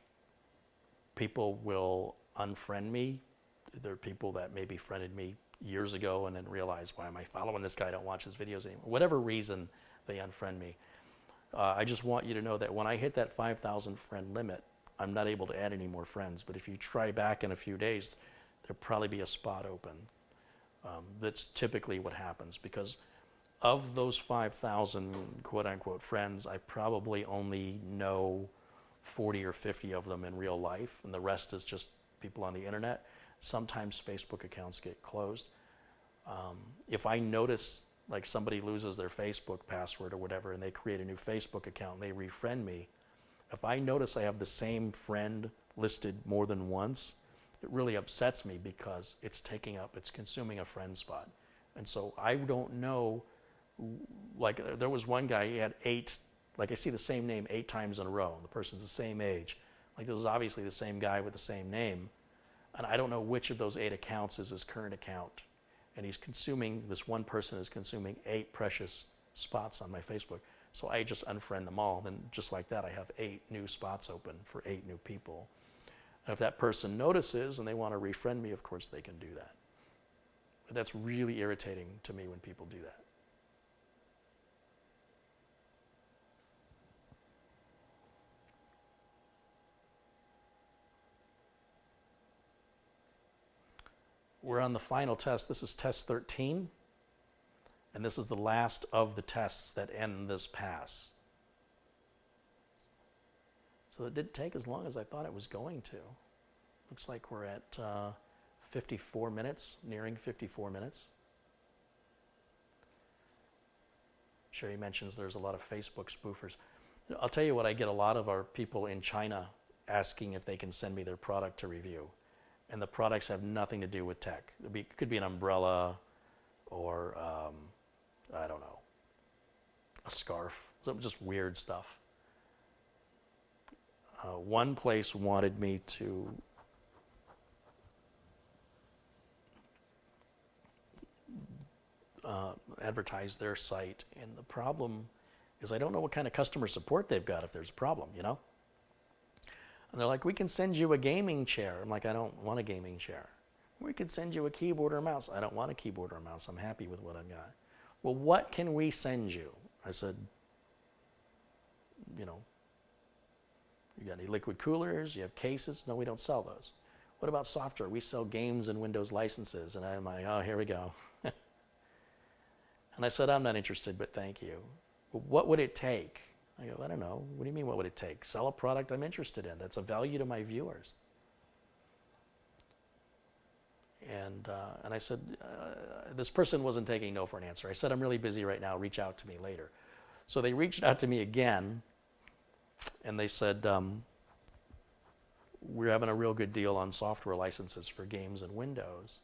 people will unfriend me. There are people that maybe friended me years ago and then realize, why am I following this guy? I don't watch his videos anymore. Whatever reason they unfriend me. I just want you to know that when I hit that 5,000 friend limit, I'm not able to add any more friends. But if you try back in a few days, there'll probably be a spot open. That's typically what happens, because of those 5,000 quote-unquote friends, I probably only know 40 or 50 of them in real life, and the rest is just people on the internet. Sometimes Facebook accounts get closed. If I notice like somebody loses their Facebook password or whatever and they create a new Facebook account and they refriend me, if I notice I have the same friend listed more than once, it really upsets me because it's consuming a friend spot. And so I don't know, like there was one guy, he had 8, like I see the same name 8 times in a row, and the person's the same age. Like this is obviously the same guy with the same name, and I don't know which of those 8 accounts is his current account. And this one person is consuming 8 precious spots on my Facebook. So I just unfriend them all. Then just like that, I have 8 new spots open for 8 new people. And if that person notices and they want to refriend me, of course they can do that. But that's really irritating to me when people do that. We're on the final test. This is test 13. And this is the last of the tests that end this pass. So So it didn't take as long as I thought it was going to. Looks like we're at 54 minutes, nearing 54 minutes. Sherry mentions there's a lot of Facebook spoofers. I'll tell you what, I get a lot of our people in China asking if they can send me their product to review. And the products have nothing to do with tech. It could be an umbrella or, I don't know, a scarf, some just weird stuff. One place wanted me to advertise their site, and the problem is I don't know what kind of customer support they've got if there's a problem, you know? And they're like, we can send you a gaming chair. I'm like, I don't want a gaming chair. We could send you a keyboard or mouse. I don't want a keyboard or mouse. I'm happy with what I've got. Well, what can we send you? I said, you know, you got any liquid coolers? You have cases? No, we don't sell those. What about software? We sell games and Windows licenses. And I'm like, oh, here we go. And I said, I'm not interested, but thank you. Well, what would it take? I go, I don't know. What do you mean, what would it take? Sell a product I'm interested in. That's a value to my viewers. And I said, this person wasn't taking no for an answer. I said, I'm really busy right now. Reach out to me later. So they reached out to me again, and they said, we're having a real good deal on software licenses for games and Windows.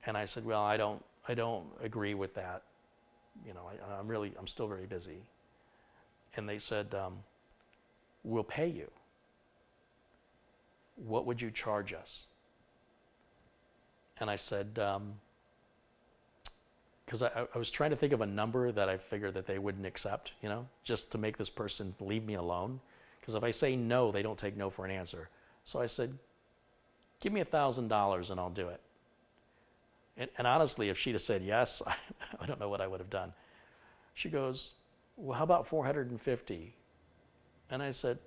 And I said, well, I don't agree with that. You know, I'm still very busy. And they said, we'll pay you. What would you charge us? And I said, because I was trying to think of a number that I figured that they wouldn't accept, you know, just to make this person leave me alone. Because if I say no, they don't take no for an answer. So I said, give me $1,000 and I'll do it. And honestly, if she'd have said yes, I don't know what I would have done. She goes, well, how about $450? And I said,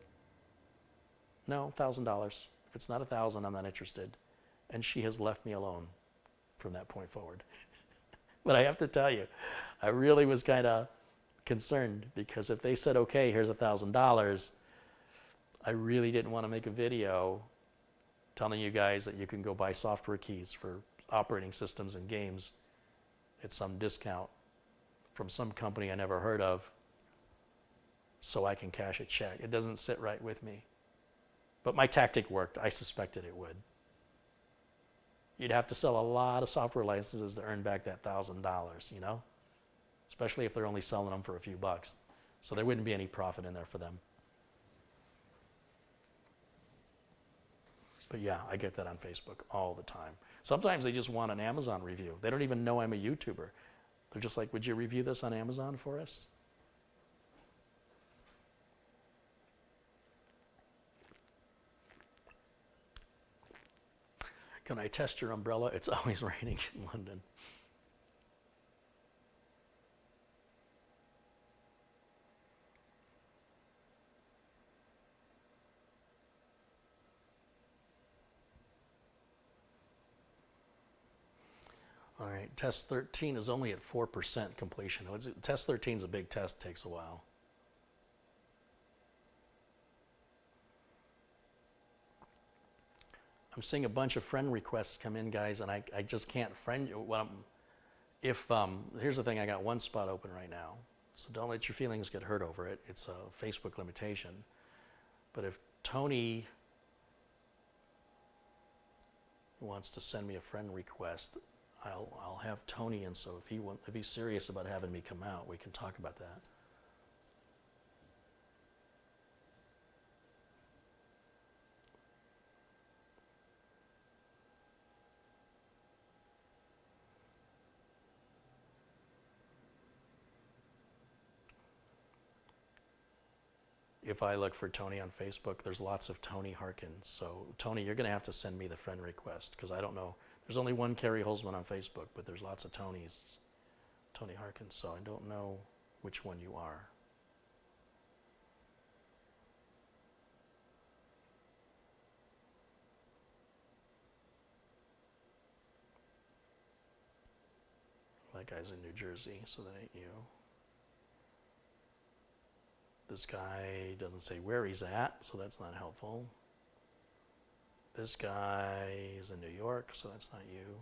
no, $1,000. If it's not $1,000, I'm not interested. And she has left me alone from that point forward. But I have to tell you, I really was kind of concerned, because if they said, okay, here's $1,000, I really didn't want to make a video telling you guys that you can go buy software keys for operating systems and games at some discount from some company I never heard of so I can cash a check. It doesn't sit right with me. But my tactic worked. I suspected it would. You'd have to sell a lot of software licenses to earn back that $1,000, you know? Especially if they're only selling them for a few bucks. So there wouldn't be any profit in there for them. But yeah, I get that on Facebook all the time. Sometimes they just want an Amazon review. They don't even know I'm a YouTuber. They're just like, would you review this on Amazon for us? Can I test your umbrella? It's always raining in London. All right, test 13 is only at 4% completion. Test 13 is a big test, takes a while. I'm seeing a bunch of friend requests come in, guys, and I just can't friend you. Here's the thing, I got one spot open right now, so don't let your feelings get hurt over it. It's a Facebook limitation. But if Tony wants to send me a friend request, I'll have Tony, and so if he's serious about having me come out, we can talk about that. If I look for Tony on Facebook, there's lots of Tony Harkins. So Tony, you're going to have to send me the friend request, because I don't know. There's only one Kerry Holzman on Facebook, but there's lots of Tonys, Tony Harkins, so I don't know which one you are. That guy's in New Jersey, so that ain't you. This guy doesn't say where he's at, so that's not helpful. This guy is in New York, so that's not you.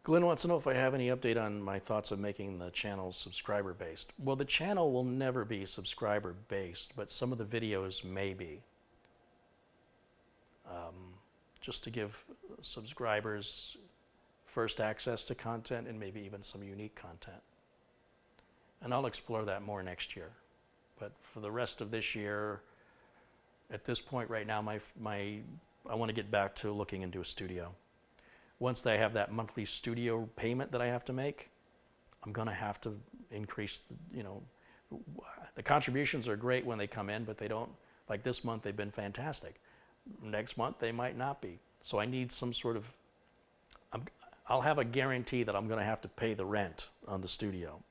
Glenn wants to know if I have any update on my thoughts of making the channel subscriber based. Well, the channel will never be subscriber based, but some of the videos may be. Just to give subscribers first access to content and maybe even some unique content. And I'll explore that more next year. But for the rest of this year, at this point right now, I want to get back to looking into a studio. Once I have that monthly studio payment that I have to make, I'm going to have to increase, the contributions are great when they come in, but they don't, like this month, they've been fantastic. Next month, they might not be. So I need some sort of, I'll have a guarantee that I'm going to have to pay the rent on the studio.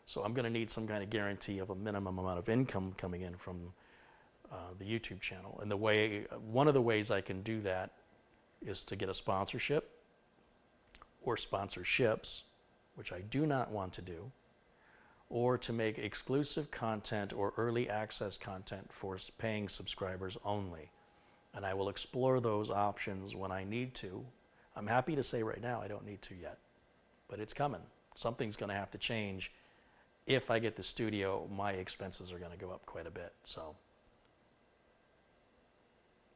So I'm going to need some kind of guarantee of a minimum amount of income coming in from the YouTube channel. And one of the ways I can do that is to get a sponsorship or sponsorships, which I do not want to do, or to make exclusive content or early access content for paying subscribers only. And I will explore those options when I need to. I'm happy to say right now I don't need to yet, but it's coming. Something's going to have to change. If I get the studio, my expenses are going to go up quite a bit. So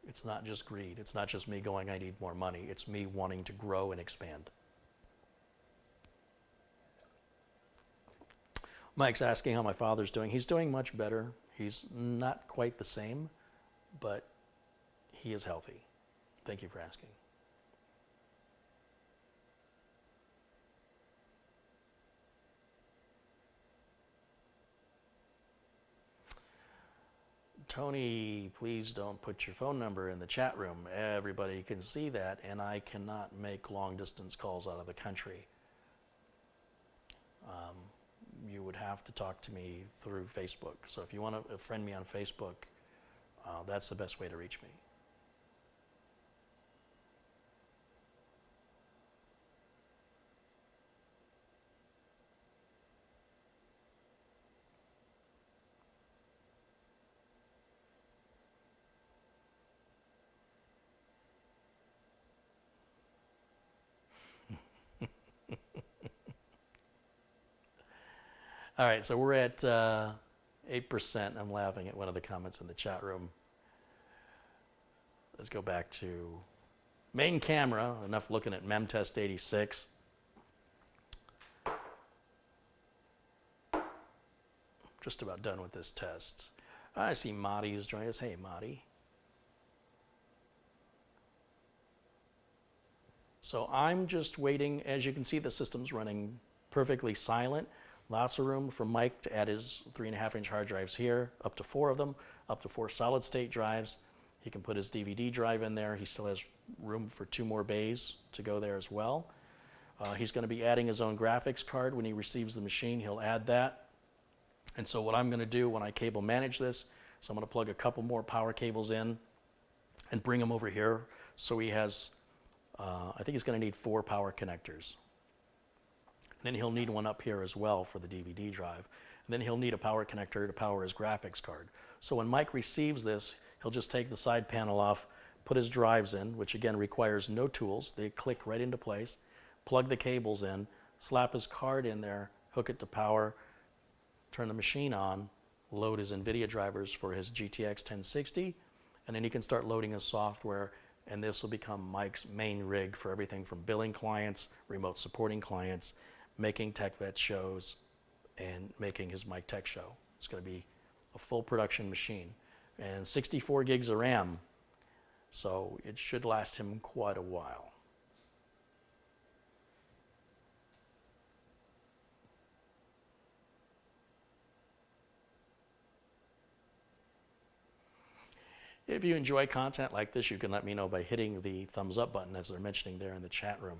it's not just greed. It's not just me going, I need more money. It's me wanting to grow and expand. Mike's asking how my father's doing. He's doing much better. He's not quite the same, but he is healthy. Thank you for asking. Tony, please don't put your phone number in the chat room. Everybody can see that, and I cannot make long distance calls out of the country. You would have to talk to me through Facebook. So if you want to friend me on Facebook, that's the best way to reach me. All right, so we're at 8%. I'm laughing at one of the comments in the chat room. Let's go back to main camera. Enough looking at MemTest 86. Just about done with this test. I see Madi is joining us. Hey, Madi. So I'm just waiting. As you can see, the system's running perfectly silent. Lots of room for Mike to add his 3.5-inch hard drives here, up to 4 of them, up to 4 solid-state drives. He can put his DVD drive in there. He still has room for 2 more bays to go there as well. He's going to be adding his own graphics card. When he receives the machine, he'll add that. And so what I'm going to do when I cable manage this, so I'm going to plug a couple more power cables in and bring them over here. So he has, I think he's going to need 4 power connectors. Then he'll need one up here as well for the DVD drive. And then he'll need a power connector to power his graphics card. So when Mike receives this, he'll just take the side panel off, put his drives in, which again requires no tools. They click right into place, plug the cables in, slap his card in there, hook it to power, turn the machine on, load his NVIDIA drivers for his GTX 1060, and then he can start loading his software, and this will become Mike's main rig for everything from billing clients, remote supporting clients, making TechVet shows, and making his Mike Tech Show. It's going to be a full production machine. And 64 gigs of RAM, so it should last him quite a while. If you enjoy content like this, you can let me know by hitting the thumbs up button, as they're mentioning there in the chat room.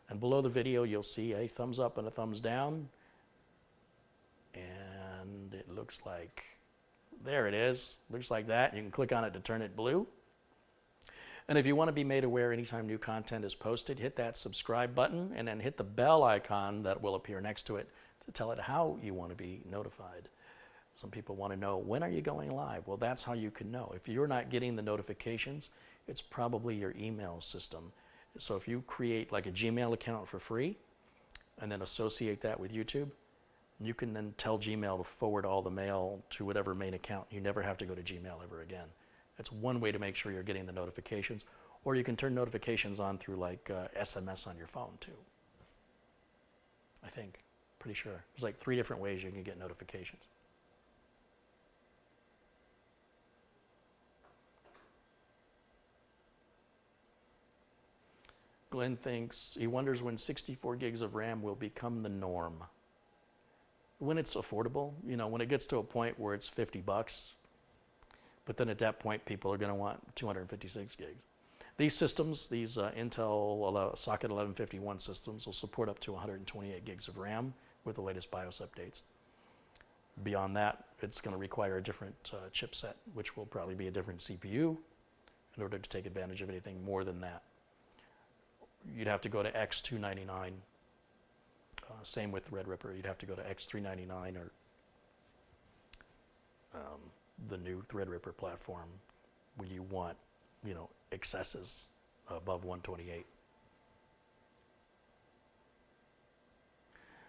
And below the video, you'll see a thumbs up and a thumbs down. looks like, there it is. Looks like that. You can click on it to turn it blue. And if you want to be made aware anytime new content is posted, hit that subscribe button and then hit the bell icon that will appear next to it to tell it how you want to be notified. Some people want to know, when are you going live? Well, that's how you can know. If you're not getting the notifications, it's probably your email system. So if you create like a Gmail account for free and then associate that with YouTube, you can then tell Gmail to forward all the mail to whatever main account. You never have to go to Gmail ever again. That's one way to make sure you're getting the notifications. Or you can turn notifications on through like SMS on your phone too. I think, pretty sure. There's like 3 different ways you can get notifications. Glenn thinks, he wonders when 64 gigs of RAM will become the norm. When it's affordable, you know, when it gets to a point where it's $50, but then at that point people are going to want 256 gigs. These systems, these Intel Socket 1151 systems will support up to 128 gigs of RAM with the latest BIOS updates. Beyond that, it's going to require a different chipset, which will probably be a different CPU in order to take advantage of anything more than that. You'd have to go to X299. Same with Threadripper. You'd have to go to X399 or the new Threadripper platform when you want, you know, excesses above 128.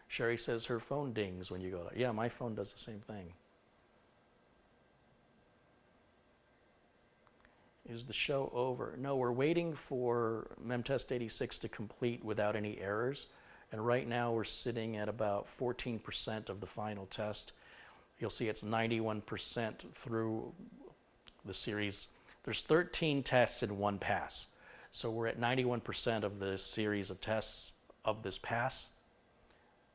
Sherry says her phone dings when you go to, yeah, my phone does the same thing. Is the show over? No, we're waiting for MemTest 86 to complete without any errors. And right now we're sitting at about 14% of the final test. You'll see it's 91% through the series. There's 13 tests in one pass. So we're at 91% of the series of tests of this pass.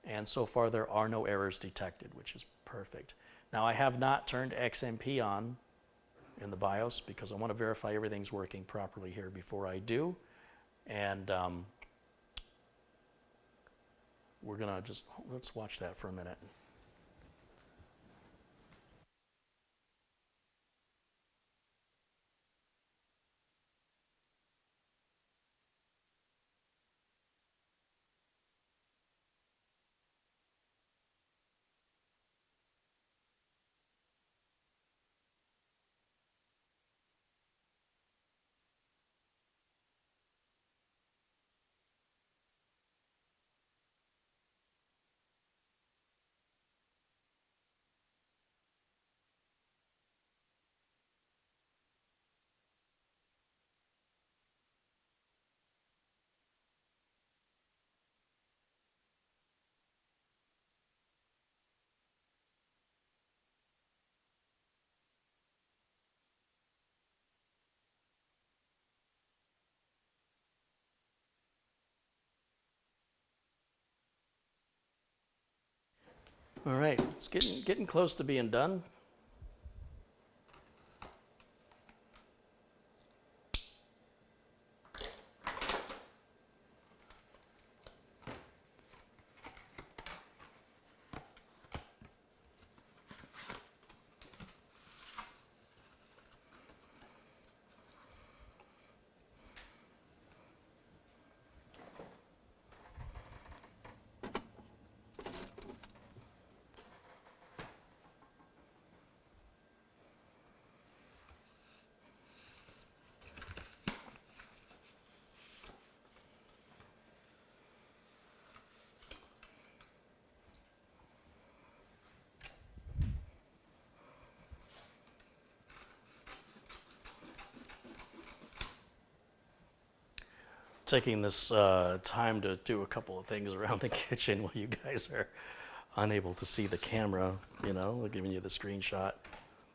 And so far there are no errors detected, which is perfect. Now I have not turned XMP on in the BIOS because I want to verify everything's working properly here before I do. And we're gonna just, let's watch that for a minute. All right, it's getting close to being done. Taking this time to do a couple of things around the kitchen while you guys are unable to see the camera, you know, giving you the screenshot.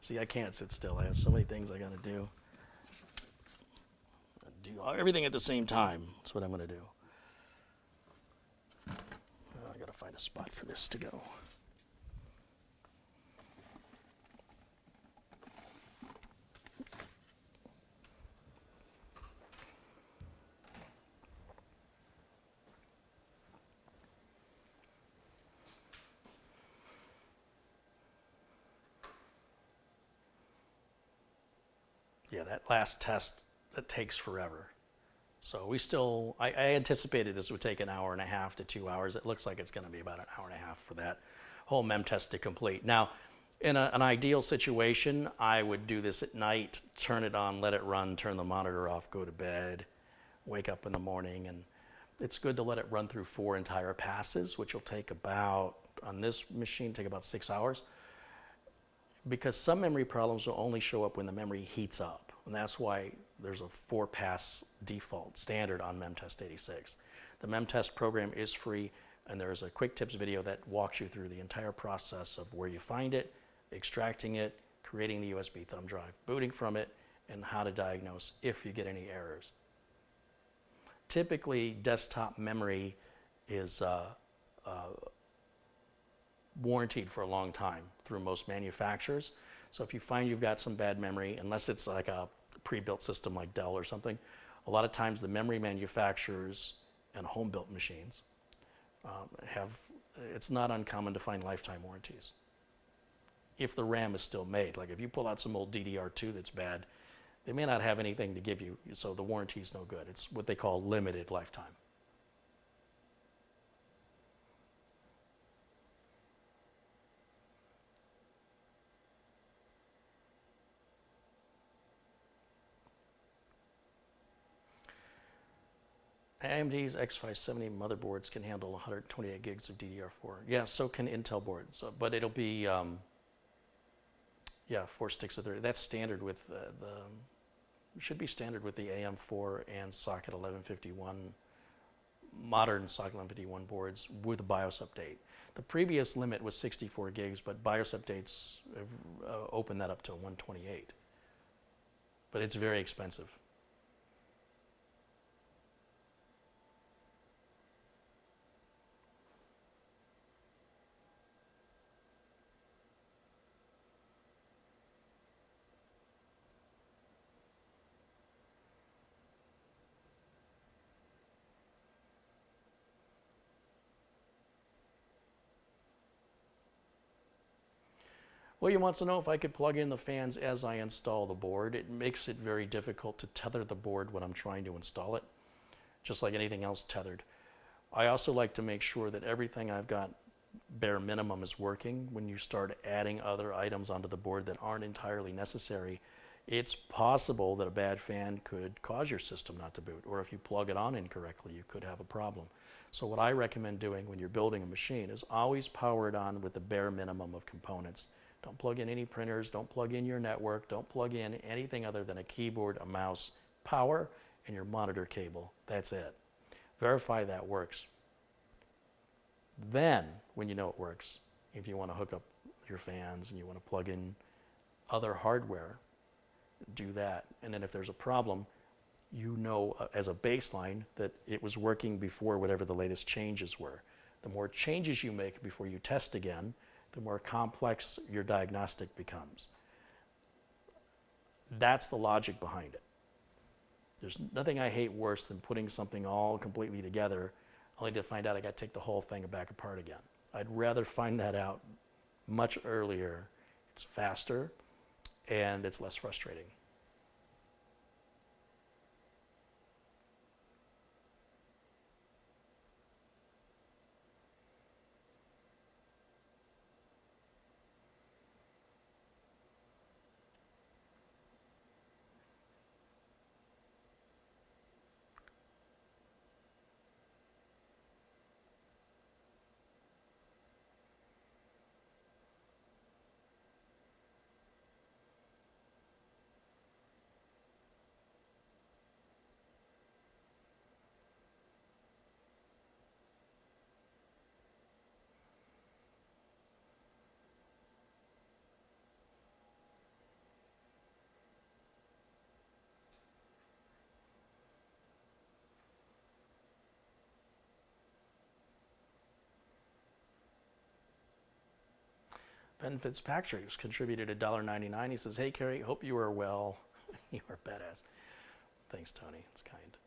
See, I can't sit still. I have so many things I gotta do. Do everything at the same time. That's what I'm gonna do. I gotta find a spot for this to go. Yeah, that last test, that takes forever. So I anticipated this would take an hour and a half to 2 hours. It looks like it's going to be about an hour and a half for that whole MEM test to complete. Now, in an ideal situation, I would do this at night, turn it on, let it run, turn the monitor off, go to bed, wake up in the morning, and it's good to let it run through 4 entire passes, which will take about, on this machine, take about 6 hours, because some memory problems will only show up when the memory heats up, and that's why there's a 4-pass default standard on MEMTest 86. The MEMTest program is free, and there's a quick tips video that walks you through the entire process of where you find it, extracting it, creating the USB thumb drive, booting from it, and how to diagnose if you get any errors. Typically, desktop memory is warranted for a long time through most manufacturers. So if you find you've got some bad memory, unless it's like a pre-built system like Dell or something, a lot of times the memory manufacturers and home-built machines it's not uncommon to find lifetime warranties. If the RAM is still made, like if you pull out some old DDR2 that's bad, they may not have anything to give you, so the warranty is no good. It's what they call limited lifetime. AMD's X570 motherboards can handle 128 gigs of DDR4. Yeah, so can Intel boards, but it'll be, 4 sticks of 30. That's standard with should be standard with the AM4 and socket 1151, modern socket 1151 boards with a BIOS update. The previous limit was 64 gigs, but BIOS updates have opened that up to 128. But it's very expensive. William wants to know if I could plug in the fans as I install the board. It makes it very difficult to tether the board when I'm trying to install it, just like anything else tethered. I also like to make sure that everything I've got bare minimum is working. When you start adding other items onto the board that aren't entirely necessary, it's possible that a bad fan could cause your system not to boot, or if you plug it on incorrectly, you could have a problem. So what I recommend doing when you're building a machine is always power it on with the bare minimum of components. Don't plug in any printers, don't plug in your network, don't plug in anything other than a keyboard, a mouse, power, and your monitor cable. That's it. Verify that works. Then, when you know it works, if you want to hook up your fans and you want to plug in other hardware, do that. And then if there's a problem, you know as a baseline that it was working before whatever the latest changes were. The more changes you make before you test again, the more complex your diagnostic becomes. That's the logic behind it. There's nothing I hate worse than putting something all completely together only to find out I got to take the whole thing back apart again. I'd rather find that out much earlier. It's faster and it's less frustrating. Ben Fitzpatrick has contributed $1.99. He says, "Hey, Carrie, hope you are well." You are badass. Thanks, Tony. It's kind.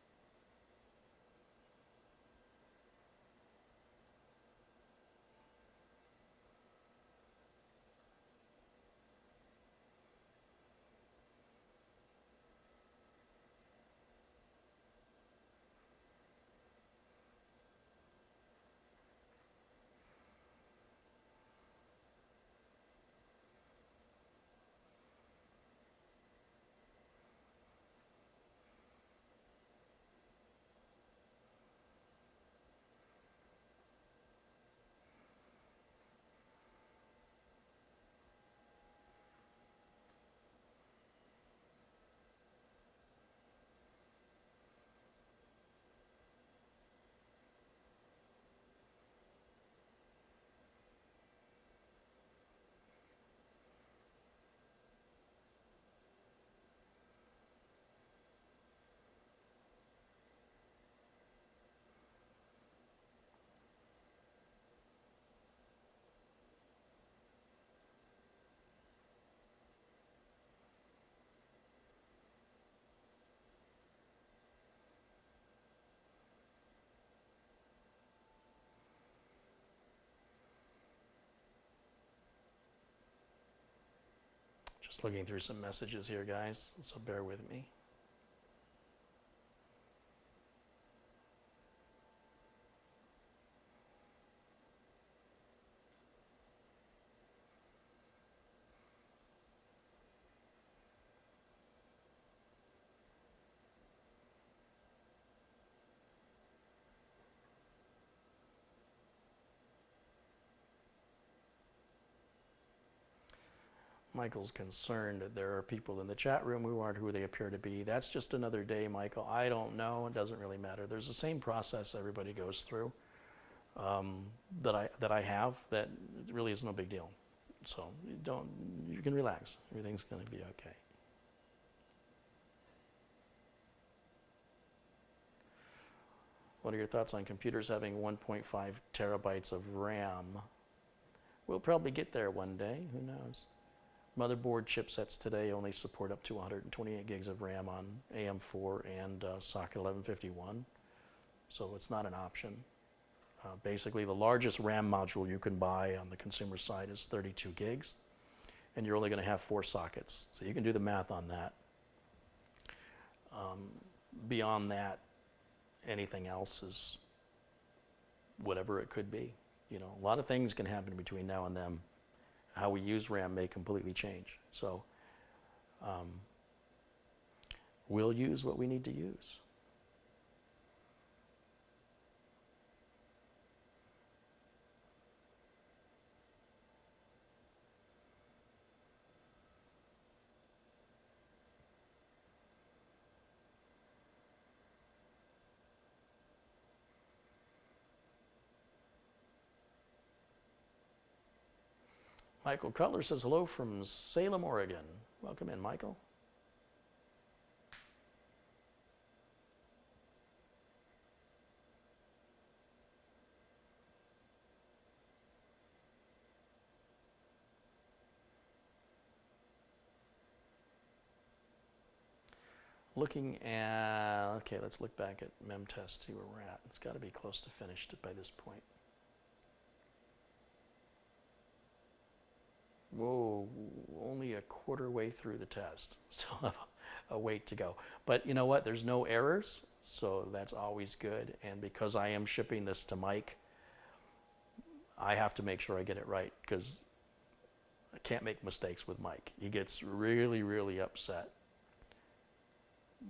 Just looking through some messages here, guys, so bear with me. Michael's concerned that there are people in the chat room who aren't who they appear to be. That's just another day, Michael. I don't know. It doesn't really matter. There's the same process everybody goes through that I have. That really is no big deal. So you can relax. Everything's going to be okay. What are your thoughts on computers having 1.5 terabytes of RAM? We'll probably get there one day. Who knows? Motherboard chipsets today only support up to 128 gigs of RAM on AM4 and socket 1151, so it's not an option. Basically, the largest RAM module you can buy on the consumer side is 32 gigs, and you're only going to have 4 sockets, so you can do the math on that. Beyond that, anything else is whatever it could be. You know, a lot of things can happen between now and then. How we use RAM may completely change. So we'll use what we need to use. Michael Cutler says hello from Salem, Oregon. Welcome in, Michael. Looking at, okay, let's look back at MemTest, see where we're at. It's got to be close to finished by this point. Whoa, only a quarter way through the test. Still have a wait to go. But you know what? There's no errors, so that's always good. And because I am shipping this to Mike, I have to make sure I get it right because I can't make mistakes with Mike. He gets really, really upset.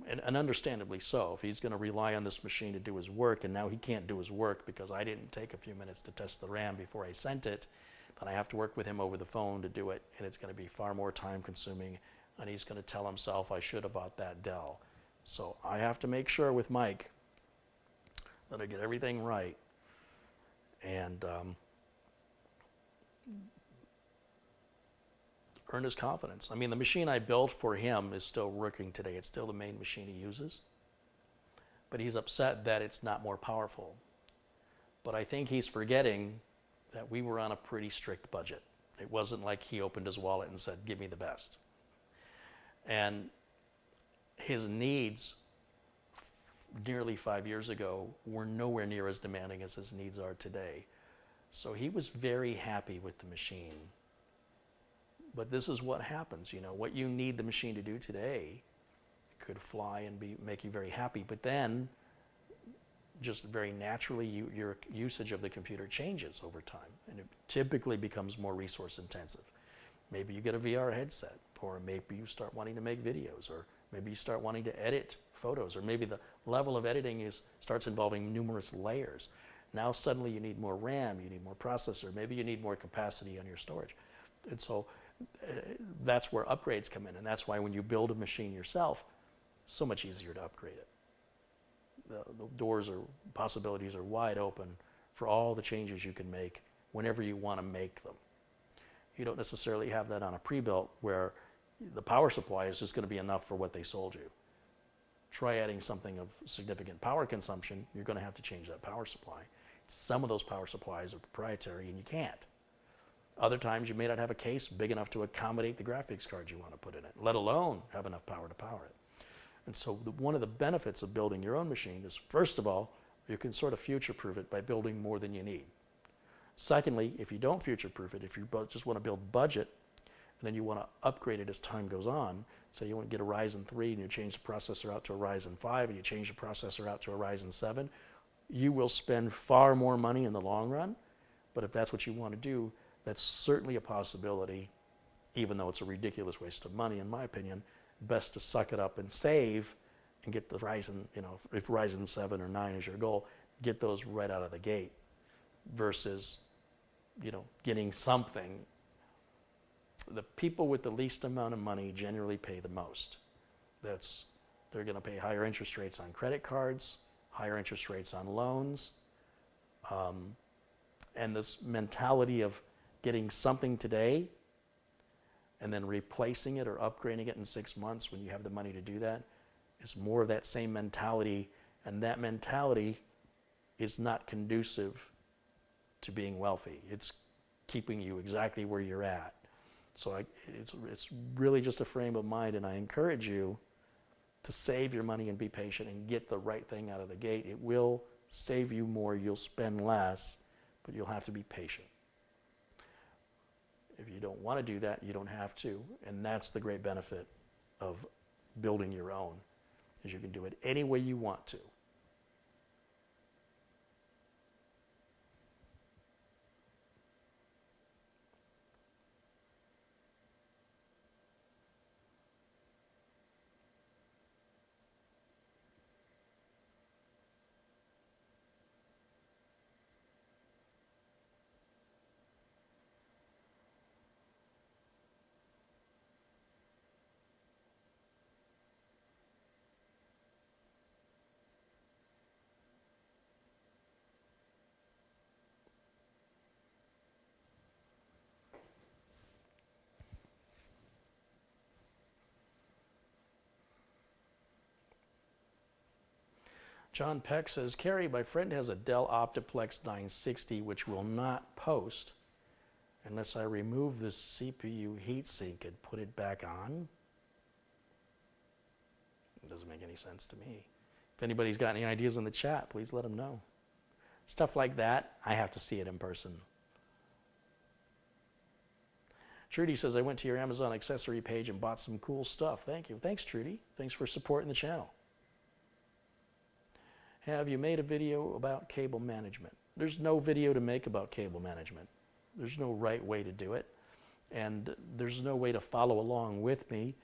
And understandably so. If he's going to rely on this machine to do his work, and now he can't do his work because I didn't take a few minutes to test the RAM before I sent it, then I have to work with him over the phone to do it, and it's going to be far more time consuming, and he's going to tell himself I should have bought that Dell. So I have to make sure with Mike that I get everything right and earn his confidence. I mean, the machine I built for him is still working today. It's still the main machine he uses, but he's upset that it's not more powerful. But I think he's forgetting that we were on a pretty strict budget. It wasn't like he opened his wallet and said, give me the best. And his needs nearly 5 years ago were nowhere near as demanding as his needs are today. So he was very happy with the machine. But this is what happens, you know, what you need the machine to do today could fly and make you very happy, but then just very naturally your usage of the computer changes over time, and it typically becomes more resource intensive. Maybe you get a VR headset, or maybe you start wanting to make videos, or maybe you start wanting to edit photos, or maybe the level of editing starts involving numerous layers. Now suddenly you need more RAM, you need more processor, maybe you need more capacity on your storage. And so that's where upgrades come in, and that's why when you build a machine yourself, so much easier to upgrade it. The doors or possibilities are wide open for all the changes you can make whenever you want to make them. You don't necessarily have that on a pre-built where the power supply is just going to be enough for what they sold you. Try adding something of significant power consumption, you're going to have to change that power supply. Some of those power supplies are proprietary and you can't. Other times you may not have a case big enough to accommodate the graphics card you want to put in it, let alone have enough power to power it. And so one of the benefits of building your own machine is, first of all, you can sort of future-proof it by building more than you need. Secondly, if you don't future-proof it, if you just want to build budget, and then you want to upgrade it as time goes on. Say you want to get a Ryzen 3 and you change the processor out to a Ryzen 5 and you change the processor out to a Ryzen 7, you will spend far more money in the long run. But if that's what you want to do, that's certainly a possibility, even though it's a ridiculous waste of money, in my opinion. Best to suck it up and save and get the Ryzen, if Ryzen 7 or 9 is your goal, get those right out of the gate versus, getting something. The people with the least amount of money generally pay the most. They're going to pay higher interest rates on credit cards, higher interest rates on loans, and this mentality of getting something today and then replacing it or upgrading it in 6 months when you have the money to do that is more of that same mentality, and that mentality is not conducive to being wealthy. It's keeping you exactly where you're at. So it's really just a frame of mind, and I encourage you to save your money and be patient and get the right thing out of the gate. It will save you more, you'll spend less, but you'll have to be patient. If you don't want to do that, you don't have to, and that's the great benefit of building your own, is you can do it any way you want to. John Peck says, Carrie, my friend has a Dell Optiplex 960 which will not post unless I remove the CPU heatsink and put it back on. It doesn't make any sense to me. If anybody's got any ideas in the chat, please let them know. Stuff like that, I have to see it in person. Trudy says, I went to your Amazon accessory page and bought some cool stuff. Thank you. Thanks, Trudy. Thanks for supporting the channel. Have you made a video about cable management? There's no video to make about cable management. There's no right way to do it. And there's no way to follow along with me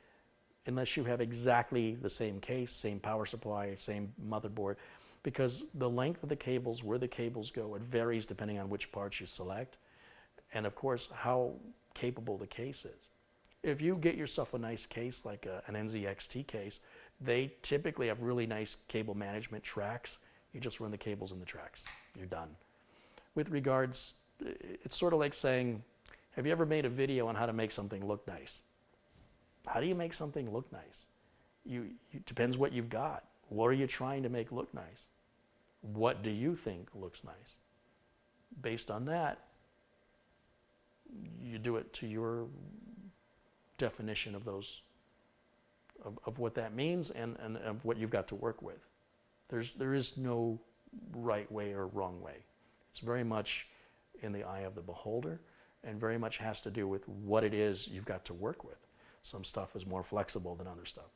unless you have exactly the same case, same power supply, same motherboard, because the length of the cables, where the cables go, it varies depending on which parts you select. And of course, how capable the case is. If you get yourself a nice case like an NZXT case, they typically have really nice cable management tracks. You just run the cables in the tracks. You're done. With regards, it's sort of like saying, have you ever made a video on how to make something look nice? How do you make something look nice? It depends what you've got. What are you trying to make look nice? What do you think looks nice? Based on that, you do it to your definition of those, of what that means and of what you've got to work with. There is no right way or wrong way. It's very much in the eye of the beholder and very much has to do with what it is you've got to work with. Some stuff is more flexible than other stuff.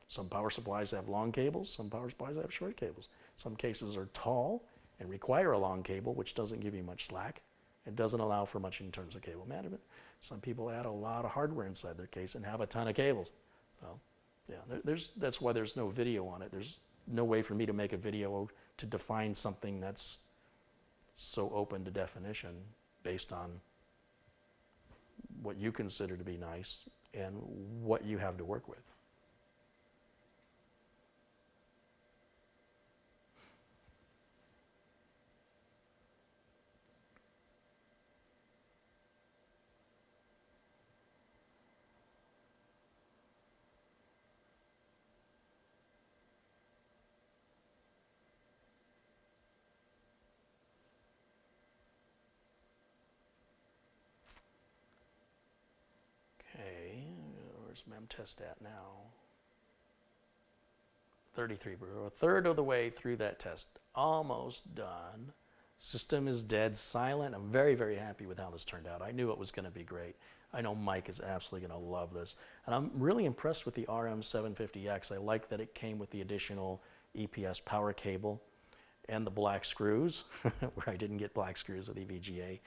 Some power supplies have long cables, some power supplies have short cables. Some cases are tall and require a long cable, which doesn't give you much slack. It doesn't allow for much in terms of cable management. Some people add a lot of hardware inside their case and have a ton of cables. So, yeah, that's why there's no video on it. There's no way for me to make a video to define something that's so open to definition based on what you consider to be nice and what you have to work with. Mem test at now. 33, we're a third of the way through that test. Almost done. System is dead silent. I'm very, very happy with how this turned out. I knew it was going to be great. I know Mike is absolutely going to love this. And I'm really impressed with the RM750X. I like that it came with the additional EPS power cable and the black screws, where I didn't get black screws with EVGA.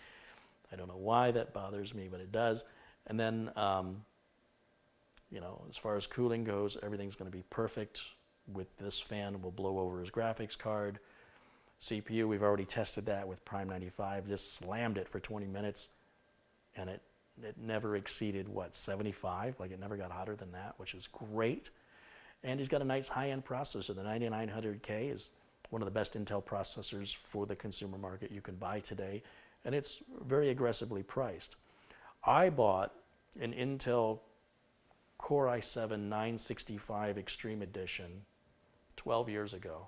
I don't know why that bothers me, but it does. And then, you know, as far as cooling goes, everything's going to be perfect. With this fan, will blow over his graphics card. CPU, we've already tested that with Prime 95. Just slammed it for 20 minutes, and it never exceeded, what, 75? Like, it never got hotter than that, which is great. And he's got a nice high-end processor. The 9900K is one of the best Intel processors for the consumer market you can buy today, and it's very aggressively priced. I bought an Intel Core i7-965 Extreme Edition 12 years ago.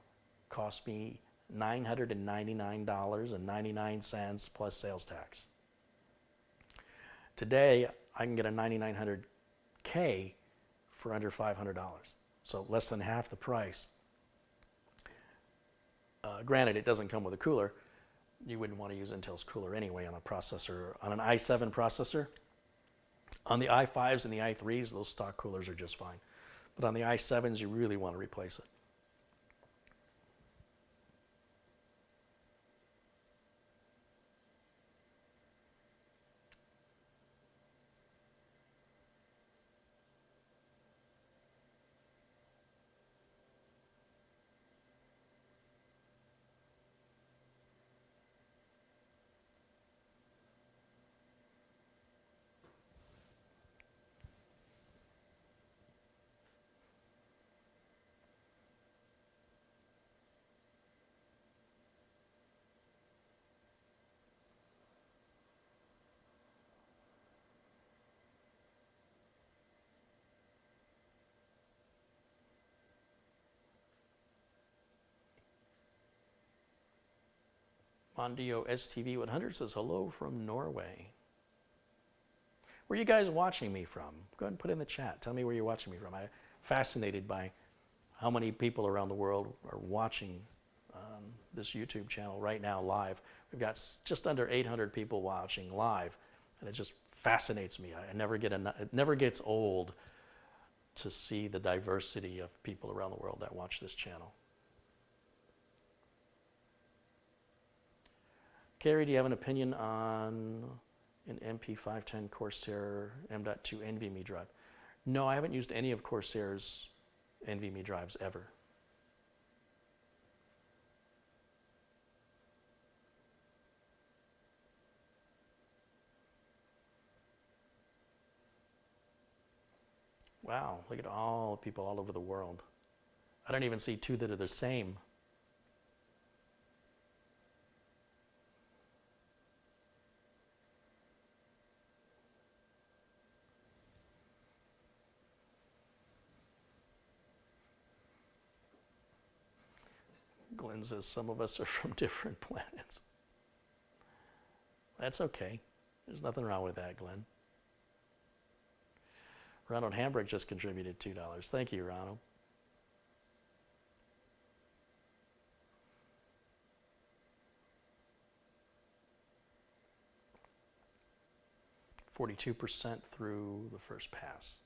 Cost me $999.99 plus sales tax. Today, I can get a 9900K for under $500, so less than half the price. Granted, it doesn't come with a cooler. You wouldn't want to use Intel's cooler anyway on a processor, on an i7 processor. On the i5s and the i3s, those stock coolers are just fine. But on the i7s, you really want to replace it. Mondio STV100 says hello from Norway. Where are you guys watching me from? Go ahead and put it in the chat. Tell me where you're watching me from. I'm fascinated by how many people around the world are watching this YouTube channel right now live. We've got just under 800 people watching live, and it just fascinates me. I never get it never gets old to see the diversity of people around the world that watch this channel. Carrie, do you have an opinion on an MP510 Corsair M.2 NVMe drive? No, I haven't used any of Corsair's NVMe drives ever. Wow, look at all the people all over the world. I don't even see two that are the same. Glenn says some of us are from different planets. That's okay. There's nothing wrong with that, Glenn. Ronald Hamburg just contributed $2. Thank you, Ronald. %42 through the first pass.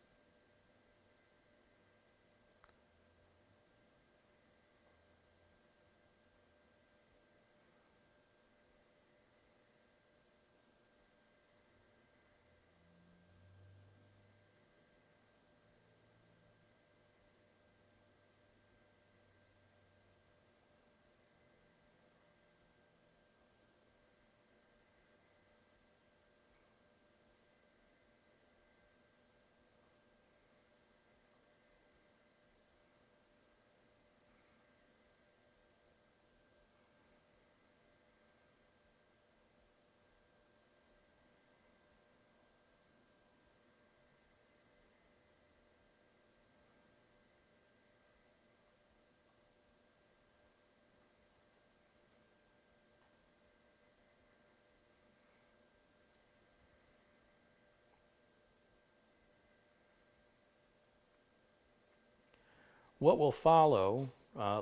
What will follow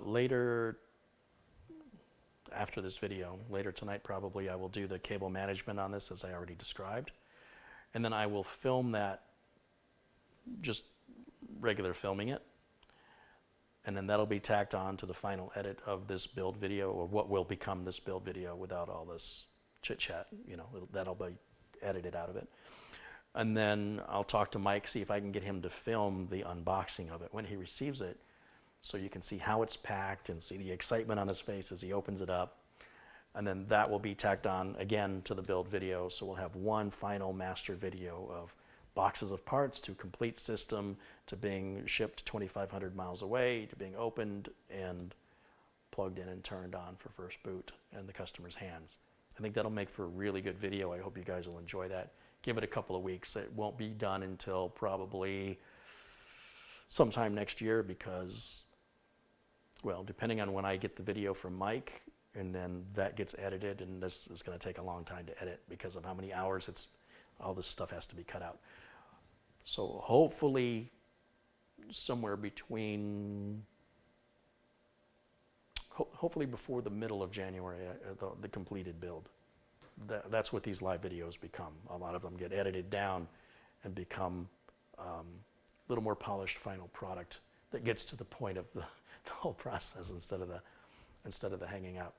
later, after this video, later tonight probably, I will do the cable management on this as I already described. and then I will film that, just regular filming it, and then that'll be tacked on to the final edit of this build video, or what will become this build video without all this chit chat. You know, that'll be edited out of it. And then I'll talk to Mike, see if I can get him to film the unboxing of it when he receives it, so you can see how it's packed and see the excitement on his face as he opens it up. And then that will be tacked on again to the build video, so we'll have one final master video of boxes of parts to complete system, to being shipped 2,500 miles away, to being opened and plugged in and turned on for first boot in the customer's hands. I think that'll make for a really good video. I hope you guys will enjoy that. Give it a couple of weeks. It won't be done until probably sometime next year because, well, depending on when I get the video from Mike, and then that gets edited, and this is going to take a long time to edit because of how many hours all this stuff has to be cut out. So hopefully somewhere between, hopefully before the middle of January, the completed build. That's what these live videos become. A lot of them get edited down and become a little more polished final product that gets to the point of the whole process instead of the hanging out.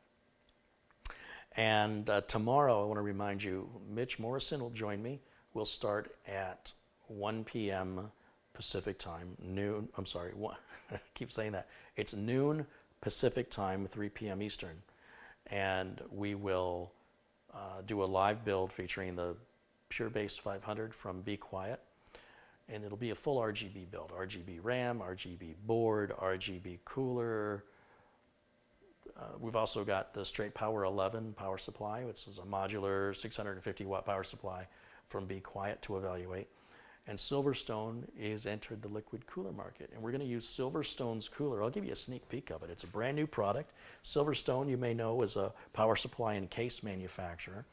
And tomorrow, I want to remind you, Mitch Morrison will join me. We'll start at 1 p.m. Pacific time, noon, I'm sorry, I keep saying that. It's noon Pacific time, 3 p.m. Eastern. And we will do a live build featuring the Pure Base 500 from Be Quiet. And it'll be a full RGB build, RGB RAM, RGB board, RGB cooler. We've also got the straight power 11 power supply, which is a modular 650 watt power supply from Be Quiet to evaluate. And Silverstone is entered the liquid cooler market. And we're going to use Silverstone's cooler. I'll give you a sneak peek of it. It's a brand new product. Silverstone, you may know, is a power supply and case manufacturer.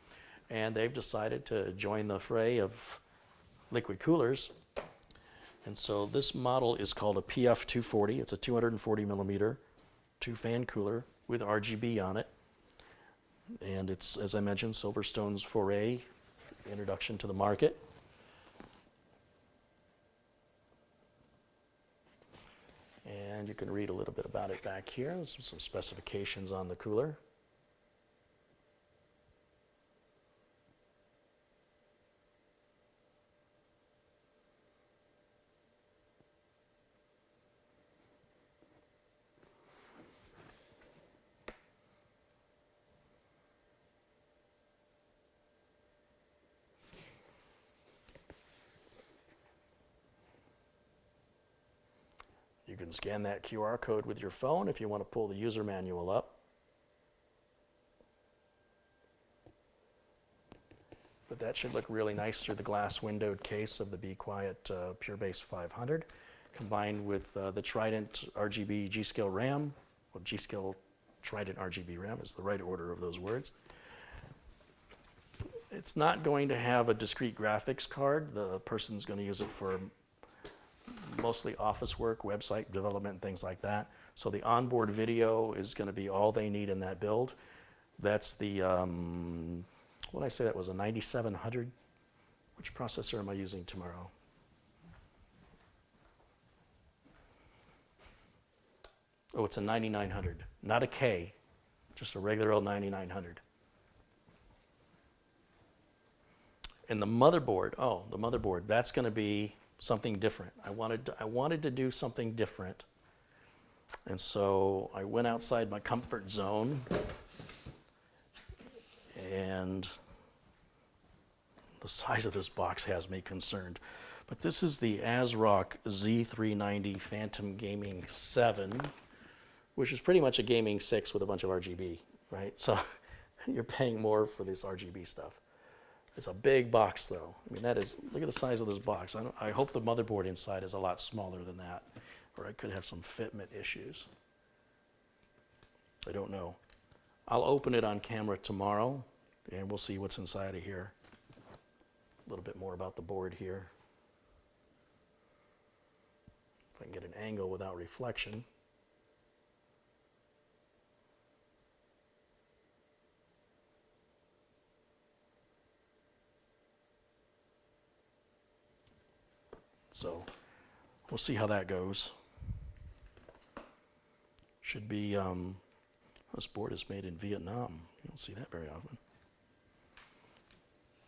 And they've decided to join the fray of liquid coolers. And so this model is called a PF240. It's a 240 millimeter two-fan cooler with RGB on it. And it's, as I mentioned, Silverstone's foray introduction to the market. And you can read a little bit about it back here. There's some specifications on the cooler. You can scan that QR code with your phone if you want to pull the user manual up. But that should look really nice through the glass windowed case of the Be Quiet Pure Base 500, combined with the Trident RGB G-Skill RAM. Well, G-Skill Trident RGB RAM is the right order of those words. It's not going to have a discrete graphics card. The person's going to use it for mostly office work, website development, things like that. So the onboard video is going to be all they need in that build. That's the, what did I say that was, a 9700? Which processor am I using tomorrow? Oh, it's a 9900, not a K, just a regular old 9900. And the motherboard, the motherboard, that's going to be something different. I wanted to do something different. And so I went outside my comfort zone, and the size of this box has me concerned. But this is the ASRock Z390 Phantom Gaming 7, which is pretty much a gaming 6 with a bunch of RGB, right? So you're paying more for this RGB stuff. It's a big box, though. I mean, that is, look at the size of this box. I hope the motherboard inside is a lot smaller than that, or I could have some fitment issues. I don't know. I'll open it on camera tomorrow, and we'll see what's inside of here. A little bit more about the board here. If I can get an angle without reflection. So we'll see how that goes. Should be, this board is made in Vietnam. You don't see that very often.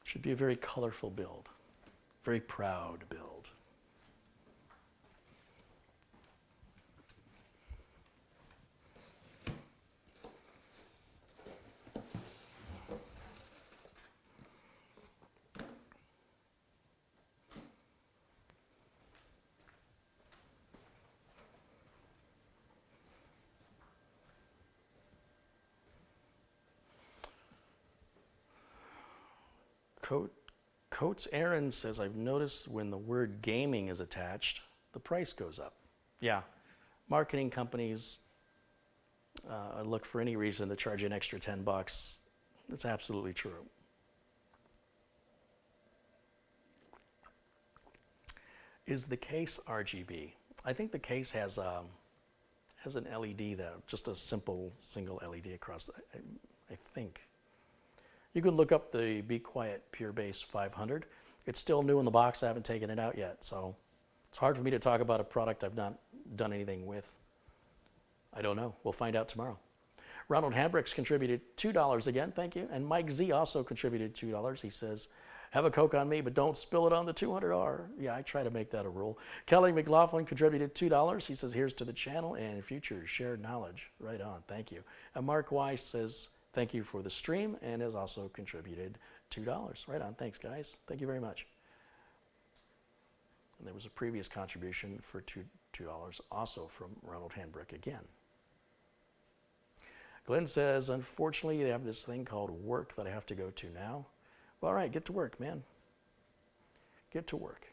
Should be a very colorful build. Very proud build. Coates Aaron says, I've noticed when the word gaming is attached, the price goes up. Yeah, marketing companies look for any reason to charge you an extra $10. That's absolutely true. Is the case RGB? I think the case has an LED there, just a simple single LED across. I think. You can look up the Be Quiet Pure Base 500. It's still new in the box. I haven't taken it out yet, so it's hard for me to talk about a product I've not done anything with. I don't know. We'll find out tomorrow. Ronald Hambricks contributed $2 again. Thank you. And Mike Z also contributed $2. He says, have a Coke on me, but don't spill it on the 200R. Yeah, I try to make that a rule. Kelly McLaughlin contributed $2. He says, here's to the channel and future shared knowledge. Right on. Thank you. And Mark Weiss says, thank you for the stream, and has also contributed $2. Right on. Thanks, guys. Thank you very much. And there was a previous contribution for $2 also from Ronald Handbrick again. Glenn says, unfortunately, they have this thing called work that I have to go to now. Well, all right, get to work, man. Get to work.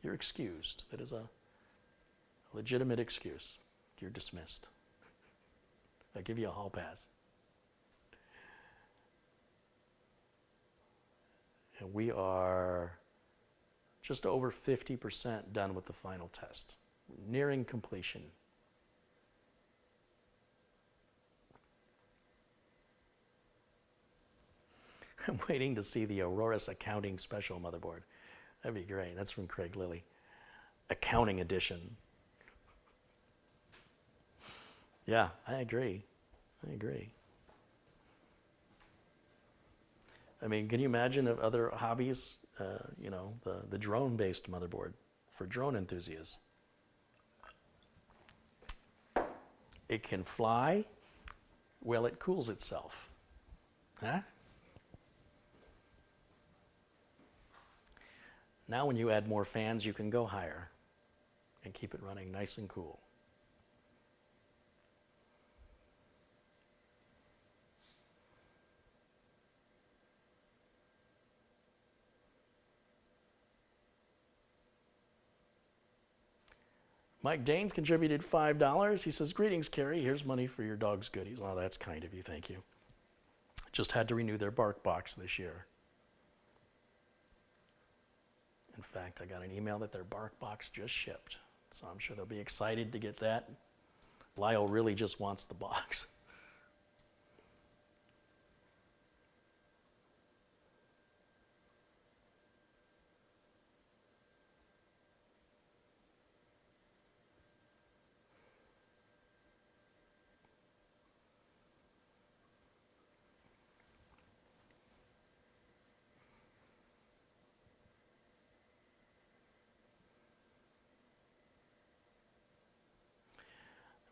You're excused. That is a legitimate excuse. You're dismissed. I give you a hall pass. And we are just over 50% done with the final test. We're nearing completion. I'm waiting to see the Aurora's Accounting Special motherboard. That'd be great. That's from Craig Lilly. Accounting Edition. Yeah, I agree. I agree. I mean, can you imagine of other hobbies? You know, the drone-based motherboard for drone enthusiasts. It can fly. Well, it cools itself. Huh? Now when you add more fans, you can go higher and keep it running nice and cool. Mike Danes contributed $5. He says, greetings, Carrie. Here's money for your dog's goodies. Oh, that's kind of you. Thank you. Just had to renew their bark box this year. In fact, I got an email that their bark box just shipped. So I'm sure they'll be excited to get that. Lyle really just wants the box.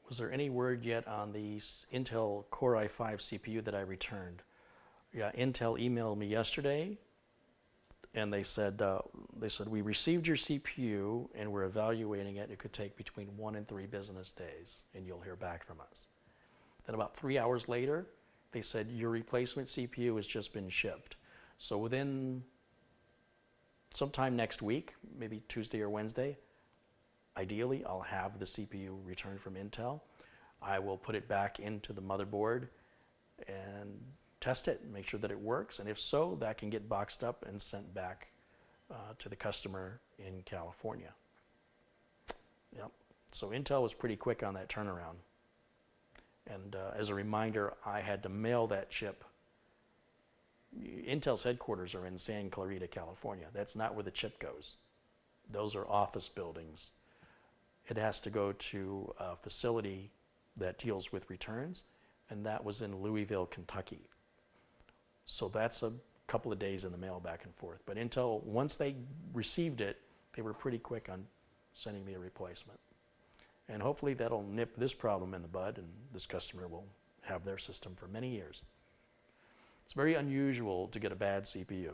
Was there any word yet on the Intel Core i5 CPU that I returned? Yeah, Intel emailed me yesterday, and they said we received your CPU and we're evaluating it. It could take between 1 and 3 business days, and you'll hear back from us. Then about 3 hours later, they said your replacement CPU has just been shipped. So within sometime next week, maybe Tuesday or Wednesday, ideally, I'll have the CPU returned from Intel. I will put it back into the motherboard and test it and make sure that it works. And if so, that can get boxed up and sent back to the customer in California. Yep. So Intel was pretty quick on that turnaround. And as a reminder, I had to mail that chip Intel's headquarters are in San Clarita, California. That's not where the chip goes. Those are office buildings. It has to go to a facility that deals with returns, and that was in Louisville, Kentucky. So that's a couple of days in the mail back and forth. But Intel, once they received it, they were pretty quick on sending me a replacement. And hopefully that'll nip this problem in the bud, and this customer will have their system for many years. It's very unusual to get a bad CPU.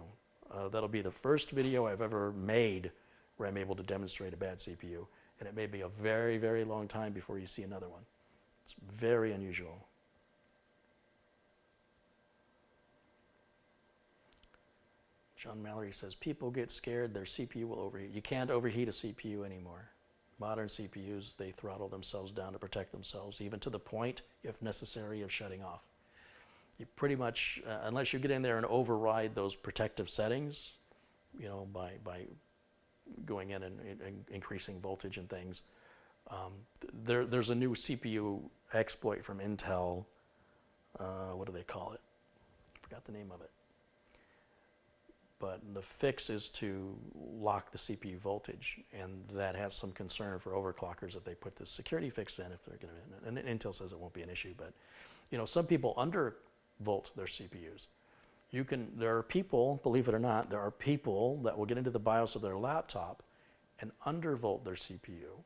That'll be the first video I've ever made where I'm able to demonstrate a bad CPU, and it may be a very, very long time before you see another one. It's very unusual. John Mallory says, people get scared their CPU will overheat. You can't overheat a CPU anymore. Modern CPUs, they throttle themselves down to protect themselves, even to the point, if necessary, of shutting off. You pretty much, unless you get in there and override those protective settings, you know, by going in and increasing voltage and things. There's a new CPU exploit from Intel. What do they call it? I forgot the name of it. But the fix is to lock the CPU voltage, and that has some concern for overclockers if they put the security fix in. If they're going to, and Intel says it won't be an issue, but you know, some people undervolt their CPUs. There are people, believe it or not, there are people that will get into the BIOS of their laptop and undervolt their CPU.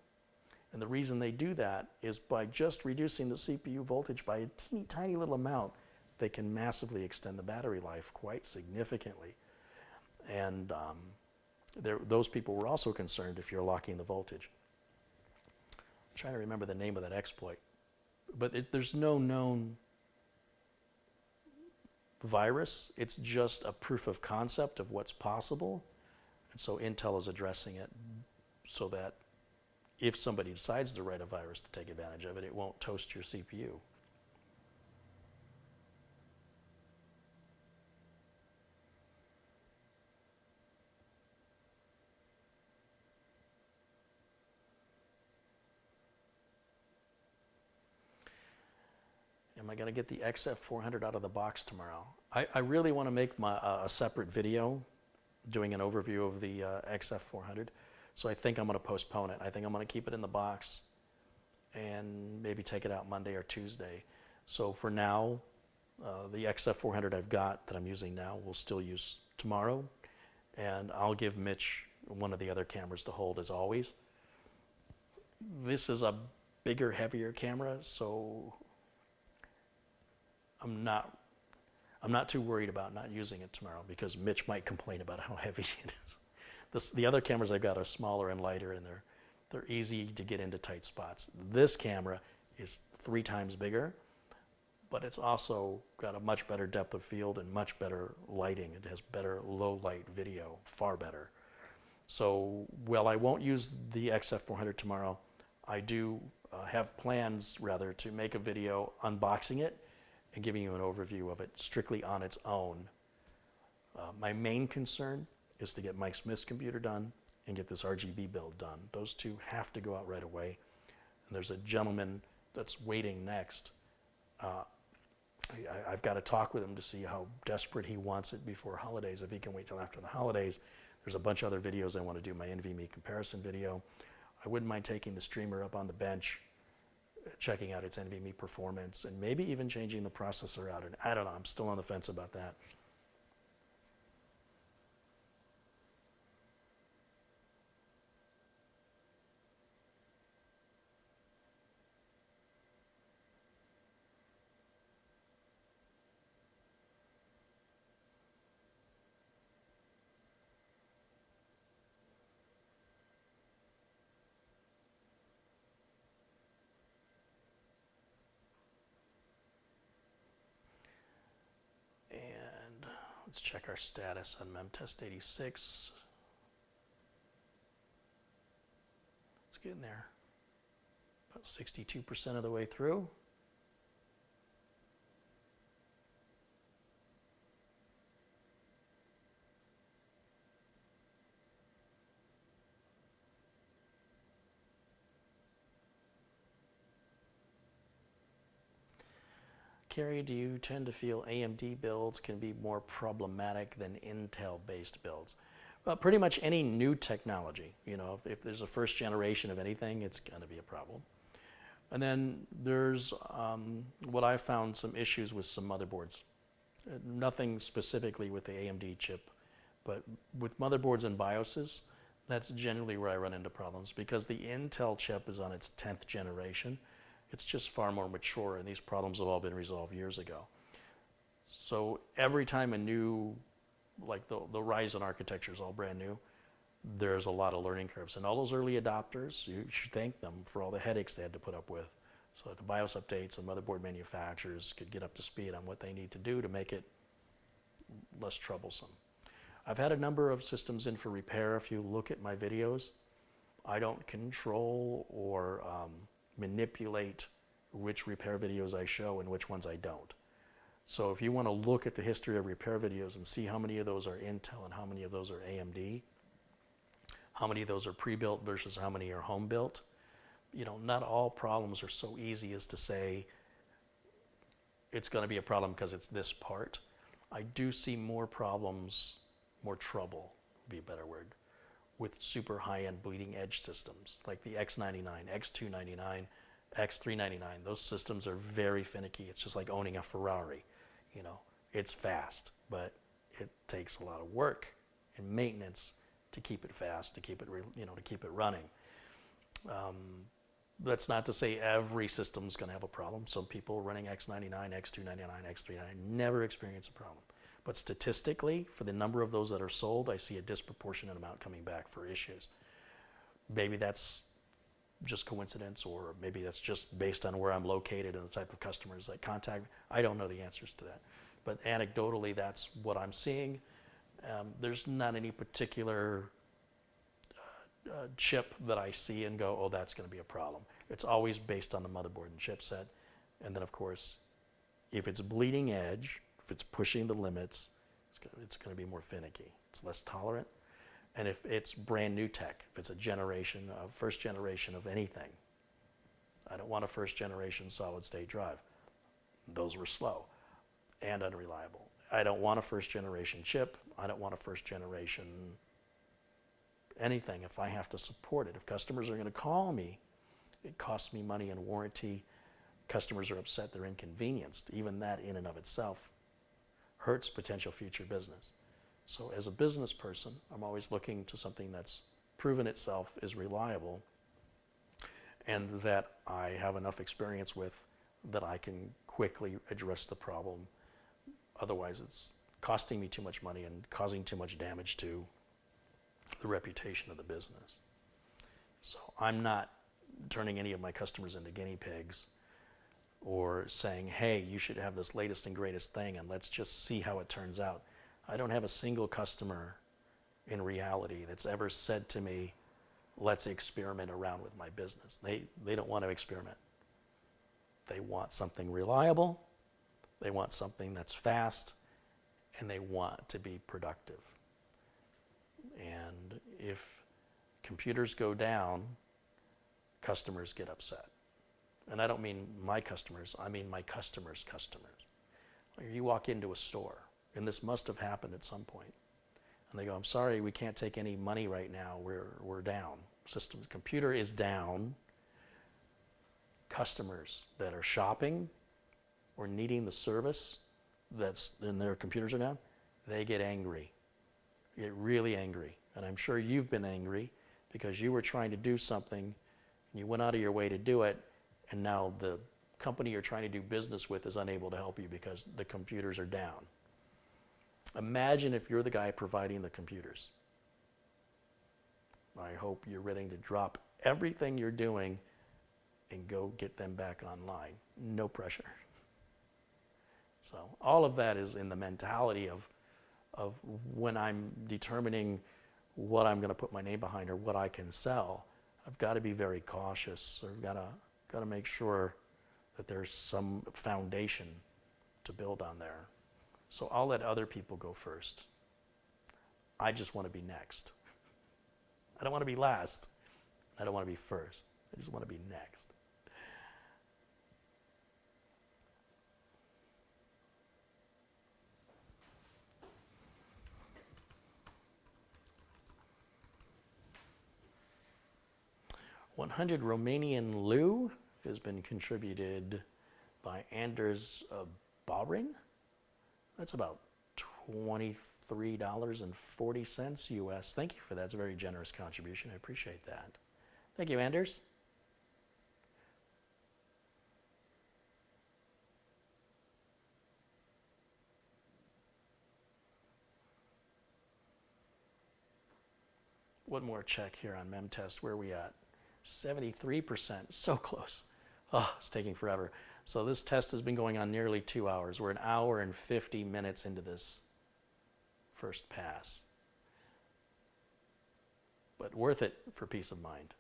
And the reason they do that is by just reducing the CPU voltage by a teeny tiny little amount, they can massively extend the battery life quite significantly. And those people were also concerned if you're locking the voltage. I'm trying to remember the name of that exploit. But there's no known virus. It's just a proof of concept of what's possible. And so Intel is addressing it so that if somebody decides to write a virus to take advantage of it, it won't toast your CPU. Am I going to get the XF400 out of the box tomorrow? I really want to make a separate video doing an overview of the XF400. So I think I'm going to postpone it. I think I'm going to keep it in the box and maybe take it out Monday or Tuesday. So for now, the XF400 I've got that I'm using now will still use tomorrow. And I'll give Mitch one of the other cameras to hold as always. This is a bigger, heavier camera, so I'm not too worried about not using it tomorrow because Mitch might complain about how heavy it is. The other cameras I've got are smaller and lighter, and they're easy to get into tight spots. This camera is 3 times bigger, but it's also got a much better depth of field and much better lighting. It has better low light video, far better. So while I won't use the XF400 tomorrow, I do have plans rather to make a video unboxing it and giving you an overview of it strictly on its own. My main concern is to get Mike Smith's computer done and get this RGB build done. Those two have to go out right away. And there's a gentleman that's waiting next. I've got to talk with him to see how desperate he wants it before holidays. If he can wait till after the holidays, there's a bunch of other videos I want to do. My NVMe comparison video. I wouldn't mind taking the streamer up on the bench, checking out its NVMe performance, and maybe even changing the processor out. And I don't know, I'm still on the fence about that. Let's check our status on memtest 86. Let's get in there. About 62% of the way through. Carrie, do you tend to feel AMD builds can be more problematic than Intel-based builds? Well, pretty much any new technology, you know, if there's a first generation of anything, it's going to be a problem. And then there's what I found some issues with some motherboards. Nothing specifically with the AMD chip, but with motherboards and BIOSes, that's generally where I run into problems because the Intel chip is on its 10th generation. It's just far more mature, and these problems have all been resolved years ago. So every time a new, like the Ryzen architecture is all brand new, there's a lot of learning curves. And all those early adopters, you should thank them for all the headaches they had to put up with. So that the BIOS updates and motherboard manufacturers could get up to speed on what they need to do to make it less troublesome. I've had a number of systems in for repair. If you look at my videos, I don't control or manipulate which repair videos I show and which ones I don't. So if you want to look at the history of repair videos and see how many of those are Intel and how many of those are AMD, how many of those are pre-built versus how many are home-built, you know, not all problems are so easy as to say it's going to be a problem because it's this part. I do see more problems, more trouble would be a better word, with super high-end bleeding edge systems like the X99, X299, X399. Those systems are very finicky. It's just like owning a Ferrari. You know, it's fast, but it takes a lot of work and maintenance to keep it fast, to keep it, to keep it running. That's not to say every system's going to have a problem. Some people running X99, X299, X399 never experience a problem. But statistically, for the number of those that are sold, I see a disproportionate amount coming back for issues. Maybe that's just coincidence, or maybe that's just based on where I'm located and the type of customers that contact me. I don't know the answers to that. But anecdotally, that's what I'm seeing. There's not any particular chip that I see and go, oh, that's going to be a problem. It's always based on the motherboard and chipset. And then, of course, if it's bleeding edge, if it's pushing the limits, it's going to be more finicky. It's less tolerant. And if it's brand new tech, if it's a first generation of anything, I don't want a first generation solid state drive. Those were slow and unreliable. I don't want a first generation chip. I don't want a first generation anything if I have to support it. If customers are going to call me, it costs me money and warranty. Customers are upset, they're inconvenienced. Even that in and of itself hurts potential future business. So as a business person, I'm always looking to something that's proven itself is reliable and that I have enough experience with that I can quickly address the problem. Otherwise, it's costing me too much money and causing too much damage to the reputation of the business. So I'm not turning any of my customers into guinea pigs or saying, hey, you should have this latest and greatest thing and let's just see how it turns out. I don't have a single customer in reality that's ever said to me, let's experiment around with my business. They don't want to experiment. They want something reliable, they want something that's fast, and they want to be productive. And if computers go down, customers get upset. And I don't mean my customers, I mean my customers' customers. You walk into a store, and this must have happened at some point, and they go, I'm sorry, we can't take any money right now, we're down. Computer is down. Customers that are shopping or needing the service and their computers are down, they get angry. They get really angry. And I'm sure you've been angry because you were trying to do something and you went out of your way to do it, and now the company you're trying to do business with is unable to help you because the computers are down. Imagine if you're the guy providing the computers. I hope you're ready to drop everything you're doing and go get them back online. No pressure. So all of that is in the mentality of when I'm determining what I'm going to put my name behind or what I can sell. I've got to be very cautious. I've got to make sure that there's some foundation to build on there. So I'll let other people go first. I just want to be next. I don't want to be last. I don't want to be first. I just want to be next. 100 Romanian leu has been contributed by Anders Bauring. That's about $23.40 US. Thank you for that. It's a very generous contribution. I appreciate that. Thank you, Anders. One more check here on MemTest. Where are we at? 73%. So close. Oh, it's taking forever. So this test has been going on nearly 2 hours. We're an hour and 50 minutes into this first pass. But worth it for peace of mind.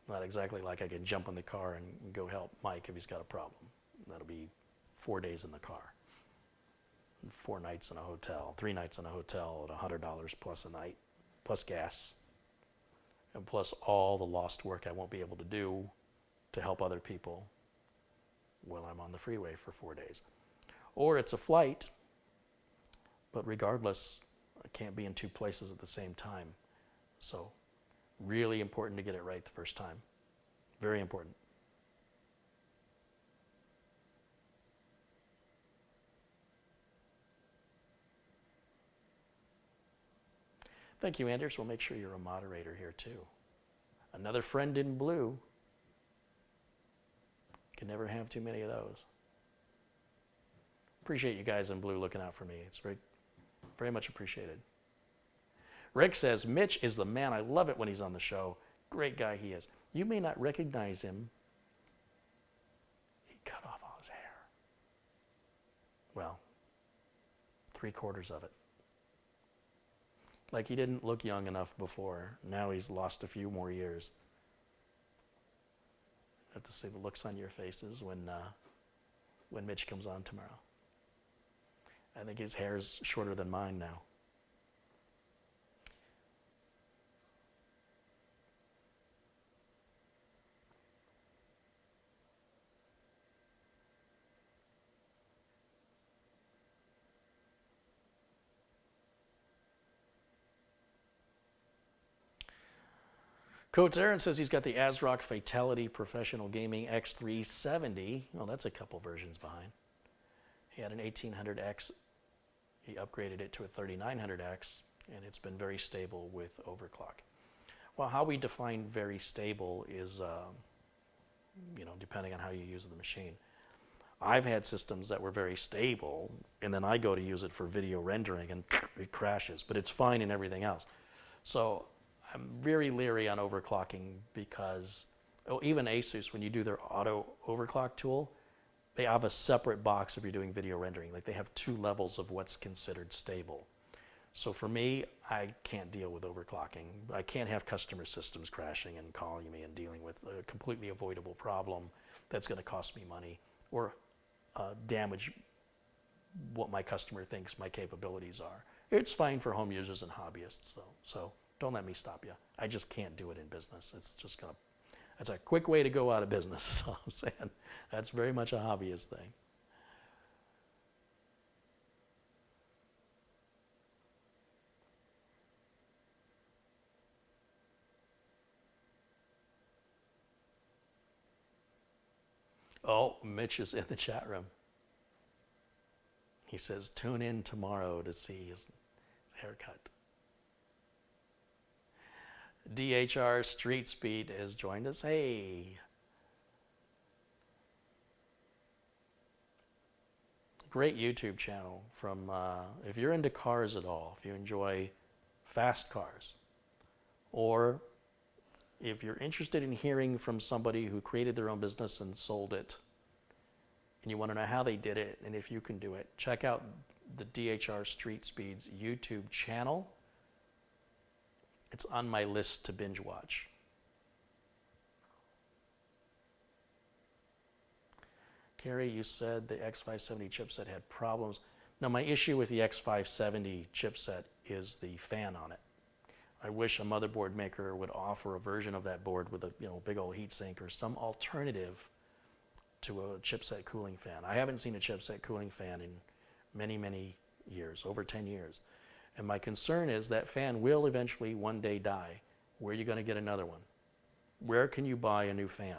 Not exactly like I can jump in the car and go help Mike if he's got a problem. That'll be 4 days in the car. 4 nights in a hotel, 3 nights in a hotel at $100 plus a night, plus gas. And plus all the lost work I won't be able to do to help other people while I'm on the freeway for 4 days. Or it's a flight, but regardless, I can't be in 2 places at the same time. So really important to get it right the first time. Very important. Thank you, Anders. We'll make sure you're a moderator here too. Another friend in blue. Can never have too many of those. Appreciate you guys in blue looking out for me. It's very, very much appreciated. Rick says, Mitch is the man. I love it when he's on the show. Great guy he is. You may not recognize him. He cut off all his hair. Well, 3/4 of it. Like he didn't look young enough before. Now he's lost a few more years. I have to see the looks on your faces when Mitch comes on tomorrow. I think his hair's shorter than mine now. Coates Aaron says he's got the ASRock Fatality Professional Gaming X370. Well, that's a couple versions behind. He had an 1800X. He upgraded it to a 3900X, and it's been very stable with overclock. Well, how we define very stable is, depending on how you use the machine. I've had systems that were very stable, and then I go to use it for video rendering, and it crashes, but it's fine in everything else. So I'm very leery on overclocking because, even Asus, when you do their auto overclock tool, they have a separate box if you're doing video rendering. Like they have 2 levels of what's considered stable. So for me, I can't deal with overclocking. I can't have customer systems crashing and calling me and dealing with a completely avoidable problem that's going to cost me money or damage what my customer thinks my capabilities are. It's fine for home users and hobbyists, though. So don't let me stop you. I just can't do it in business. That's a quick way to go out of business, is all I'm saying. That's very much a hobbyist thing. Oh, Mitch is in the chat room. He says, tune in tomorrow to see his haircut. DHR Street Speed has joined us. Hey. Great YouTube channel from, if you're into cars at all, if you enjoy fast cars, or if you're interested in hearing from somebody who created their own business and sold it, and you want to know how they did it and if you can do it, check out the DHR Street Speed's YouTube channel. It's on my list to binge watch. Carrie, you said the X570 chipset had problems. Now, my issue with the X570 chipset is the fan on it. I wish a motherboard maker would offer a version of that board with a big old heatsink or some alternative to a chipset cooling fan. I haven't seen a chipset cooling fan in many, many years, over 10 years. And my concern is that fan will eventually one day die. Where are you going to get another one? Where can you buy a new fan?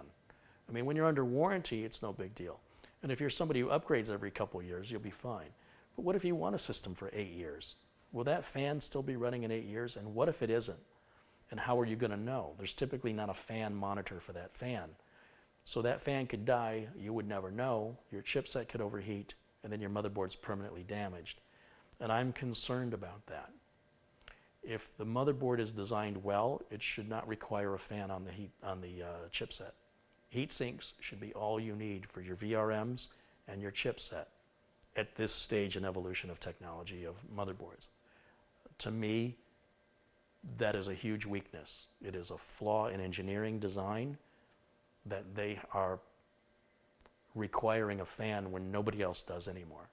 I mean, when you're under warranty, it's no big deal. And if you're somebody who upgrades every couple of years, you'll be fine. But what if you want a system for 8 years? Will that fan still be running in 8 years? And what if it isn't? And how are you going to know? There's typically not a fan monitor for that fan. So that fan could die, you would never know, your chipset could overheat, and then your motherboard's permanently damaged. And I'm concerned about that. If the motherboard is designed well, it should not require a fan on the chipset. Heat sinks should be all you need for your VRMs and your chipset at this stage in evolution of technology of motherboards. To me, that is a huge weakness. It is a flaw in engineering design that they are requiring a fan when nobody else does anymore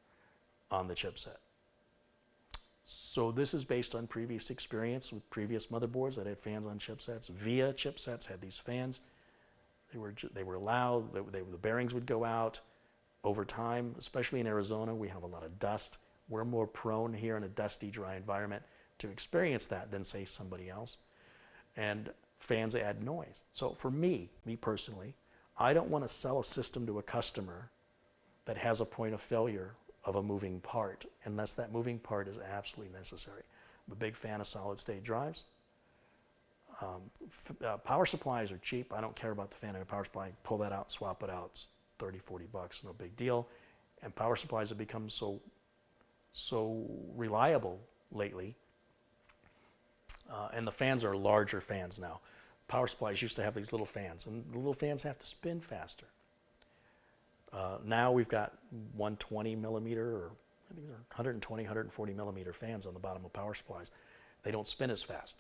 on the chipset. So this is based on previous experience with previous motherboards that had fans on chipsets. VIA chipsets had these fans. They were loud. The bearings would go out over time, especially in Arizona. We have a lot of dust. We're more prone here in a dusty, dry environment to experience that than, say, somebody else. And fans add noise. So for me personally, I don't want to sell a system to a customer that has a point of failure of a moving part unless that moving part is absolutely necessary. I'm a big fan of solid state drives. Power supplies are cheap. I don't care about the fan in a power supply. Pull that out, swap it out. It's 30, 40 bucks, no big deal. And power supplies have become so reliable lately. And the fans are larger fans now. Power supplies used to have these little fans, and the little fans have to spin faster. Now we've got 120 millimeter, or I think they're 120, 140 millimeter fans on the bottom of power supplies. They don't spin as fast.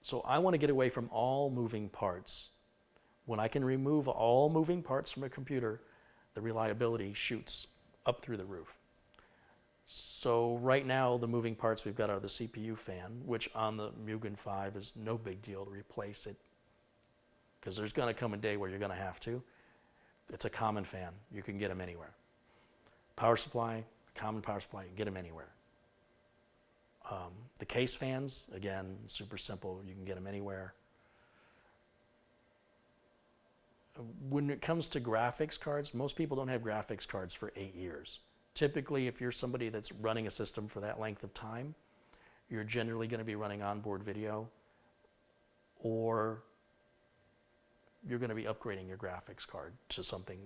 So I want to get away from all moving parts. When I can remove all moving parts from a computer, the reliability shoots up through the roof. So right now, the moving parts we've got are the CPU fan, which on the Mugen 5 is no big deal to replace it, because there's going to come a day where you're going to have to. It's a common fan. You can get them anywhere. Power supply, common power supply, you can get them anywhere. The case fans, again, super simple. You can get them anywhere. When it comes to graphics cards, most people don't have graphics cards for 8 years. Typically, if you're somebody that's running a system for that length of time, you're generally going to be running onboard video, or you're going to be upgrading your graphics card to something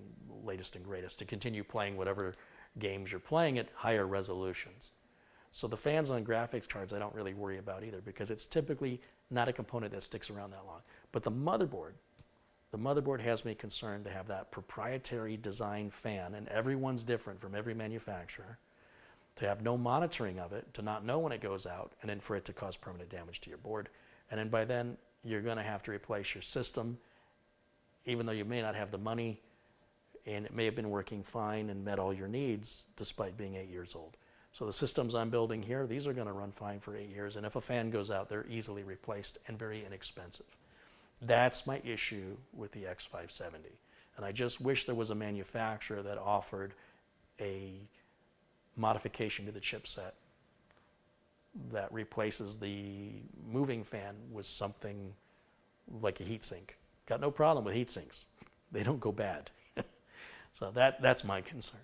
latest and greatest to continue playing whatever games you're playing at higher resolutions. So the fans on graphics cards I don't really worry about either, because it's typically not a component that sticks around that long. But the motherboard has me concerned to have that proprietary design fan, and everyone's different from every manufacturer, to have no monitoring of it, to not know when it goes out, and then for it to cause permanent damage to your board. And then by then, you're going to have to replace your system, even though you may not have the money, and it may have been working fine and met all your needs despite being 8 years old. So the systems I'm building here, these are going to run fine for 8 years, and if a fan goes out, they're easily replaced and very inexpensive. That's my issue with the X570. And I just wish there was a manufacturer that offered a modification to the chipset that replaces the moving fan with something like a heatsink. Got no problem with heat sinks. They don't go bad. So that's my concern.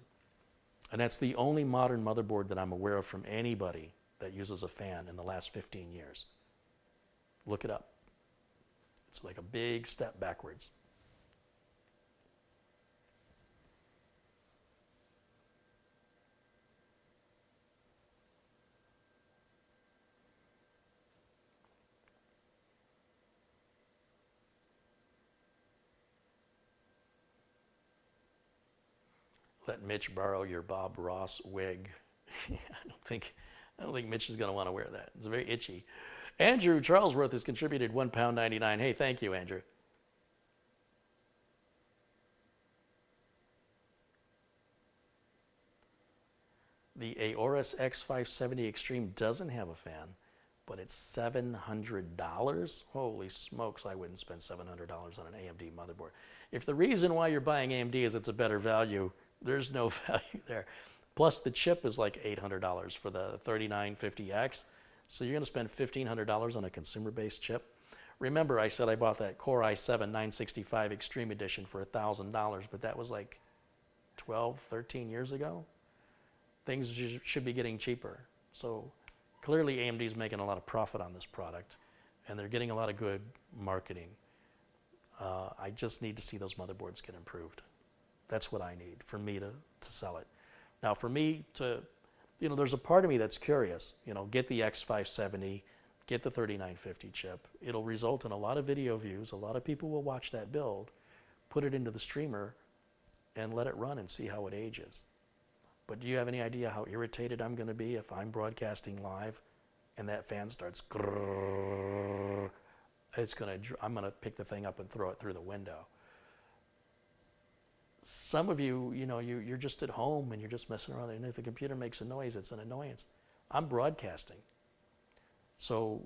And that's the only modern motherboard that I'm aware of from anybody that uses a fan in the last 15 years. Look it up. It's like a big step backwards. Let Mitch borrow your Bob Ross wig. I don't think Mitch is going to want to wear that. It's very itchy. Andrew Charlesworth has contributed £1.99. Hey, thank you, Andrew. The Aorus X570 Extreme doesn't have a fan, but it's $700. Holy smokes, I wouldn't spend $700 on an AMD motherboard. If the reason why you're buying AMD is it's a better value, there's no value there. Plus the chip is like $800 for the 3950X. So you're going to spend $1,500 on a consumer-based chip. Remember, I said I bought that Core i7 965 Extreme Edition for $1,000, but that was like 12, 13 years ago. Things should be getting cheaper. So clearly AMD's making a lot of profit on this product, and they're getting a lot of good marketing. I just need to see those motherboards get improved. That's what I need for me to sell it. Now for me to, there's a part of me that's curious, get the X570, get the 3950 chip. It'll result in a lot of video views. A lot of people will watch that build, put it into the streamer, and let it run and see how it ages. But do you have any idea how irritated I'm going to be if I'm broadcasting live and that fan starts grrrr? I'm going to pick the thing up and throw it through the window. Some of you, you're just at home and you're just messing around, and if the computer makes a noise, it's an annoyance. I'm broadcasting. So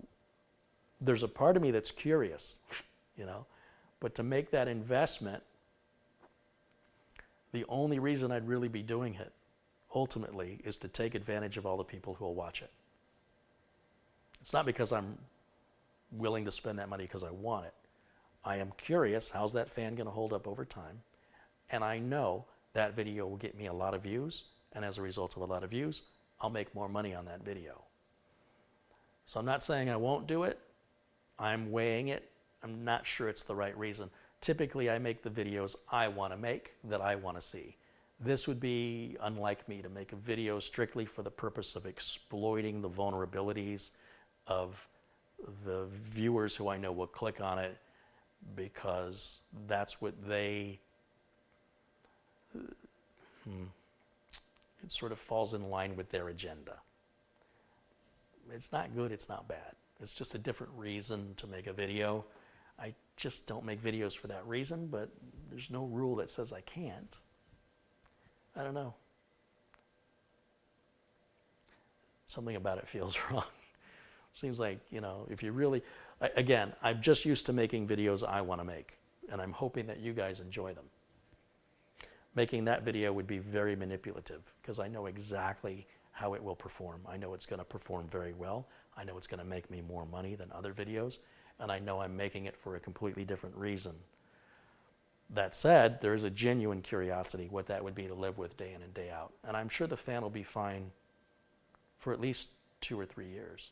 there's a part of me that's curious, but to make that investment, the only reason I'd really be doing it ultimately is to take advantage of all the people who will watch it. It's not because I'm willing to spend that money because I want it. I am curious, how's that fan going to hold up over time? And I know that video will get me a lot of views, and as a result of a lot of views, I'll make more money on that video. So I'm not saying I won't do it. I'm weighing it. I'm not sure it's the right reason. Typically, I make the videos I want to make, that I want to see. This would be unlike me to make a video strictly for the purpose of exploiting the vulnerabilities of the viewers who I know will click on it because that's what it sort of falls in line with their agenda. It's not good, it's not bad. It's just a different reason to make a video. I just don't make videos for that reason, but there's no rule that says I can't. I don't know. Something about it feels wrong. Seems like, if you really, again, I'm just used to making videos I want to make, and I'm hoping that you guys enjoy them. Making that video would be very manipulative because I know exactly how it will perform. I know it's going to perform very well. I know it's going to make me more money than other videos, and I know I'm making it for a completely different reason. That said, there is a genuine curiosity what that would be to live with day in and day out. And I'm sure the fan will be fine for at least 2 or 3 years.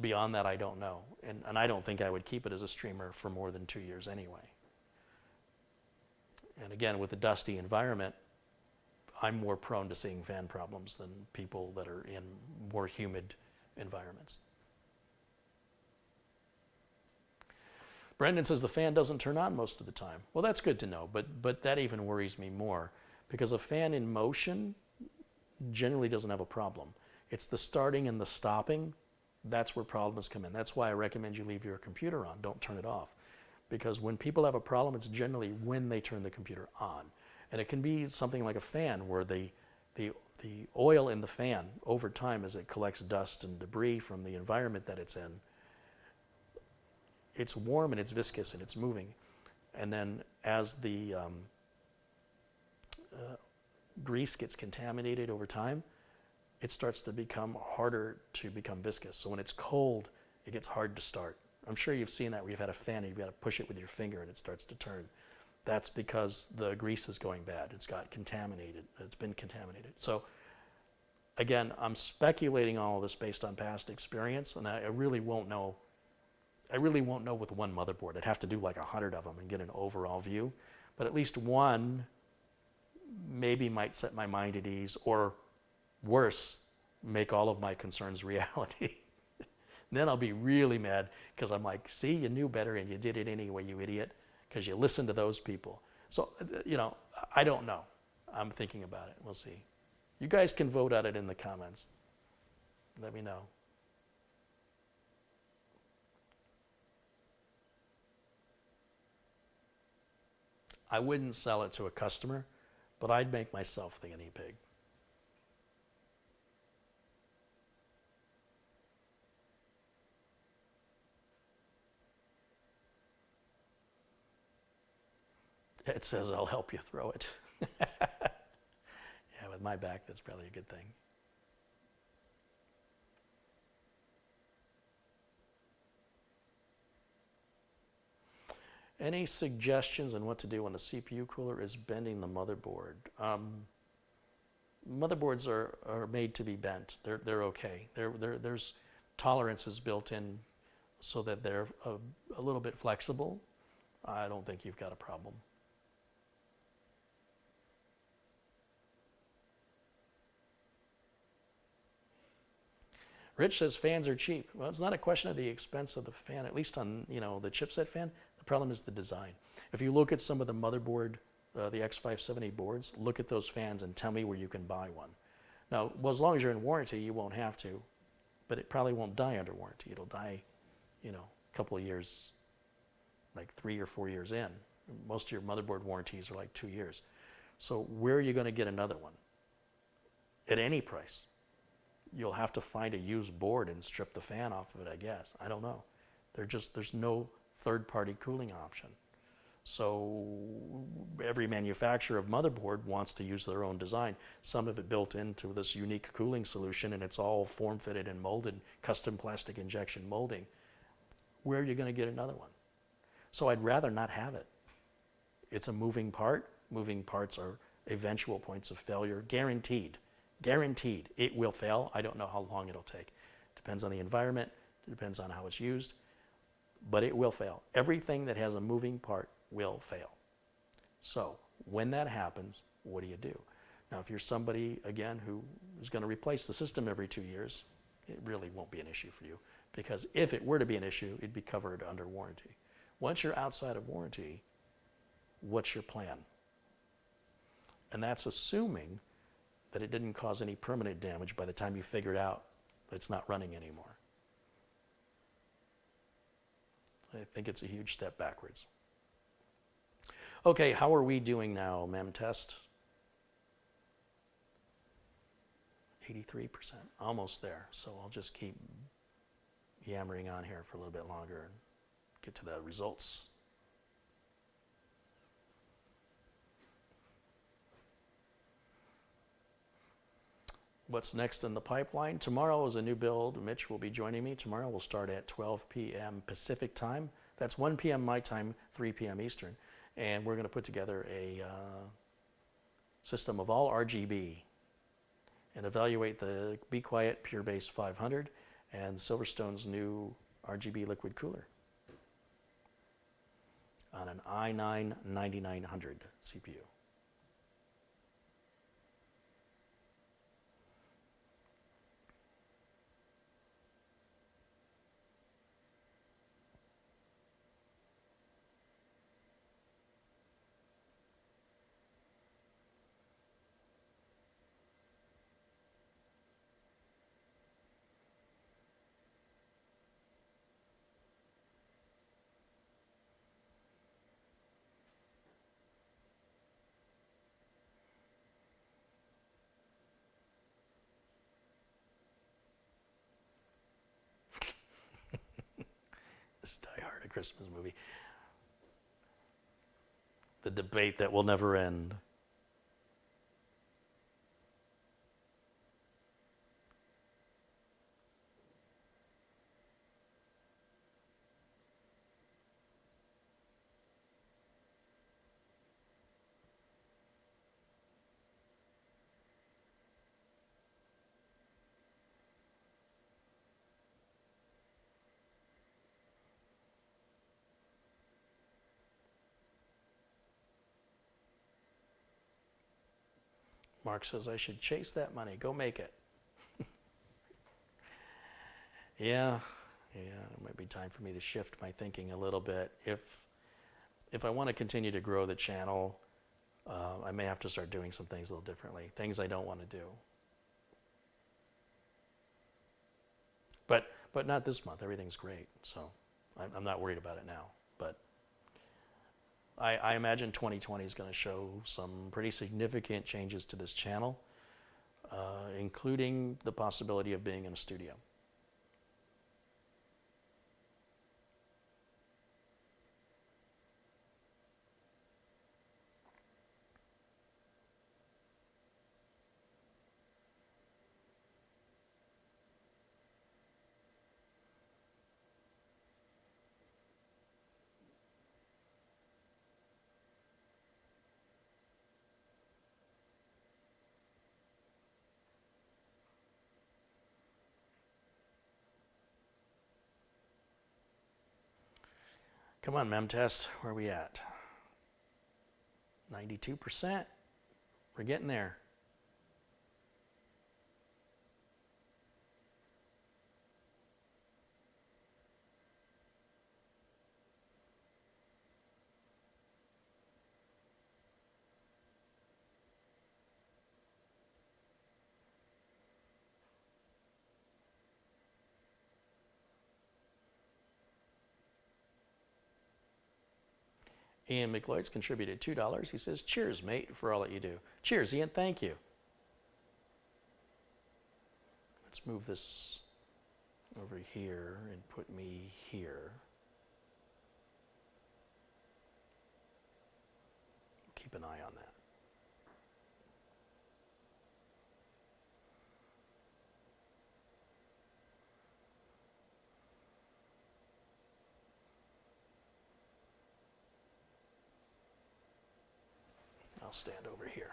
Beyond that, I don't know. And I don't think I would keep it as a streamer for more than 2 years anyway. And again, with the dusty environment, I'm more prone to seeing fan problems than people that are in more humid environments. Brendan says the fan doesn't turn on most of the time. Well, that's good to know, but that even worries me more because a fan in motion generally doesn't have a problem. It's the starting and the stopping, that's where problems come in. That's why I recommend you leave your computer on, don't turn it off. Because when people have a problem, it's generally when they turn the computer on. And it can be something like a fan where the oil in the fan over time as it collects dust and debris from the environment that it's in, it's warm and it's viscous and it's moving. And then as the grease gets contaminated over time, it starts to become harder to become viscous. So when it's cold, it gets hard to start. I'm sure you've seen that where you've had a fan and you've got to push it with your finger and it starts to turn. That's because the grease is going bad. It's got contaminated. It's been contaminated. So again, I'm speculating all of this based on past experience, and I really won't know. I really won't know with one motherboard. I'd have to do like 100 of them and get an overall view. But at least one maybe might set my mind at ease, or worse, make all of my concerns reality. Then I'll be really mad because I'm like, see, you knew better and you did it anyway, you idiot, because you listened to those people. So, I don't know. I'm thinking about it. We'll see. You guys can vote on it in the comments. Let me know. I wouldn't sell it to a customer, but I'd make myself the guinea pig. It says, I'll help you throw it. Yeah, with my back, that's probably a good thing. Any suggestions on what to do when the CPU cooler is bending the motherboard? Motherboards are made to be bent. They're okay. There's tolerances built in so that they're a little bit flexible. I don't think you've got a problem. Rich says fans are cheap. Well, it's not a question of the expense of the fan, at least on the chipset fan. The problem is the design. If you look at some of the motherboard, the X570 boards, look at those fans and tell me where you can buy one. Now, well, as long as you're in warranty, you won't have to, but it probably won't die under warranty. It'll die, a couple of years, like 3 or 4 years in. Most of your motherboard warranties are like 2 years. So where are you going to get another one? At any price. You'll have to find a used board and strip the fan off of it, I guess. I don't know. There's no third-party cooling option. So every manufacturer of motherboard wants to use their own design. Some of it built into this unique cooling solution, and it's all form-fitted and molded, custom plastic injection molding. Where are you going to get another one? So I'd rather not have it. It's a moving part. Moving parts are eventual points of failure, guaranteed. Guaranteed. It will fail. I don't know how long it'll take. Depends on the environment. It depends on how it's used. But it will fail. Everything that has a moving part will fail. So when that happens, what do you do? Now, if you're somebody, again, who is going to replace the system every 2 years, it really won't be an issue for you. Because if it were to be an issue, it'd be covered under warranty. Once you're outside of warranty, what's your plan? And that's assuming that it didn't cause any permanent damage by the time you figured out that it's not running anymore. I think it's a huge step backwards. Okay, how are we doing now, mem test? 83%, almost there. So I'll just keep yammering on here for a little bit longer and get to the results. What's next in the pipeline? Tomorrow is a new build. Mitch will be joining me. Tomorrow we'll start at 12 p.m. Pacific time. That's 1 p.m. my time, 3 p.m. Eastern. And we're going to put together a system of all RGB and evaluate the Be Quiet Pure Base 500 and Silverstone's new RGB liquid cooler on an i9 9900 CPU. This is Die Hard, a Christmas movie. The debate that will never end. Mark says I should chase that money. Go make it. Yeah, it might be time for me to shift my thinking a little bit. If I want to continue to grow the channel, I may have to start doing some things a little differently. Things I don't want to do. But not this month. Everything's great, so I'm not worried about it now. But I imagine 2020 is going to show some pretty significant changes to this channel, including the possibility of being in a studio. Come on, mem test. Where are we at? 92%. We're getting there. Ian McLeod's contributed $2. He says, cheers, mate, for all that you do. Cheers, Ian. Thank you. Let's move this over here and put me here. Keep an eye on that. I'll stand over here.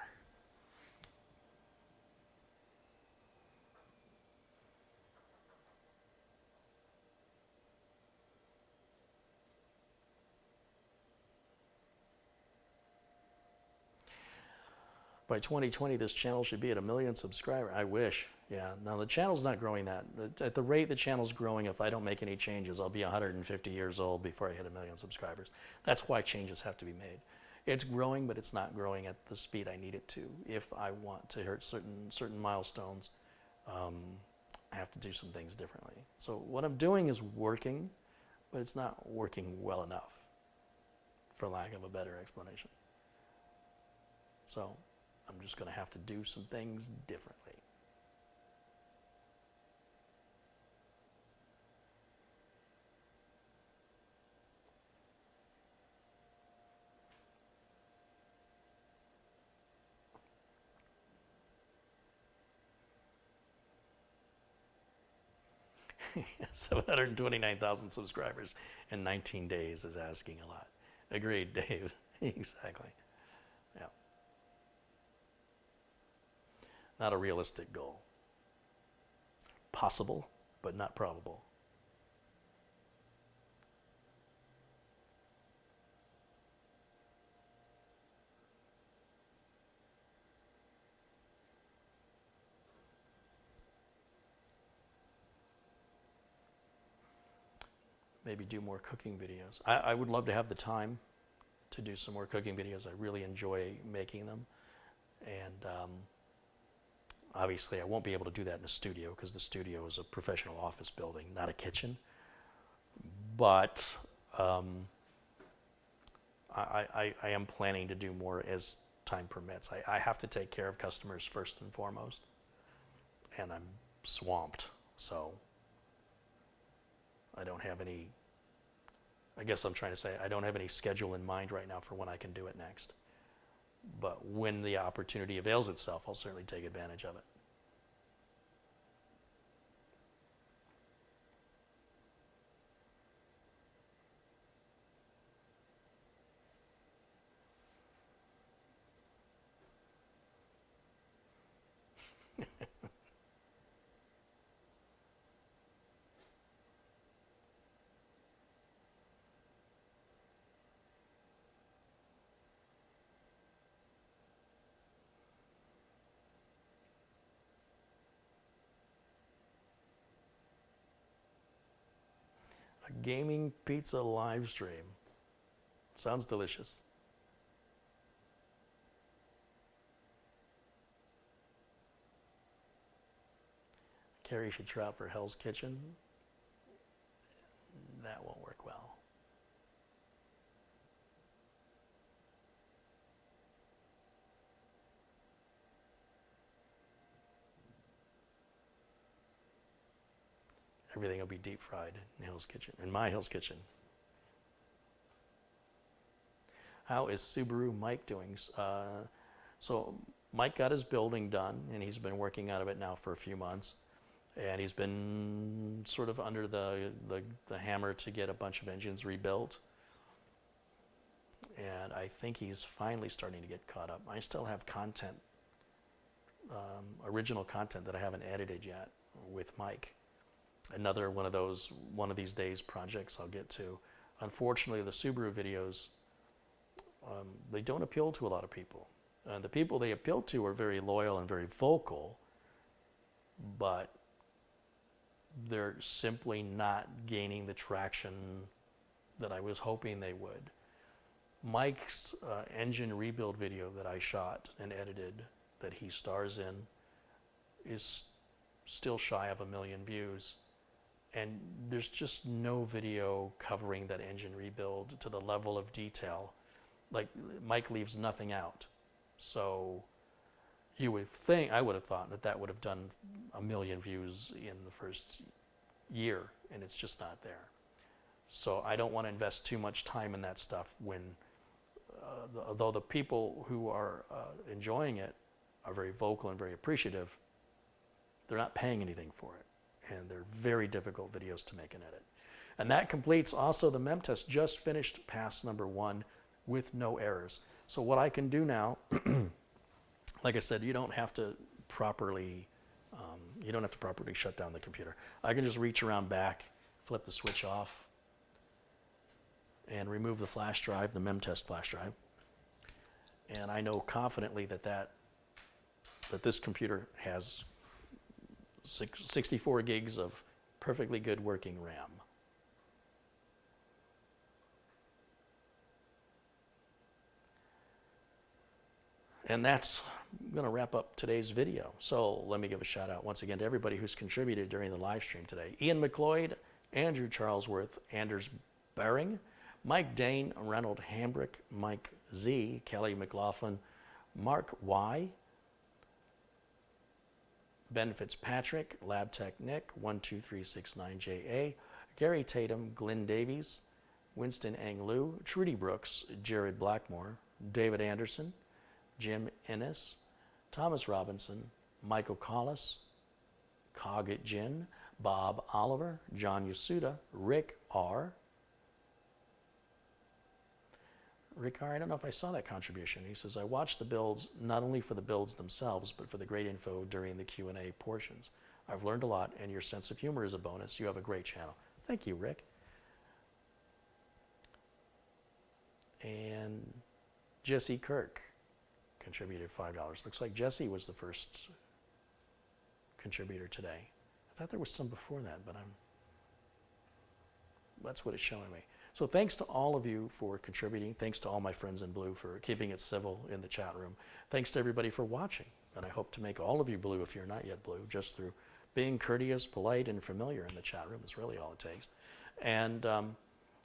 By 2020, this channel should be at 1 million subscribers. I wish. Yeah. Now, the channel's not growing that. At the rate the channel's growing, if I don't make any changes, I'll be 150 years old before I hit 1 million subscribers. That's why changes have to be made. It's growing, but it's not growing at the speed I need it to. If I want to hit certain milestones, I have to do some things differently. So what I'm doing is working, but it's not working well enough, for lack of a better explanation. So I'm just going to have to do some things differently. Yeah, 729,000 subscribers in 19 days is asking a lot. Agreed, Dave. Exactly. Yeah. Not a realistic goal. Possible, but not probable. Maybe do more cooking videos. I would love to have the time to do some more cooking videos. I really enjoy making them. And obviously I won't be able to do that in a studio because the studio is a professional office building, not a kitchen. But I am planning to do more as time permits. I have to take care of customers first and foremost. And I'm swamped, so I don't have any, I guess I'm trying to say, I don't have any schedule in mind right now for when I can do it next. But when the opportunity avails itself, I'll certainly take advantage of it. A gaming pizza live stream. Sounds delicious. Carrie should try out for Hell's Kitchen. That won't work well. Everything will be deep fried in Hell's Kitchen, in my Hell's Kitchen. How is Subaru Mike doing? So Mike got his building done, and he's been working out of it now for a few months. And he's been sort of under the hammer to get a bunch of engines rebuilt. And I think he's finally starting to get caught up. I still have content, original content that I haven't edited yet with Mike. Another one of these days projects I'll get to. unfortunately, the Subaru videos, they don't appeal to a lot of people. The people they appeal to are very loyal and very vocal, but they're simply not gaining the traction that I was hoping they would. Mike's engine rebuild video that I shot and edited that he stars in is still shy of 1 million views. And there's just no video covering that engine rebuild to the level of detail. Like, Mike leaves nothing out. So you would think, I would have thought that that would have done 1 million views in the first year, and it's just not there. So I don't want to invest too much time in that stuff when, though the people who are enjoying it are very vocal and very appreciative, they're not paying anything for it. And they're very difficult videos to make and edit. And that completes also the MEM test. Just finished pass number 1 with no errors. So what I can do now, like I said, you don't have to properly shut down the computer. I can just reach around back, flip the switch off, and remove the flash drive, the MEM test flash drive. And I know confidently that this computer has 64 gigs of perfectly good working RAM. And that's going to wrap up today's video. So let me give a shout out once again to everybody who's contributed during the live stream today. Ian McLeod, Andrew Charlesworth, Anders Bering, Mike Dane, Reynold Hambrick, Mike Z, Kelly McLaughlin, Mark Y, Ben Fitzpatrick, LabTech Nick, 12369JA, Gary Tatum, Glenn Davies, Winston Anglu, Trudy Brooks, Jared Blackmore, David Anderson, Jim Ennis, Thomas Robinson, Michael Collis, Coggett Jin, Bob Oliver, John Yasuda, Rick R. Rick R., I don't know if I saw that contribution. He says, I watched the builds not only for the builds themselves, but for the great info during the Q&A portions. I've learned a lot, and your sense of humor is a bonus. You have a great channel. Thank you, Rick. And Jesse Kirk contributed $5. Looks like Jesse was the first contributor today. I thought there was some before that, but that's what it's showing me. So thanks to all of you for contributing. Thanks to all my friends in blue for keeping it civil in the chat room. Thanks to everybody for watching. And I hope to make all of you blue if you're not yet blue, just through being courteous, polite, and familiar in the chat room is really all it takes. And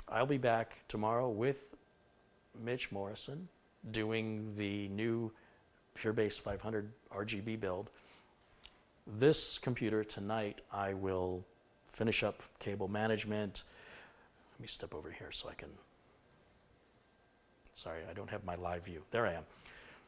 I'll be back tomorrow with Mitch Morrison doing the new PureBase 500 RGB build. This computer tonight, I will finish up cable management. Let me step over here so I can, sorry, I don't have my live view. There I am.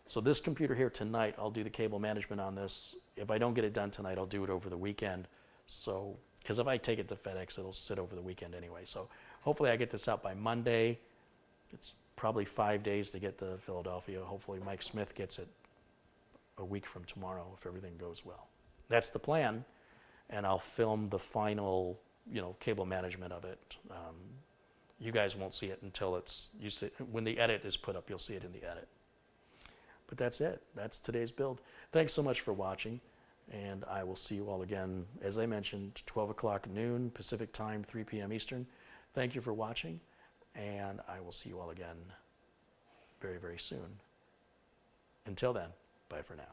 So this computer here tonight, I'll do the cable management on this. If I don't get it done tonight, I'll do it over the weekend. So, because if I take it to FedEx, it'll sit over the weekend anyway. So hopefully I get this out by Monday. It's probably 5 days to get to Philadelphia. Hopefully Mike Smith gets it a week from tomorrow if everything goes well. That's the plan. And I'll film the final, cable management of it. You guys won't see it until when the edit is put up, you'll see it in the edit. But that's it. That's today's build. Thanks so much for watching, and I will see you all again, as I mentioned, 12 o'clock noon Pacific time, 3 p.m. Eastern. Thank you for watching, and I will see you all again very, very soon. Until then, bye for now.